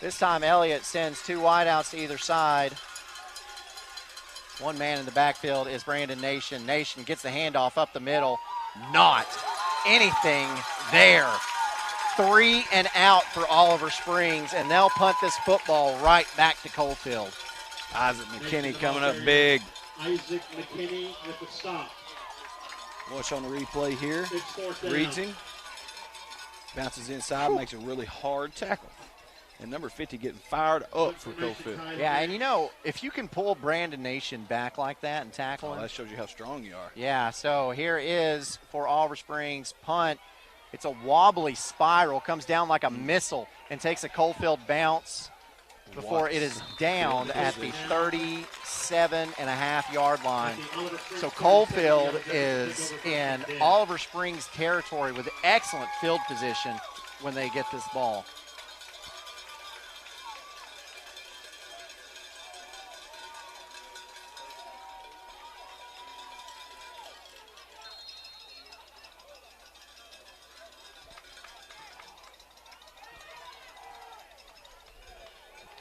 This time Elliott sends 2 wideouts to either side. One man in the backfield is Brandon Nation. Nation gets the handoff up the middle. Not anything there. 3 and out for Oliver Springs, and they'll punt this football right back to Coalfield. Isaac McKinney coming up big. Isaac McKinney with the stop. Watch on the replay here. Reads him. Bounces inside, makes a really hard tackle. And number 50 getting fired up for Coalfield. Yeah, and you know, if you can pull Brandon Nation back like that and tackle him. That shows you how strong you are. Yeah, so here is for Oliver Springs punt. It's a wobbly spiral, comes down like a missile and takes a Coalfield bounce before it is down at the 37.5-yard line. So Coalfield is in Oliver Springs territory with excellent field position when they get this ball.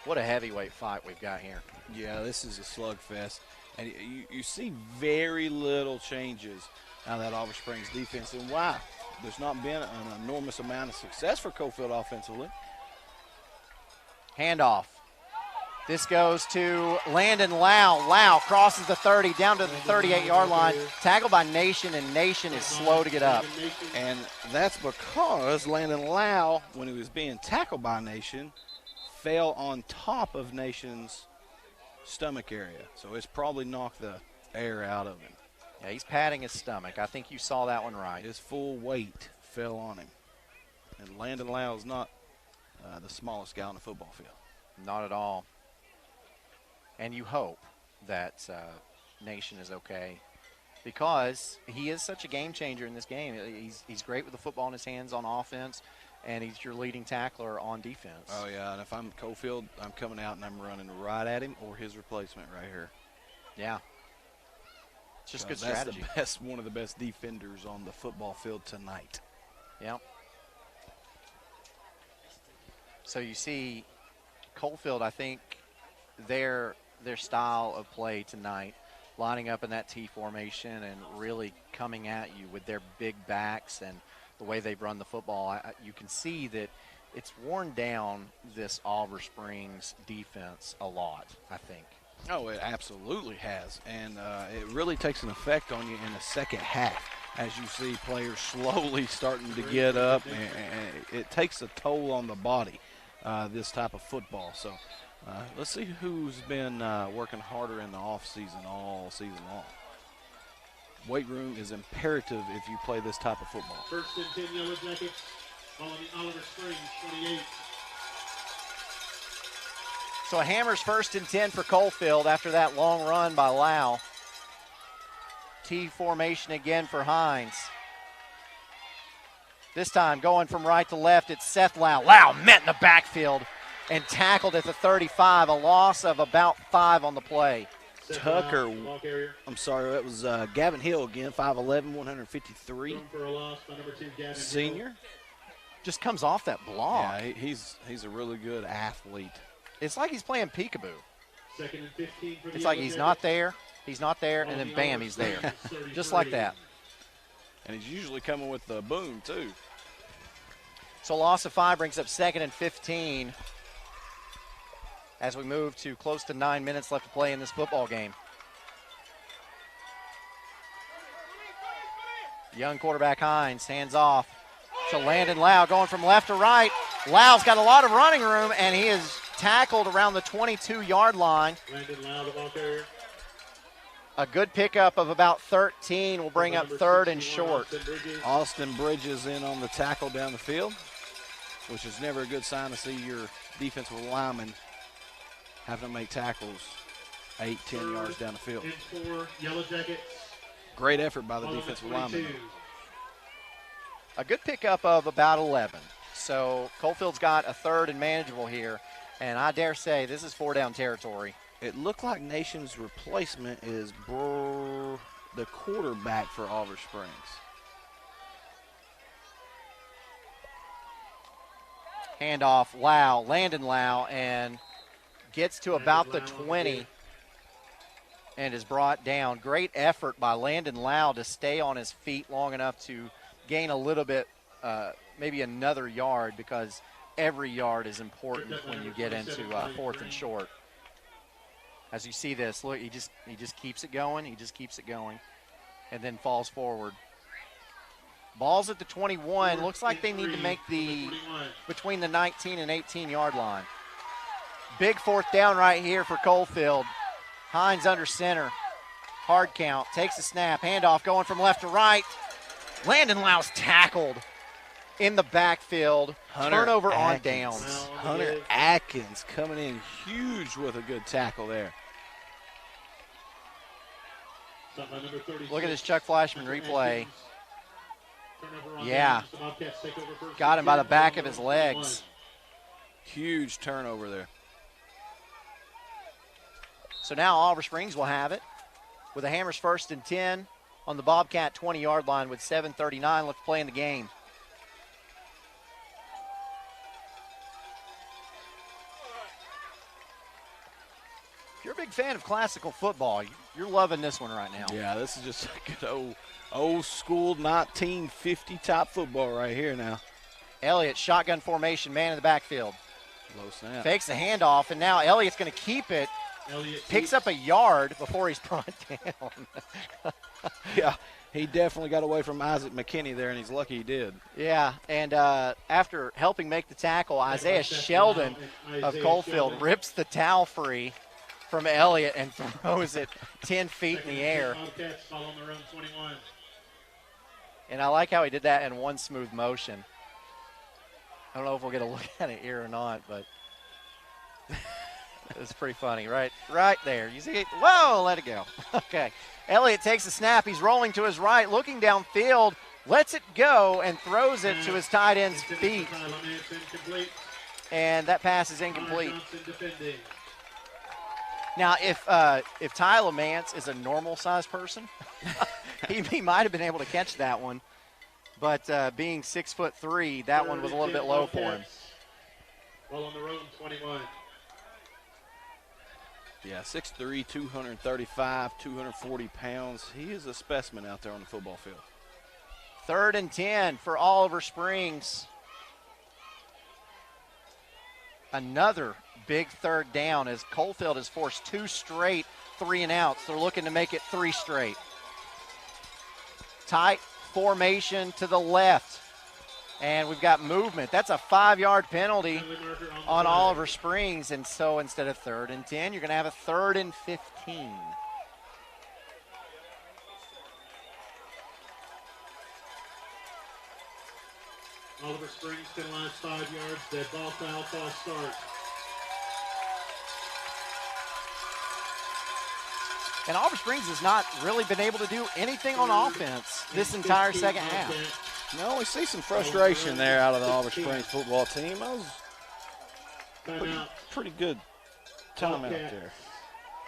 What a heavyweight fight we've got here. Yeah, this is a slugfest. And you see very little changes out of that Oliver Springs defense. And why? There's not been an enormous amount of success for Coalfield offensively. Handoff. This goes to Landon Lau. Lau crosses the 30 down to the 38-yard line. Tackled by Nation, and Nation is slow to get up. And that's because Landon Lau, when he was being tackled by Nation, fell on top of Nation's stomach area. So it's probably knocked the air out of him. Yeah, he's patting his stomach. I think you saw that one right. His full weight fell on him. And Landon Lau is not the smallest guy on the football field. Not at all. And you hope that Nation is okay, because he is such a game changer in this game. He's great with the football in his hands on offense, and he's your leading tackler on defense. Oh, yeah, and if I'm Coalfield, I'm coming out and I'm running right at him or his replacement right here. Yeah. It's just good strategy. That's one of the best defenders on the football field tonight. Yeah. So you see Coalfield, I think, their style of play tonight, lining up in that T formation and really coming at you with their big backs and the way they run the football, you can see that it's worn down this Oliver Springs defense a lot, I think. Oh, it absolutely has. And it really takes an effect on you in the second half as you see players slowly starting to get up, and it takes a toll on the body, this type of football. So let's see who's been working harder in the offseason all season long. Weight room is imperative if you play this type of football. First and 10 Yellow Jackets, following Oliver Springs, 28. So a Hammers first and 10 for Coalfield after that long run by Lau. T formation again for Hines. This time going from right to left, it's Seth Lau. Lau met in the backfield and tackled at the 35, a loss of about 5 on the play. Tucker, I'm sorry, that was Gavin Hill again, 5'11", 153. Senior. Just comes off that block. Yeah, he's a really good athlete. It's like he's playing peekaboo. Second and 15 for the It's like he's not there, and then bam, he's there. Just like that. And he's usually coming with the boom, too. So loss of 5 brings up second and 15 as we move to close to 9 minutes left to play in this football game. Young quarterback Hines, hands off to Landon Lau, going from left to right. Lau's got a lot of running room, and he is tackled around the 22-yard line. Landon Lau, the ball carrier. A good pickup of about 13 will bring up third and short. Austin Bridges in on the tackle down the field, which is never a good sign to see your defensive lineman having to make tackles 8-10 yards down the field. And 4 Yellow Jackets. Great effort by the defensive lineman. A good pickup of about 11. So Coalfield's got a third and manageable here, and I dare say this is 4-down territory. It looked like Nation's replacement is the quarterback for Oliver Springs. Handoff, Landon Lau, and gets to about the 20 and is brought down. Great effort by Landon Lau to stay on his feet long enough to gain a little bit, maybe another yard, because every yard is important when you get into 4th and short. As you see this, look, he just keeps it going. He just keeps it going, and then falls forward. Ball's at the 21. Looks like they need to make between the 19 and 18-yard line. Big 4th down right here for Coalfield. Hines under center. Hard count. Takes a snap. Handoff going from left to right. Landon Lau's tackled in the backfield. Turnover on downs. Hunter Atkins coming in huge with a good tackle there. Look at this Chuck Flashman replay. Yeah. Got him by the back of his legs. Huge turnover there. So now Oliver Springs will have it with the Hammers 1st and 10 on the Bobcat 20-yard line with 7:39 left to play in the game. If you're a big fan of classical football, you're loving this one right now. Yeah, this is just a good old school 1950 top football right here now. Elliott, shotgun formation, man in the backfield. Low snap. Fakes the handoff, and now Elliott's going to keep it. Picks up a yard before he's brought down. Yeah, he definitely got away from Isaac McKinney there, and he's lucky he did. Yeah, and after helping make the tackle, Isaiah Sheldon of Coalfield rips the towel free from Elliott and throws it 10 feet in the air. And I like how he did that in one smooth motion. I don't know if we'll get a look at it here or not, but it's pretty funny. Right there. You see it? Whoa, let it go. Okay. Elliott takes a snap. He's rolling to his right, looking downfield, lets it go, and throws it to his tight end's feet. And that pass is incomplete. Now, if Tyler Mance is a normal-sized person, he might have been able to catch that one. But being 6'3", that one was a little bit low for him. Well on the road, 21. Yeah, 6'3", 235, 240 pounds. He is a specimen out there on the football field. 3rd and 10 for Oliver Springs. Another big 3rd down as Coalfield has forced 2 straight 3-and-outs. They're looking to make it 3 straight. Tight formation to the left. And we've got movement. That's a 5-yard penalty on Oliver Springs. And so instead of 3rd and 10, you're going to have a 3rd and 15. Oliver Springs, 10 lines, 5 yards. Dead ball, foul, false start. And Oliver Springs has not really been able to do anything on offense this entire second half. No, we see some frustration there out of the Oliver Springs football team. That was pretty good time out there.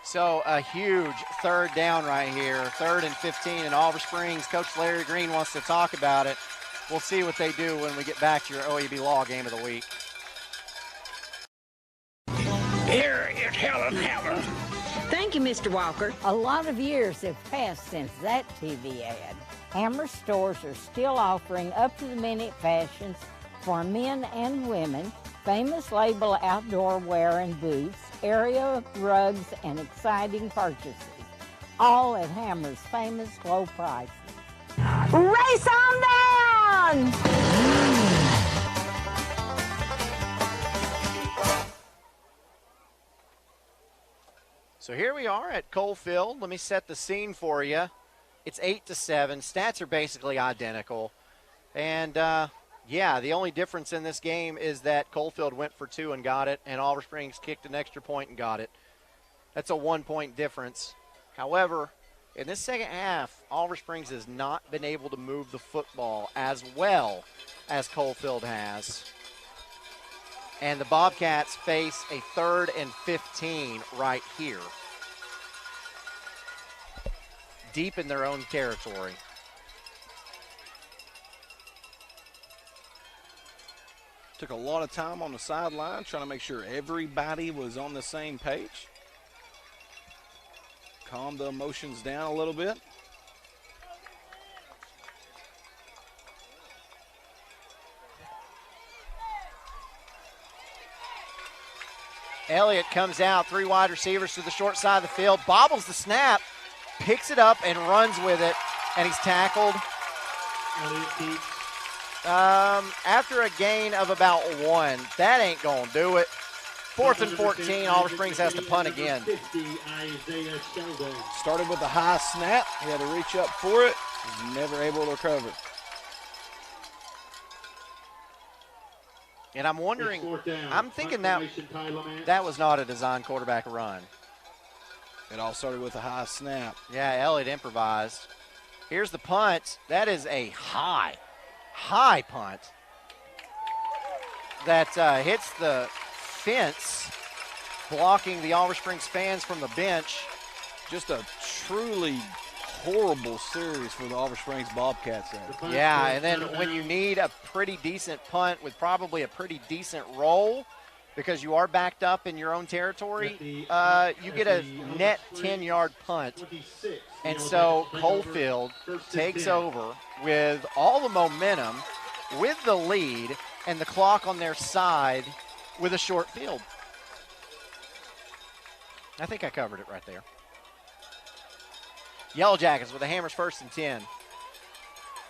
So a huge 3rd down right here, 3rd and 15, and Oliver Springs. Coach Larry Green wants to talk about it. We'll see what they do when we get back to your OEB Law Game of the Week. Here is Helen Hammer. Thank you, Mr. Walker. A lot of years have passed since that TV ad. Hammer stores are still offering up-to-the-minute fashions for men and women, famous label outdoor wear and boots, area rugs, and exciting purchases, all at Hammer's famous low prices. Race on down! So here we are at Coalfield. Let me set the scene for you. It's 8-7. Stats are basically identical. And, yeah, the only difference in this game is that Coalfield went for 2 and got it, and Oliver Springs kicked an extra point and got it. That's a 1-point difference. However, in this second half, Oliver Springs has not been able to move the football as well as Coalfield has. And the Bobcats face a 3rd and 15 right here, deep in their own territory. took a lot of time on the sideline trying to make sure everybody was on the same page. Calm the emotions down a little bit. Elliott comes out, 3 wide receivers to the short side of the field, bobbles the snap, picks it up and runs with it, and he's tackled. After a gain of about 1, that ain't going to do it. 4th and 14, Oliver Springs has to punt again. Started with a high snap. He had to reach up for it. Was never able to recover. And I'm wondering, I'm thinking that was not a design quarterback run. It all started with a high snap. Yeah, Elliott improvised. Here's the punt. That is a high punt that hits the fence, blocking the Oliver Springs fans from the bench. Just a truly horrible series for the Oliver Springs Bobcats there. Yeah, and then when you need a pretty decent punt with probably a pretty decent roll because you are backed up in your own territory, you get a net 10-yard punt. And so Coalfield takes over with all the momentum, with the lead, and the clock on their side with a short field. I think I covered it right there. Yellow Jackets with the Hammers 1st and 10.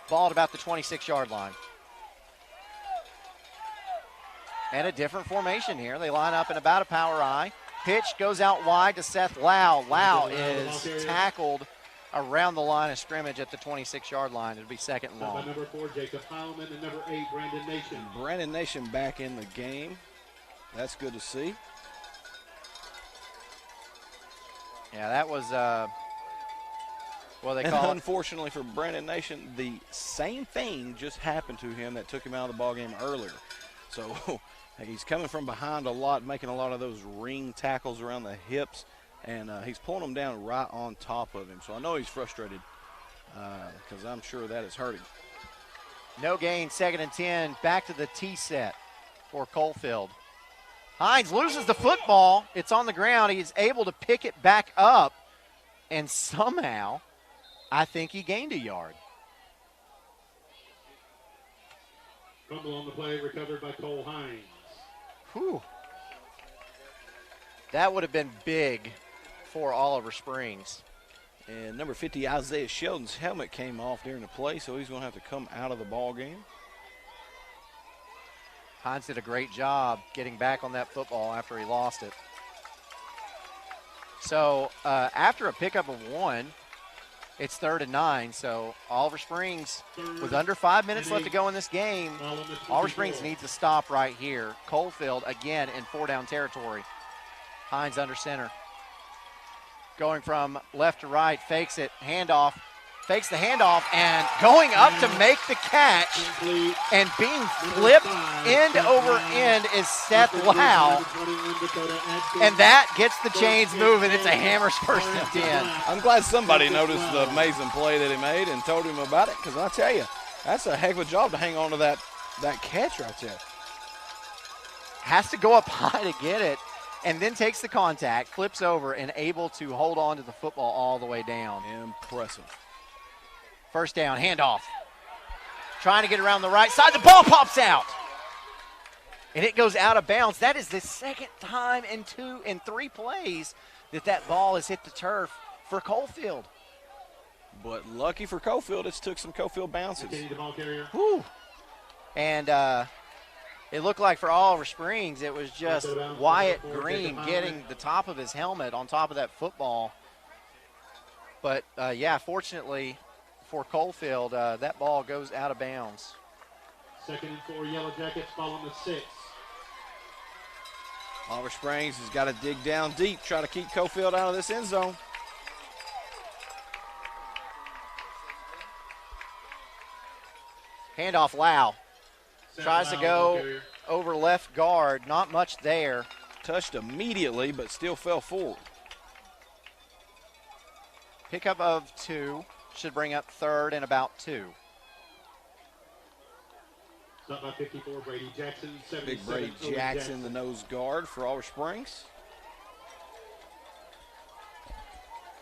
Ball at about the 26-yard line. And a different formation here. They line up in about a power I. Pitch goes out wide to Seth Lau. Lau is tackled around the line of scrimmage at the 26-yard line. It'll be 2nd and long. Number 4, Jacob Heilman, and number 8, Brandon Nation. Brandon Nation back in the game. That's good to see. Yeah, that was, they call unfortunately for Brandon Nation, the same thing just happened to him that took him out of the ballgame earlier. So he's coming from behind a lot, making a lot of those ring tackles around the hips, and he's pulling them down right on top of him. So I know he's frustrated because I'm sure that is hurting. No gain, 2nd and 10. Back to the T set for Coalfield. Hines loses the football. It's on the ground. He's able to pick it back up, and somehow I think he gained a yard. Fumble on the play, recovered by Cole Hines. Whew. That would have been big for Oliver Springs. And number 50, Isaiah Sheldon's helmet came off during the play, so he's going to have to come out of the ball game. Hines did a great job getting back on that football after he lost it. So after a pickup of 1, it's 3rd and 9. So Oliver Springs, with under 5 minutes left to go in this game, Oliver Springs needs to stop right here. Coalfield again in 4-down territory. Hines under center. Going from left to right, fakes it, handoff. Fakes the handoff and going up to make the catch and being flipped end over end is Seth Lau. And that gets the chains moving. It's a Hammers 1st and 10. I'm glad somebody noticed the amazing play that he made and told him about it, because I tell you, that's a heck of a job to hang on to that catch right there. Has to go up high to get it, and then takes the contact, flips over, and able to hold on to the football all the way down. Impressive. 1st down, handoff. Trying to get around the right side. The ball pops out. And it goes out of bounds. That is the 2nd time in 3 plays that ball has hit the turf for Coalfield. But lucky for Coalfield, it took some Coalfield bounces. Whew. And it looked like for Oliver Springs, it was just Wyatt Green getting the top of his helmet on top of that football. But, fortunately for Coalfield, that ball goes out of bounds. 2nd and 4, Yellow Jackets, ball on the 6. Oliver Springs has got to dig down deep, try to keep Coalfield out of this end zone. Handoff, Lau. Tries to go over left guard. Not much there. Touched immediately, but still fell forward. Pickup of 2. Should bring up 3rd and about 2. Stop by 54, Brady Jackson. Big Brady Jackson, the nose guard for Oliver Springs.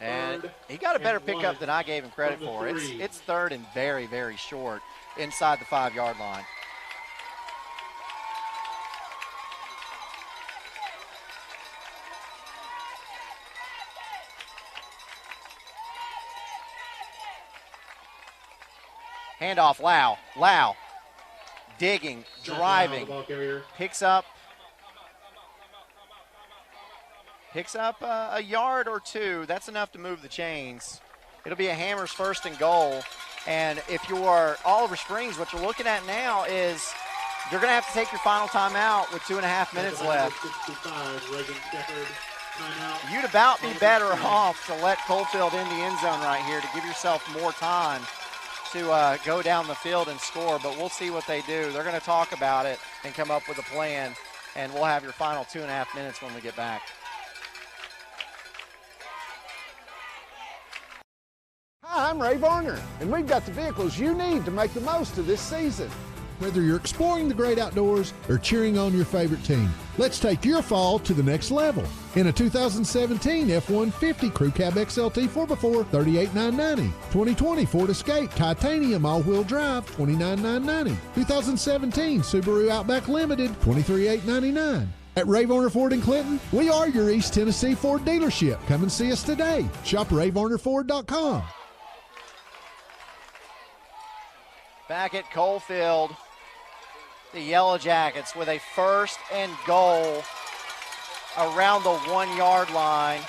And he got a better pickup than I gave him credit for. It's third and very, very short inside the 5-yard line. Handoff, Lau. Lau digging, driving, picks up a yard or two. That's enough to move the chains. It'll be a Hammers 1st and goal. And if you are Oliver Springs, what you're looking at now is you're going to have to take your final timeout with 2.5 minutes left. You'd about be better off to let Coalfield in the end zone right here to give yourself more time to go down the field and score, but we'll see what they do. They're going to talk about it and come up with a plan, and we'll have your final 2.5 minutes when we get back. Hi, I'm Ray Varner, and we've got the vehicles you need to make the most of this season. Whether you're exploring the great outdoors or cheering on your favorite team, let's take your fall to the next level. In a 2017 F-150 Crew Cab XLT 4x4, $38,990. 2020 Ford Escape Titanium All-Wheel Drive, $29,990. 2017 Subaru Outback Limited, $23,899. At Ray Varner Ford in Clinton, we are your East Tennessee Ford dealership. Come and see us today. Shop RayVarnerFord.com. Back at Coalfield, the Yellow Jackets with a 1st and goal around the 1-yard line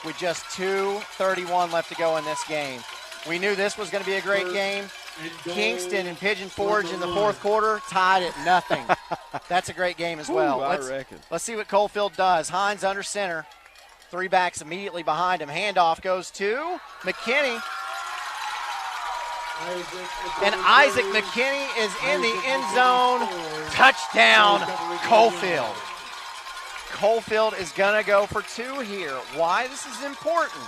with just 2:31 left to go in this game. We knew this was going to be a great game. Kingston and Pigeon Forge in the 4th quarter tied at nothing. That's a great game as well. Let's see what Coalfield does. Hines under center. 3 backs immediately behind him. Handoff goes to McKinney. And Isaac McKinney is in the end zone. Touchdown, Coalfield. Coalfield is going to go for 2 here. Why this is important?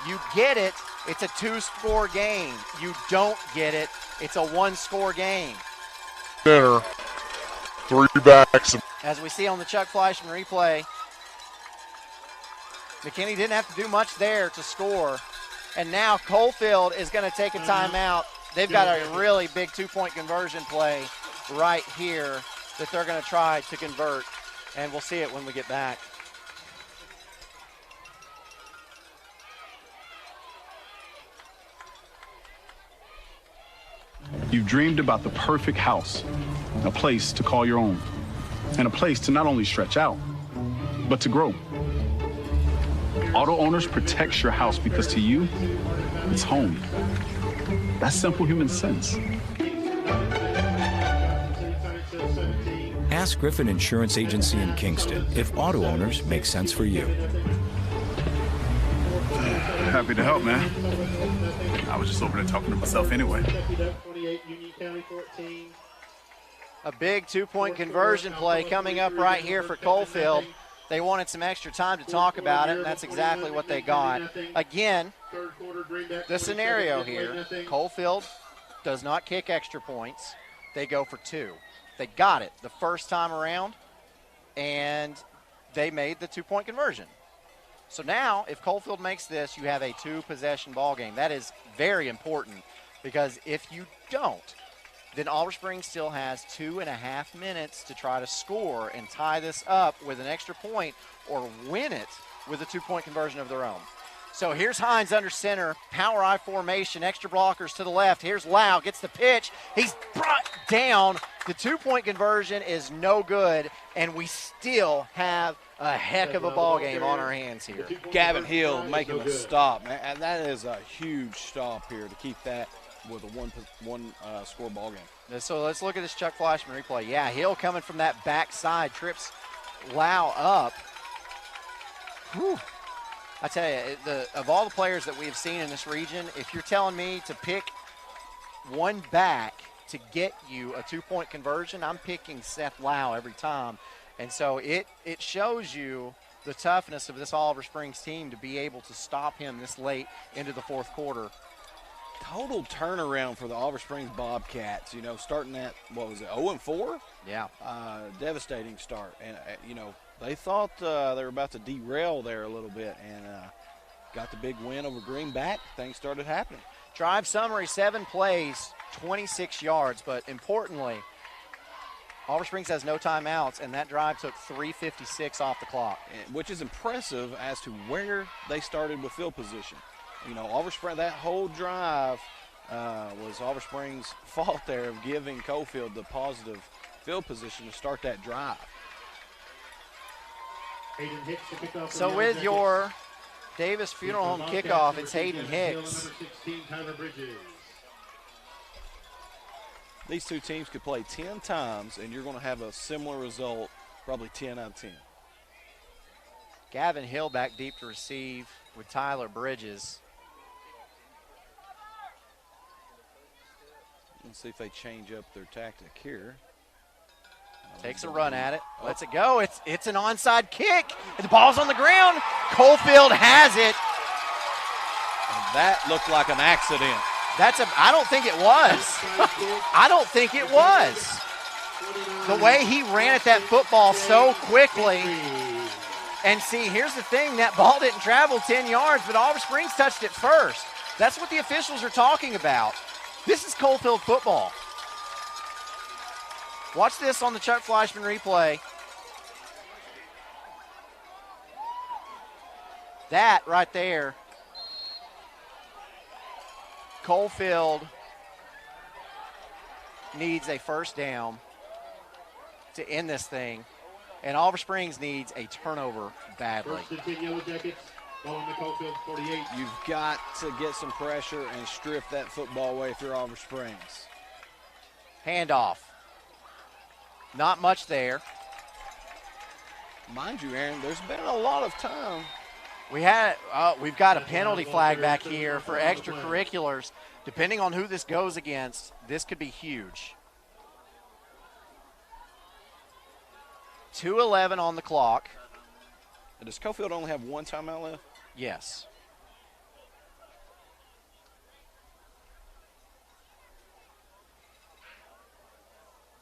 You get it, it's a 2-score game. You don't get it, it's a 1-score game. Center, 3 backs. As we see on the Chuck Fleischman replay, McKinney didn't have to do much there to score. And now Coalfield is going to take a timeout. They've got a really big 2-point conversion play right here that they're going to try to convert. And we'll see it when we get back. You've dreamed about the perfect house, a place to call your own, and a place to not only stretch out, but to grow. Auto Owners protects your house because to you, it's home. That's simple human sense. Ask Griffin Insurance Agency in Kingston if auto owners make sense for you. Happy to help, man. I was just over there talking to myself anyway. A big 2-point conversion play coming up right here for Coalfield. They wanted some extra time to talk about it, and that's exactly what they got. Again, the scenario here, Coalfield does not kick extra points. They go for 2. They got it the first time around, and they made the 2-point conversion. So now, if Coalfield makes this, you have a 2-possession ball game. That is very important, because if you don't, then Oliver Springs still has 2.5 minutes to try to score and tie this up with an extra point or win it with a 2-point conversion of their own. So here's Hines under center, power I formation, extra blockers to the left. Here's Lau, gets the pitch. He's brought down. The 2-point conversion is no good, and we still have a heck of a ball game on our hands here. Gavin Hill making the stop, man. And that is a huge stop here to keep that with a one score ball game. So let's look at this Chuck Fleischman replay. Yeah, Hill coming from that backside, trips Lau up. Whew. I tell you, of all the players that we've seen in this region, if you're telling me to pick one back to get you a 2-point conversion, I'm picking Seth Lau every time. And so it shows you the toughness of this Oliver Springs team to be able to stop him this late into the 4th quarter. total turnaround for the Oliver Springs Bobcats. You know, starting at, what was it, 0-4? Yeah. Devastating start. And, you know, they thought they were about to derail there a little bit and got the big win over Greenback. Things started happening. Drive summary, 7 plays, 26 yards. But importantly, Oliver Springs has no timeouts, and that drive took 3:56 off the clock. Which is impressive as to where they started with field position. You know, Oliver Springs, that whole drive was Oliver Springs' fault there of giving Coalfield the positive field position to start that drive. So with your Davis Funeral Home kickoff, it's Hayden Hicks. These two teams could play 10 times, and you're going to have a similar result, probably 10 out of 10. Gavin Hill back deep to receive with Tyler Bridges. Let's see if they change up their tactic here. Takes a run at it. Lets it go. It's an onside kick. The ball's on the ground. Coalfield has it. And that looked like an accident. I don't think it was. I don't think it was. The way he ran at that football so quickly. And see, here's the thing. That ball didn't travel 10 yards, but Oliver Springs touched it first. That's what the officials are talking about. This is Coalfield football. Watch this on the Chuck Fleischman replay. That right there. Coalfield needs a first down to end this thing, and Oliver Springs needs a turnover badly. First and 10 Yellow Jackets, ball on the Coalfield 48. You've got to get some pressure and strip that football away if you're Oliver Springs. Handoff. Not much there. Mind you, Aaron, there's been a lot of time. We've got a penalty flag back here for extracurriculars. Depending on who this goes against, this could be huge. 2:11 on the clock. Does Coalfield only have one timeout left? Yes.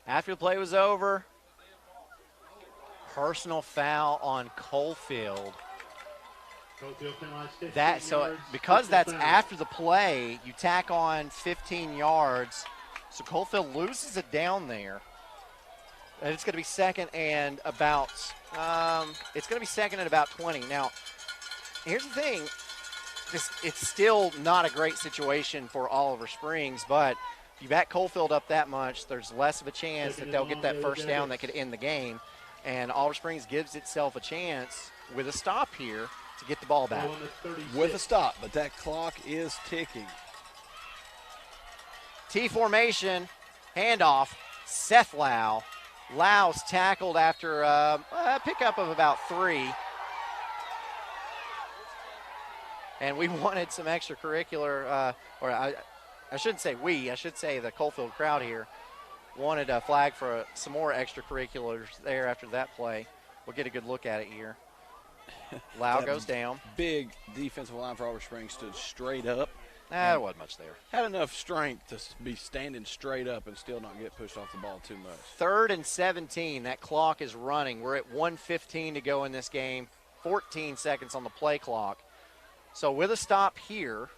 After the play was over, personal foul on Coalfield. Because that's after the play, you tack on 15 yards. So Coalfield loses it down there. And it's going to be second and about 20. Now, here's the thing. It's still not a great situation for Oliver Springs, but if you back Coalfield up that much, there's less of a chance that they'll get that first down that could end the game. And Oliver Springs gives itself a chance with a stop here to get the ball back. With a stop, but that clock is ticking. T formation, handoff, Seth Lau. Lau's tackled after a pickup of about 3. And we wanted some extracurricular, I shouldn't say we, I should say the Coalfield crowd here wanted a flag for some more extracurriculars there after that play. We'll get a good look at it here. Lau goes down. Big defensive line for Oliver Springs stood straight up. There wasn't much there. Had enough strength to be standing straight up and still not get pushed off the ball too much. 3rd and 17. That clock is running. We're at 1:15 to go in this game. 14 seconds on the play clock. So with a stop here,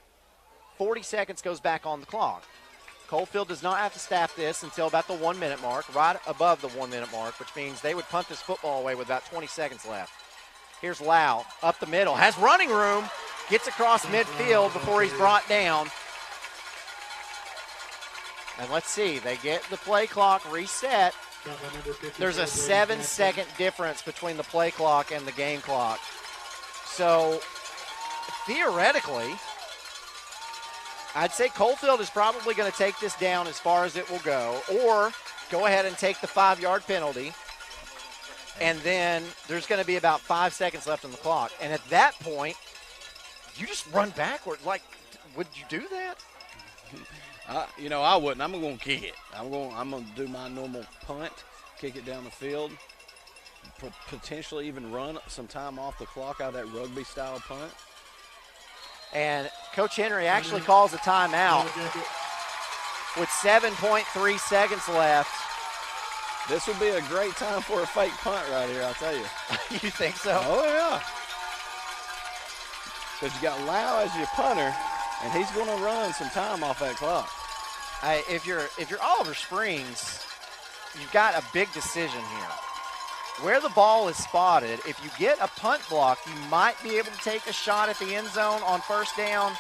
40 seconds goes back on the clock. Coalfield does not have to staff this until about the 1-minute mark, right above the 1-minute mark, which means they would punt this football away with about 20 seconds left. Here's Lau up the middle, has running room, gets across midfield before he's brought down. And let's see, they get the play clock reset. There's a 7-second difference between the play clock and the game clock. So theoretically, I'd say Coalfield is probably going to take this down as far as it will go, or go ahead and take the 5-yard penalty. And then there's going to be about 5 seconds left on the clock. And at that point, you just run backward. Like, would you do that? I wouldn't. I'm going to kick it. I'm going to do my normal punt, kick it down the field, potentially even run some time off the clock out of that rugby-style punt. And Coach Henry actually calls a timeout with 7.3 seconds left. This would be a great time for a fake punt right here, I'll tell you. You think so? Oh, yeah. Because you got Lau as your punter, and he's going to run some time off that clock. If you're Oliver Springs, you've got a big decision here. Where the ball is spotted, if you get a punt block, you might be able to take a shot at the end zone on first down.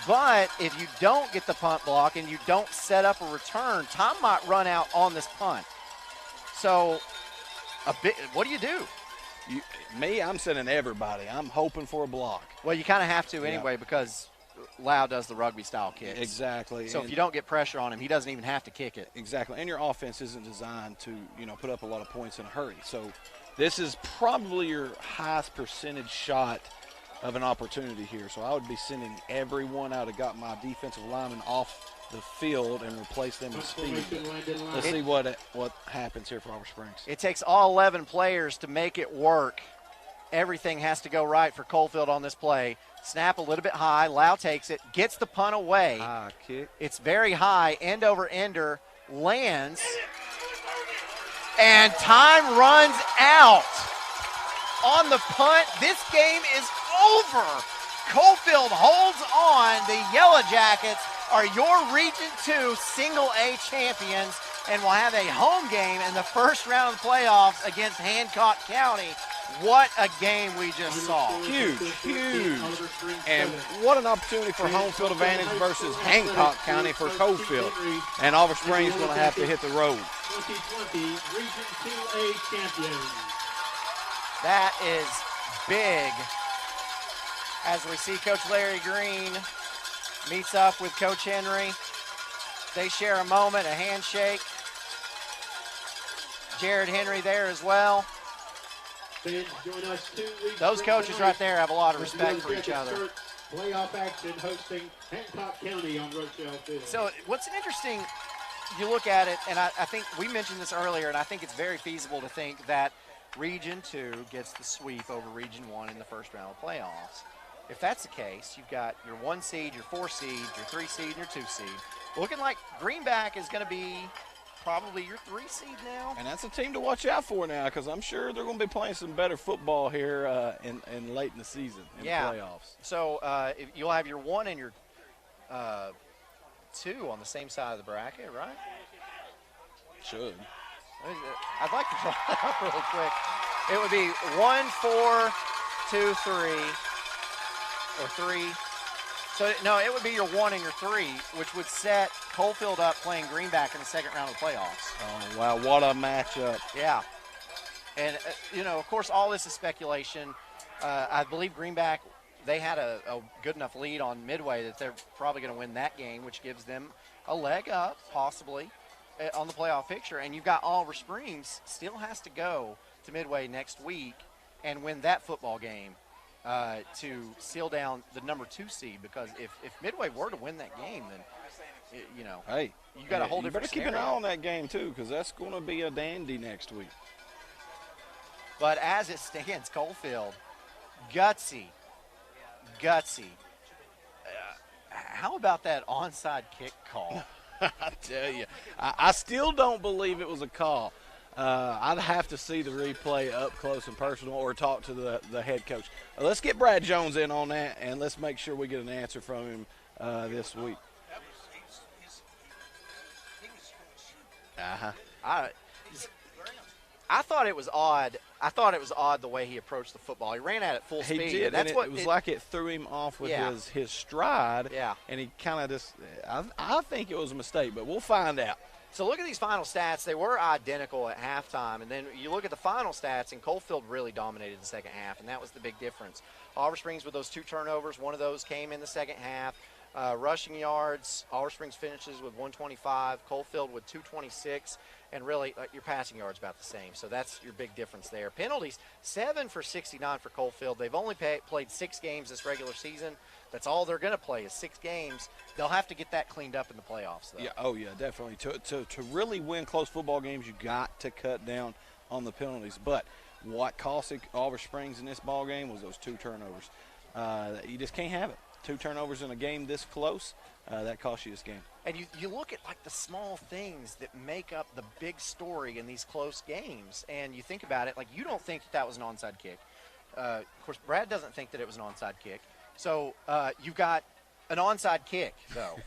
But if you don't get the punt block and you don't set up a return, time might run out on this punt. So, what do you do? I'm sending everybody. I'm hoping for a block. Well, you kind of have to anyway because Lau does the rugby-style kicks. Exactly. So if you don't get pressure on him, he doesn't even have to kick it. Exactly. And your offense isn't designed to, put up a lot of points in a hurry. So this is probably your highest percentage shot of an opportunity here. So I would be sending everyone out. I got my defensive linemen off the field and replace them with speed. Let's see what happens here for Oliver Springs. It takes all 11 players to make it work. Everything has to go right for Coalfield on this play. Snap a little bit high. Lau takes it, gets the punt away. Kick. It's very high. End over ender lands. And time runs out on the punt. This game is over. Coalfield holds on. The Yellow Jackets are your Region 2 Single A champions and will have a home game in the first round of the playoffs against Hancock County. What a game we just saw. Huge. And what an opportunity for home field advantage versus Hancock County for Coalfield. And Oliver Springs is going to have to hit the road. 2020 Region 2A champions. That is big. As we see Coach Larry Green meets up with Coach Henry. They share a moment, a handshake. Jared Henry there as well. Those coaches right there have a lot of respect for each other. Playoff action hosting Hancock County on Rochelle Field. So what's interesting, you look at it, and I think we mentioned this earlier, and I think it's very feasible to think that Region 2 gets the sweep over Region 1 in the first round of playoffs. If that's the case, you've got your 1 seed, your 4 seed, your 3 seed, and your 2 seed. Looking like Greenback is going to be probably your 3 seed now. And that's a team to watch out for now because I'm sure they're going to be playing some better football here in late in the season in the playoffs. So you'll have your 1 and your 2 on the same side of the bracket, right? Should. I'd like to draw that up really quick. It would be 1, 4, 2, 3, or 3. So, no, it would be your 1 and your 3, which would set Coalfield up playing Greenback in the second round of the playoffs. Oh, wow, what a matchup. Yeah. And, of course, all this is speculation. I believe Greenback, they had a good enough lead on Midway that they're probably going to win that game, which gives them a leg up, possibly, on the playoff picture. And you've got Oliver Springs still has to go to Midway next week and win that football game to seal down the number 2 seed, because if Midway were to win that game, then, hey, you got a whole different better keep an eye on that game, too, because that's going to be a dandy next week. But as it stands, Coalfield, gutsy. How about that onside kick call? I tell you, I still don't believe it was a call. I'd have to see the replay up close and personal or talk to the head coach. Let's get Brad Jones in on that, and let's make sure we get an answer from him this week. I thought it was odd. I thought it was odd the way he approached the football. He ran at it full speed. He did. That's and it was like it threw him off with his stride. Yeah. And he kind of just – I think it was a mistake, but we'll find out. So look at these final stats. They were identical at halftime. And then you look at the final stats, and Coalfield really dominated the second half, and that was the big difference. Oliver Springs with those 2 turnovers, one of those came in the second half. Rushing yards, Oliver Springs finishes with 125, Coalfield with 226, and really your passing yards about the same. So that's your big difference there. Penalties, 7 for 69 for Coalfield. They've only played 6 games this regular season. That's all they're going to play is 6 games. They'll have to get that cleaned up in the playoffs, though. Yeah, oh, yeah, definitely. To really win close football games, you got to cut down on the penalties. But what cost Oliver Springs in this ball game was those 2 turnovers. You just can't have it. 2 turnovers in a game this close, that costs you this game. And you look at, like, the small things that make up the big story in these close games, and you think about it, like, you don't think that was an onside kick. Of course, Brad doesn't think that it was an onside kick. So you've got an onside kick, though.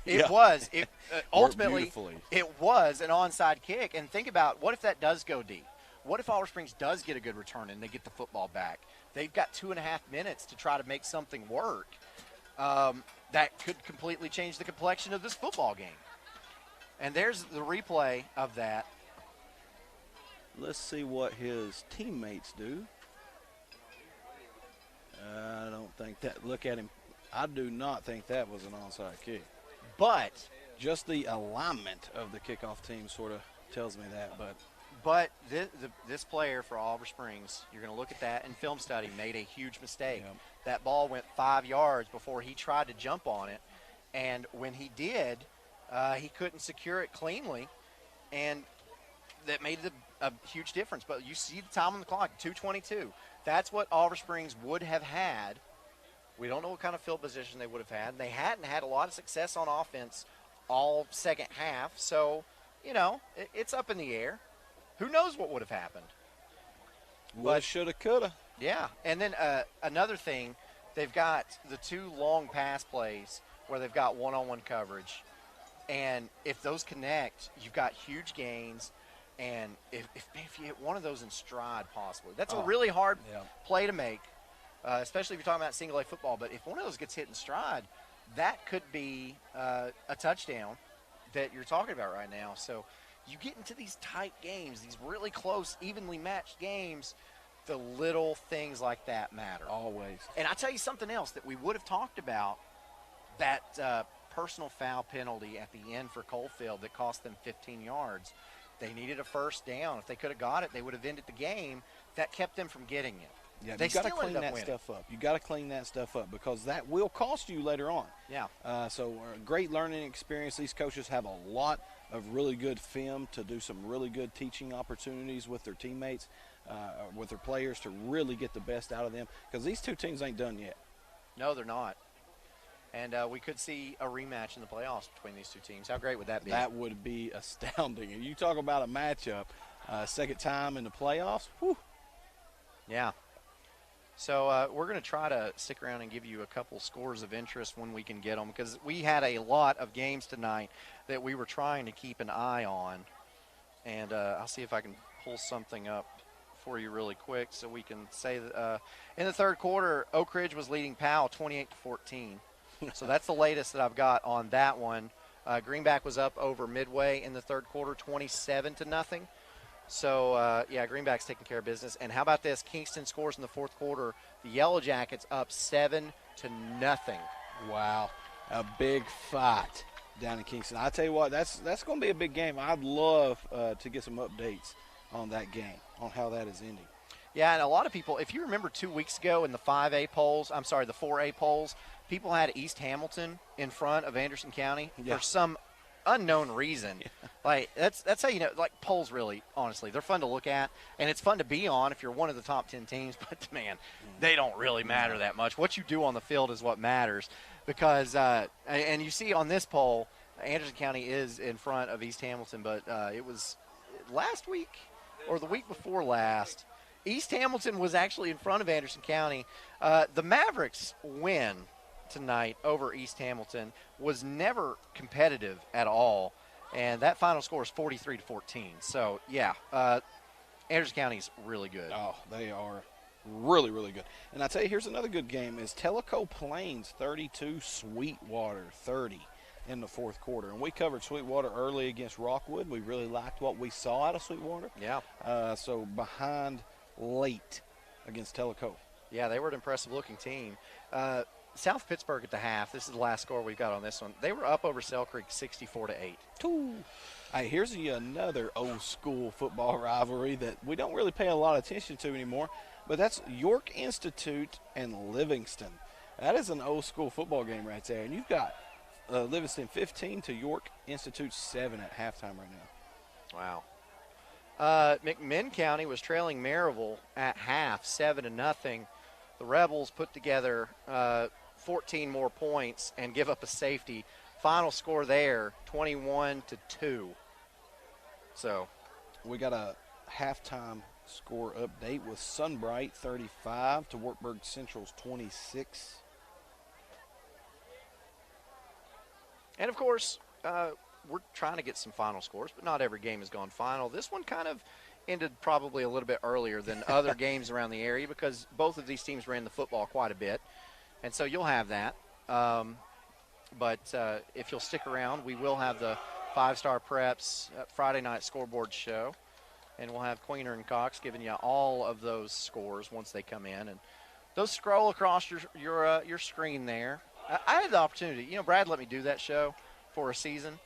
Ultimately, it was an onside kick. And think about, what if that does go deep? What if Oliver Springs does get a good return and they get the football back? They've got 2.5 minutes to try to make something work. That could completely change the complexion of this football game. And there's the replay of that. Let's see what his teammates do. I don't think that. Look at him. I do not think that was an onside kick. But just the alignment of the kickoff team sort of tells me that. But this player for Oliver Springs, you're going to look at that in film study, made a huge mistake. Yep. That ball went 5 yards before he tried to jump on it. And when he did, he couldn't secure it cleanly. And that made a huge difference. But you see the time on the clock, 2:22. That's what Oliver Springs would have had. We don't know what kind of field position they would have had. They hadn't had a lot of success on offense all second half. So, it's up in the air. Who knows what would have happened? Well, shoulda, coulda. Yeah. And then another thing, they've got the 2 long pass plays where they've got one-on-one coverage. And if those connect, you've got huge gains. And if you hit one of those in stride, possibly, that's a really hard play to make, especially if you're talking about single-A football. But if one of those gets hit in stride, that could be a touchdown that you're talking about right now. So you get into these tight games, these really close, evenly matched games, the little things like that matter. Always. And I'll tell you something else that we would have talked about, that personal foul penalty at the end for Coalfield that cost them 15 yards. They needed a first down. If they could have got it, they would have ended the game. That kept them from getting it. Yeah, they you got to still clean ended up that winning. stuff up. You got to clean that stuff up because that will cost you later on. Yeah. So great learning experience. These coaches have a lot of really good film to do some really good teaching opportunities with their teammates, with their players to really get the best out of them because these 2 teams ain't done yet. No, they're not. And we could see a rematch in the playoffs between these 2 teams. How great would that be? That would be astounding. And you talk about a matchup, second time in the playoffs. Whew. Yeah. So we're going to try to stick around and give you a couple scores of interest when we can get them because we had a lot of games tonight that we were trying to keep an eye on. And I'll see if I can pull something up for you really quick so we can say that in the third quarter, Oak Ridge was leading Powell 28-14. So that's the latest that I've got on that one. Greenback was up over Midway in the third quarter, 27-0. So, Greenback's taking care of business. And how about this? Kingston scores in the fourth quarter. The Yellow Jackets up 7-0. Wow. A big fight down in Kingston. I tell you what, that's going to be a big game. I'd love to get some updates on that game, on how that is ending. Yeah, and a lot of people, if you remember 2 weeks ago in the 4A polls, people had East Hamilton in front of Anderson County for some unknown reason. Like that's how you know, like, polls really, honestly, they're fun to look at, and it's fun to be on if you're one of the top 10 teams, but man, they don't really matter that much. What you do on the field is what matters because and you see on this poll, Anderson County is in front of East Hamilton, but it was last week or the week before last, East Hamilton was actually in front of Anderson County. The Mavericks win tonight over East Hamilton was never competitive at all, and that final score is 43-14. So yeah, Anderson County's really good. Oh, they are really, really good. And I tell you, here's another good game: is Tellico Plains 32, Sweetwater 30 in the fourth quarter. And we covered Sweetwater early against Rockwood. We really liked what we saw out of Sweetwater. Yeah. So behind late against Tellico. Yeah, they were an impressive-looking team. South Pittsburgh at the half, this is the last score we've got on this one. They were up over Sell Creek 64-8. Hey, here's another old-school football rivalry that we don't really pay a lot of attention to anymore, but that's York Institute and Livingston. That is an old-school football game right there, and you've got Livingston 15 to York Institute 7 at halftime right now. Wow. McMinn County was trailing Maryville at half, 7-0. The Rebels put together 14 more points and give up a safety. Final score there, 21-2. So we got a halftime score update with Sunbright 35 to Wartburg Central's 26. And, of course, we're trying to get some final scores, but not every game has gone final. This one kind of ended probably a little bit earlier than other games around the area because both of these teams ran the football quite a bit. And so you'll have that. But if you'll stick around, we will have the Five-Star Preps Friday night scoreboard show. And we'll have Queener and Cox giving you all of those scores once they come in. And those scroll across your screen there. I had the opportunity. You know, Brad let me do that show for a season.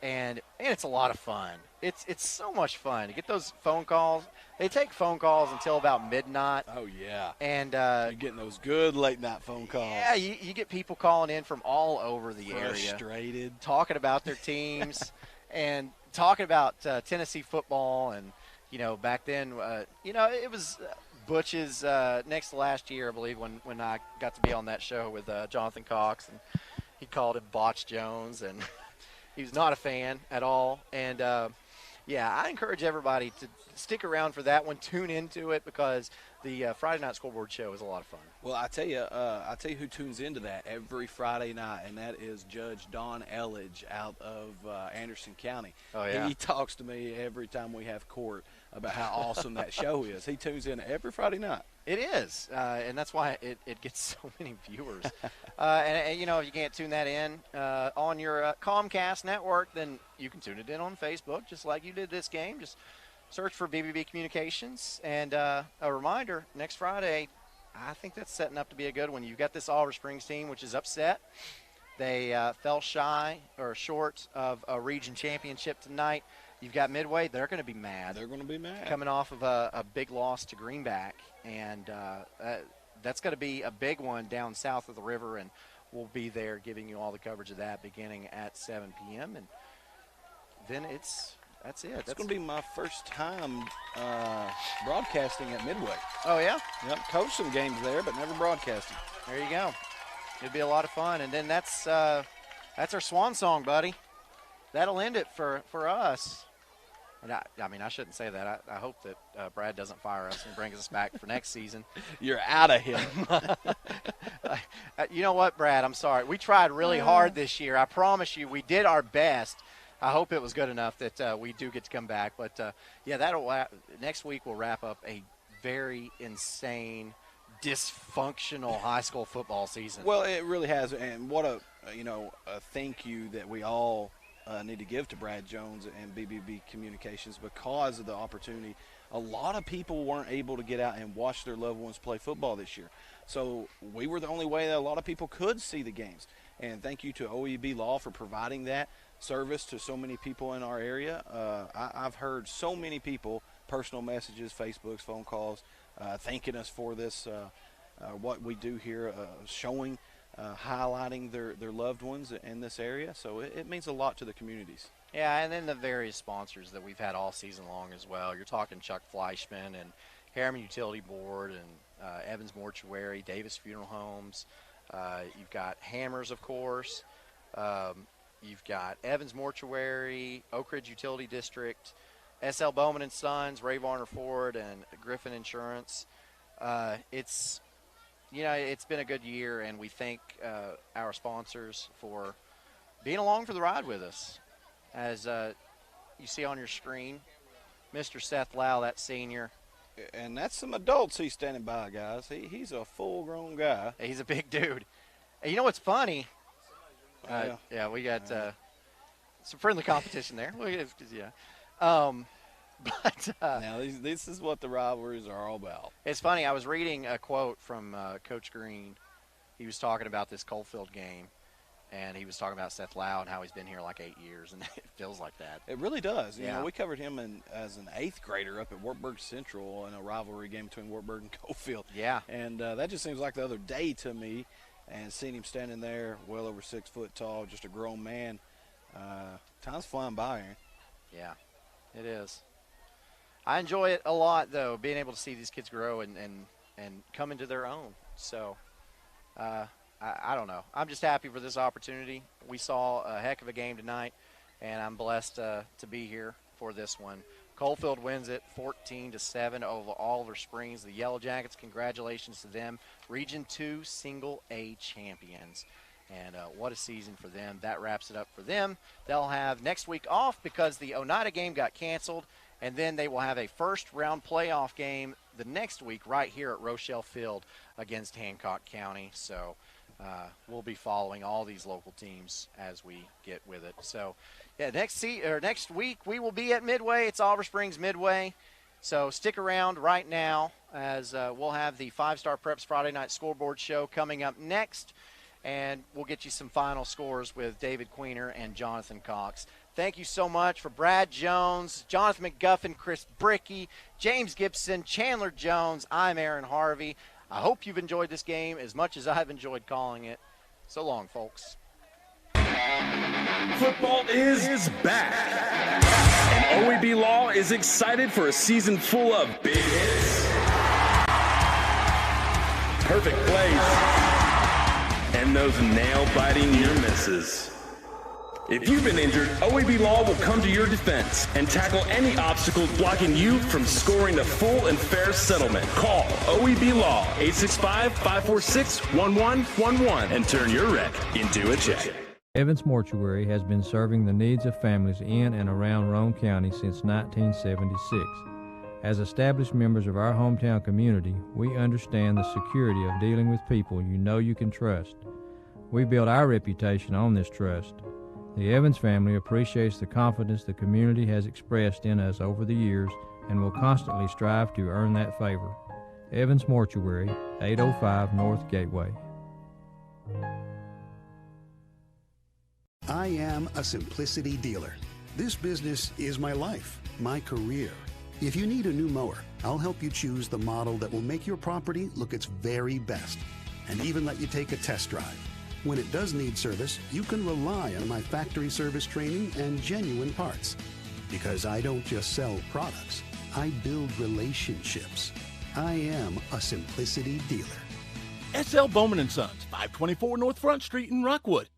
And it's a lot of fun. It's so much fun to get those phone calls. They take phone calls until about midnight. Oh, yeah. And you're getting those good late-night phone calls. Yeah, you get people calling in from all over the area. Frustrated. Talking about their teams and talking about Tennessee football. And, you know, back then, it was Butch's next to last year, I believe, when I got to be on that show with Jonathan Cox. And he called him Botch Jones. And he was not a fan at all. And, I encourage everybody to stick around for that one. Tune into it because the Friday night scoreboard show is a lot of fun. Well, I tell you who tunes into that every Friday night, and that is Judge Don Elledge out of Anderson County. Oh, yeah. He talks to me every time we have court about how awesome that show is. He tunes in every Friday night. It is, and that's why it gets so many viewers. And, you know, if you can't tune that in on your Comcast network, then you can tune it in on Facebook, just like you did this game. Just search for BBB Communications. And a reminder, next Friday, I think that's setting up to be a good one. You've got this Oliver Springs team, which is upset. They fell short of a region championship tonight. You've got Midway. They're going to be mad. They're going to be mad. Coming off of a big loss to Greenback. And that's going to be a big one down south of the river. And we'll be there giving you all the coverage of that beginning at 7 p.m. And then that's it. It's going to be my first time broadcasting at Midway. Oh, yeah? Yep, coached some games there, but never broadcasted. There you go. It'll be a lot of fun. And then that's our swan song, buddy. That'll end it for us. And I shouldn't say that. I hope that Brad doesn't fire us and brings us back for next season. You're out of here. You know what, Brad? I'm sorry. We tried really hard this year. I promise you, we did our best. I hope it was good enough that we do get to come back. But, next week we'll wrap up a very insane, dysfunctional high school football season. Well, it really has. And what a thank you that we all need to give to Brad Jones and BBB Communications because of the opportunity. A lot of people weren't able to get out and watch their loved ones play football this year. So we were the only way that a lot of people could see the games. And thank you to OEB Law for providing that service to so many people in our area. I've heard so many people, personal messages, Facebooks, phone calls, thanking us for this, what we do here, showing highlighting their loved ones in this area. So it means a lot to the communities. Yeah, and then the various sponsors that we've had all season long as well. You're talking Chuck Fleischman and Harriman Utility Board and Evans Mortuary, Davis Funeral Homes. You've got Hammers, of course. You've got Evans Mortuary, Oak Ridge Utility District, S.L. Bowman & Sons, Ray Varner Ford, and Griffin Insurance. It's been a good year, and we thank our sponsors for being along for the ride with us. As you see on your screen, Mr. Seth Lau, that senior. And that's some adults he's standing by, guys. He's a full-grown guy. He's a big dude. And you know what's funny? We got some friendly competition there. Now, this is what the rivalries are all about. It's funny. I was reading a quote from Coach Green. He was talking about this Coalfield game, and he was talking about Seth Lau and how he's been here like 8 years, and it feels like that. It really does. Yeah. You know, we covered him as an 8th grader up at Wartburg Central in a rivalry game between Wartburg and Coalfield. Yeah. And that just seems like the other day to me, and seeing him standing there well over 6 foot tall, just a grown man. Time's flying by, Aaron. Yeah, it is. I enjoy it a lot, though, being able to see these kids grow and come into their own. So I I don't know. I'm just happy for this opportunity. We saw a heck of a game tonight, and I'm blessed to be here for this one. Coalfield wins it 14-7 over Oliver Springs. The Yellow Jackets, congratulations to them. Region 2 Single A champions. And what a season for them. That wraps it up for them. They'll have next week off because the Oneida game got canceled, and then they will have a first-round playoff game the next week right here at Rochelle Field against Hancock County. So we'll be following all these local teams as we get with it. So, yeah, next week we will be at Midway. It's Oliver Springs Midway. So stick around right now as we'll have the 5-Star Preps Friday Night Scoreboard Show coming up next, and we'll get you some final scores with David Queener and Jonathan Cox. Thank you so much for Brad Jones, Jonathan McGuffin, Chris Brickey, James Gibson, Chandler Jones. I'm Aaron Harvey. I hope you've enjoyed this game as much as I've enjoyed calling it. So long, folks. Football is back. And OEB Law is excited for a season full of big hits, perfect plays, and those nail-biting near misses. If you've been injured, OEB Law will come to your defense and tackle any obstacles blocking you from scoring the full and fair settlement. Call OEB Law 865-546-1111 and turn your wreck into a check. Evans Mortuary has been serving the needs of families in and around Roane County since 1976. As established members of our hometown community, we understand the security of dealing with people you know you can trust. We build our reputation on this trust. The Evans family appreciates the confidence the community has expressed in us over the years and will constantly strive to earn that favor. Evans Mortuary, 805 North Gateway. I am a Simplicity dealer. This business is my life, my career. If you need a new mower, I'll help you choose the model that will make your property look its very best, and even let you take a test drive. When it does need service, you can rely on my factory service training and genuine parts. Because I don't just sell products, I build relationships. I am a Simplicity dealer. S.L. Bowman & Sons, 524 North Front Street in Rockwood.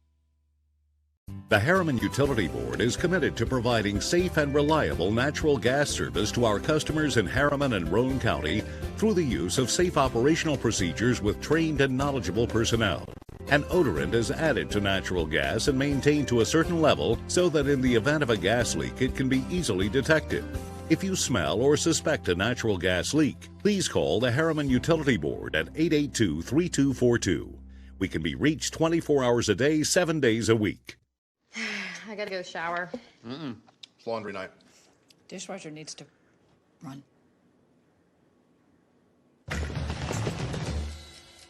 The Harriman Utility Board is committed to providing safe and reliable natural gas service to our customers in Harriman and Roane County through the use of safe operational procedures with trained and knowledgeable personnel. An odorant is added to natural gas and maintained to a certain level so that in the event of a gas leak it can be easily detected. If you smell or suspect a natural gas leak, please call the Harriman Utility Board at 882-3242. We can be reached 24 hours a day, 7 days a week. I gotta go shower. It's laundry night. Dishwasher needs to run.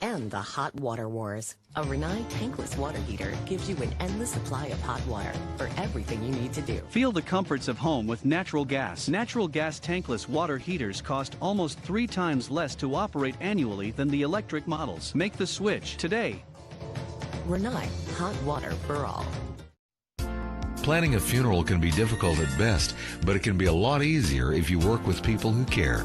And the hot water wars. A Renai tankless water heater gives you an endless supply of hot water for everything you need to do. Feel the comforts of home with natural gas. Natural gas tankless water heaters cost almost 3 times less to operate annually than the electric models. Make the switch today. Renai, hot water for all. Planning a funeral can be difficult at best, but it can be a lot easier if you work with people who care.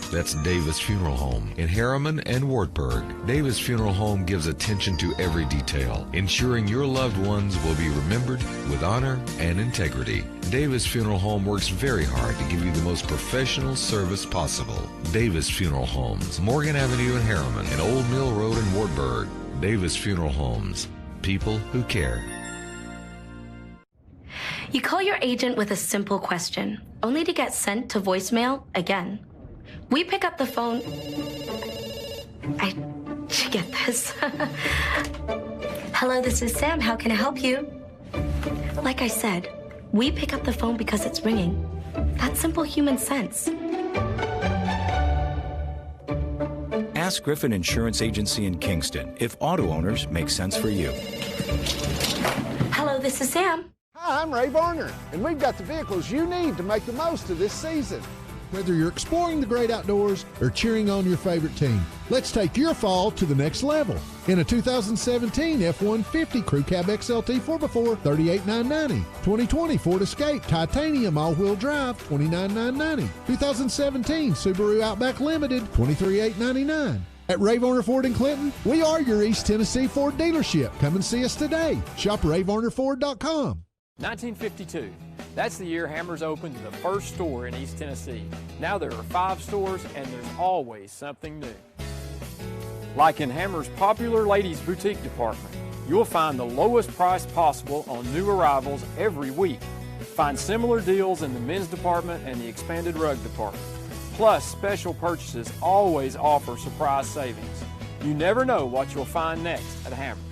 That's Davis Funeral Home in Harriman and Wartburg. Davis Funeral Home gives attention to every detail, ensuring your loved ones will be remembered with honor and integrity. Davis Funeral Home works very hard to give you the most professional service possible. Davis Funeral Homes, Morgan Avenue in Harriman and Old Mill Road in Wartburg. Davis Funeral Homes, people who care. You call your agent with a simple question, only to get sent to voicemail again. We pick up the phone. Get this. Hello, this is Sam. How can I help you? Like I said, we pick up the phone because it's ringing. That's simple human sense. Ask Griffin Insurance Agency in Kingston if auto owners make sense for you. Hello, this is Sam. Hi, I'm Ray Varner, and we've got the vehicles you need to make the most of this season. Whether you're exploring the great outdoors or cheering on your favorite team, let's take your fall to the next level. In a 2017 F-150 Crew Cab XLT 4x4, $38,990. 2020 Ford Escape Titanium All-Wheel Drive, $29,990. 2017 Subaru Outback Limited, $23,899. At Ray Varner Ford in Clinton, we are your East Tennessee Ford dealership. Come and see us today. Shop RayVarnerFord.com. 1952. That's the year Hammers opened the first store in East Tennessee. Now there are 5 stores and there's always something new. Like in Hammers' popular ladies' boutique department, you'll find the lowest price possible on new arrivals every week. Find similar deals in the men's department and the expanded rug department. Plus, special purchases always offer surprise savings. You never know what you'll find next at Hammers.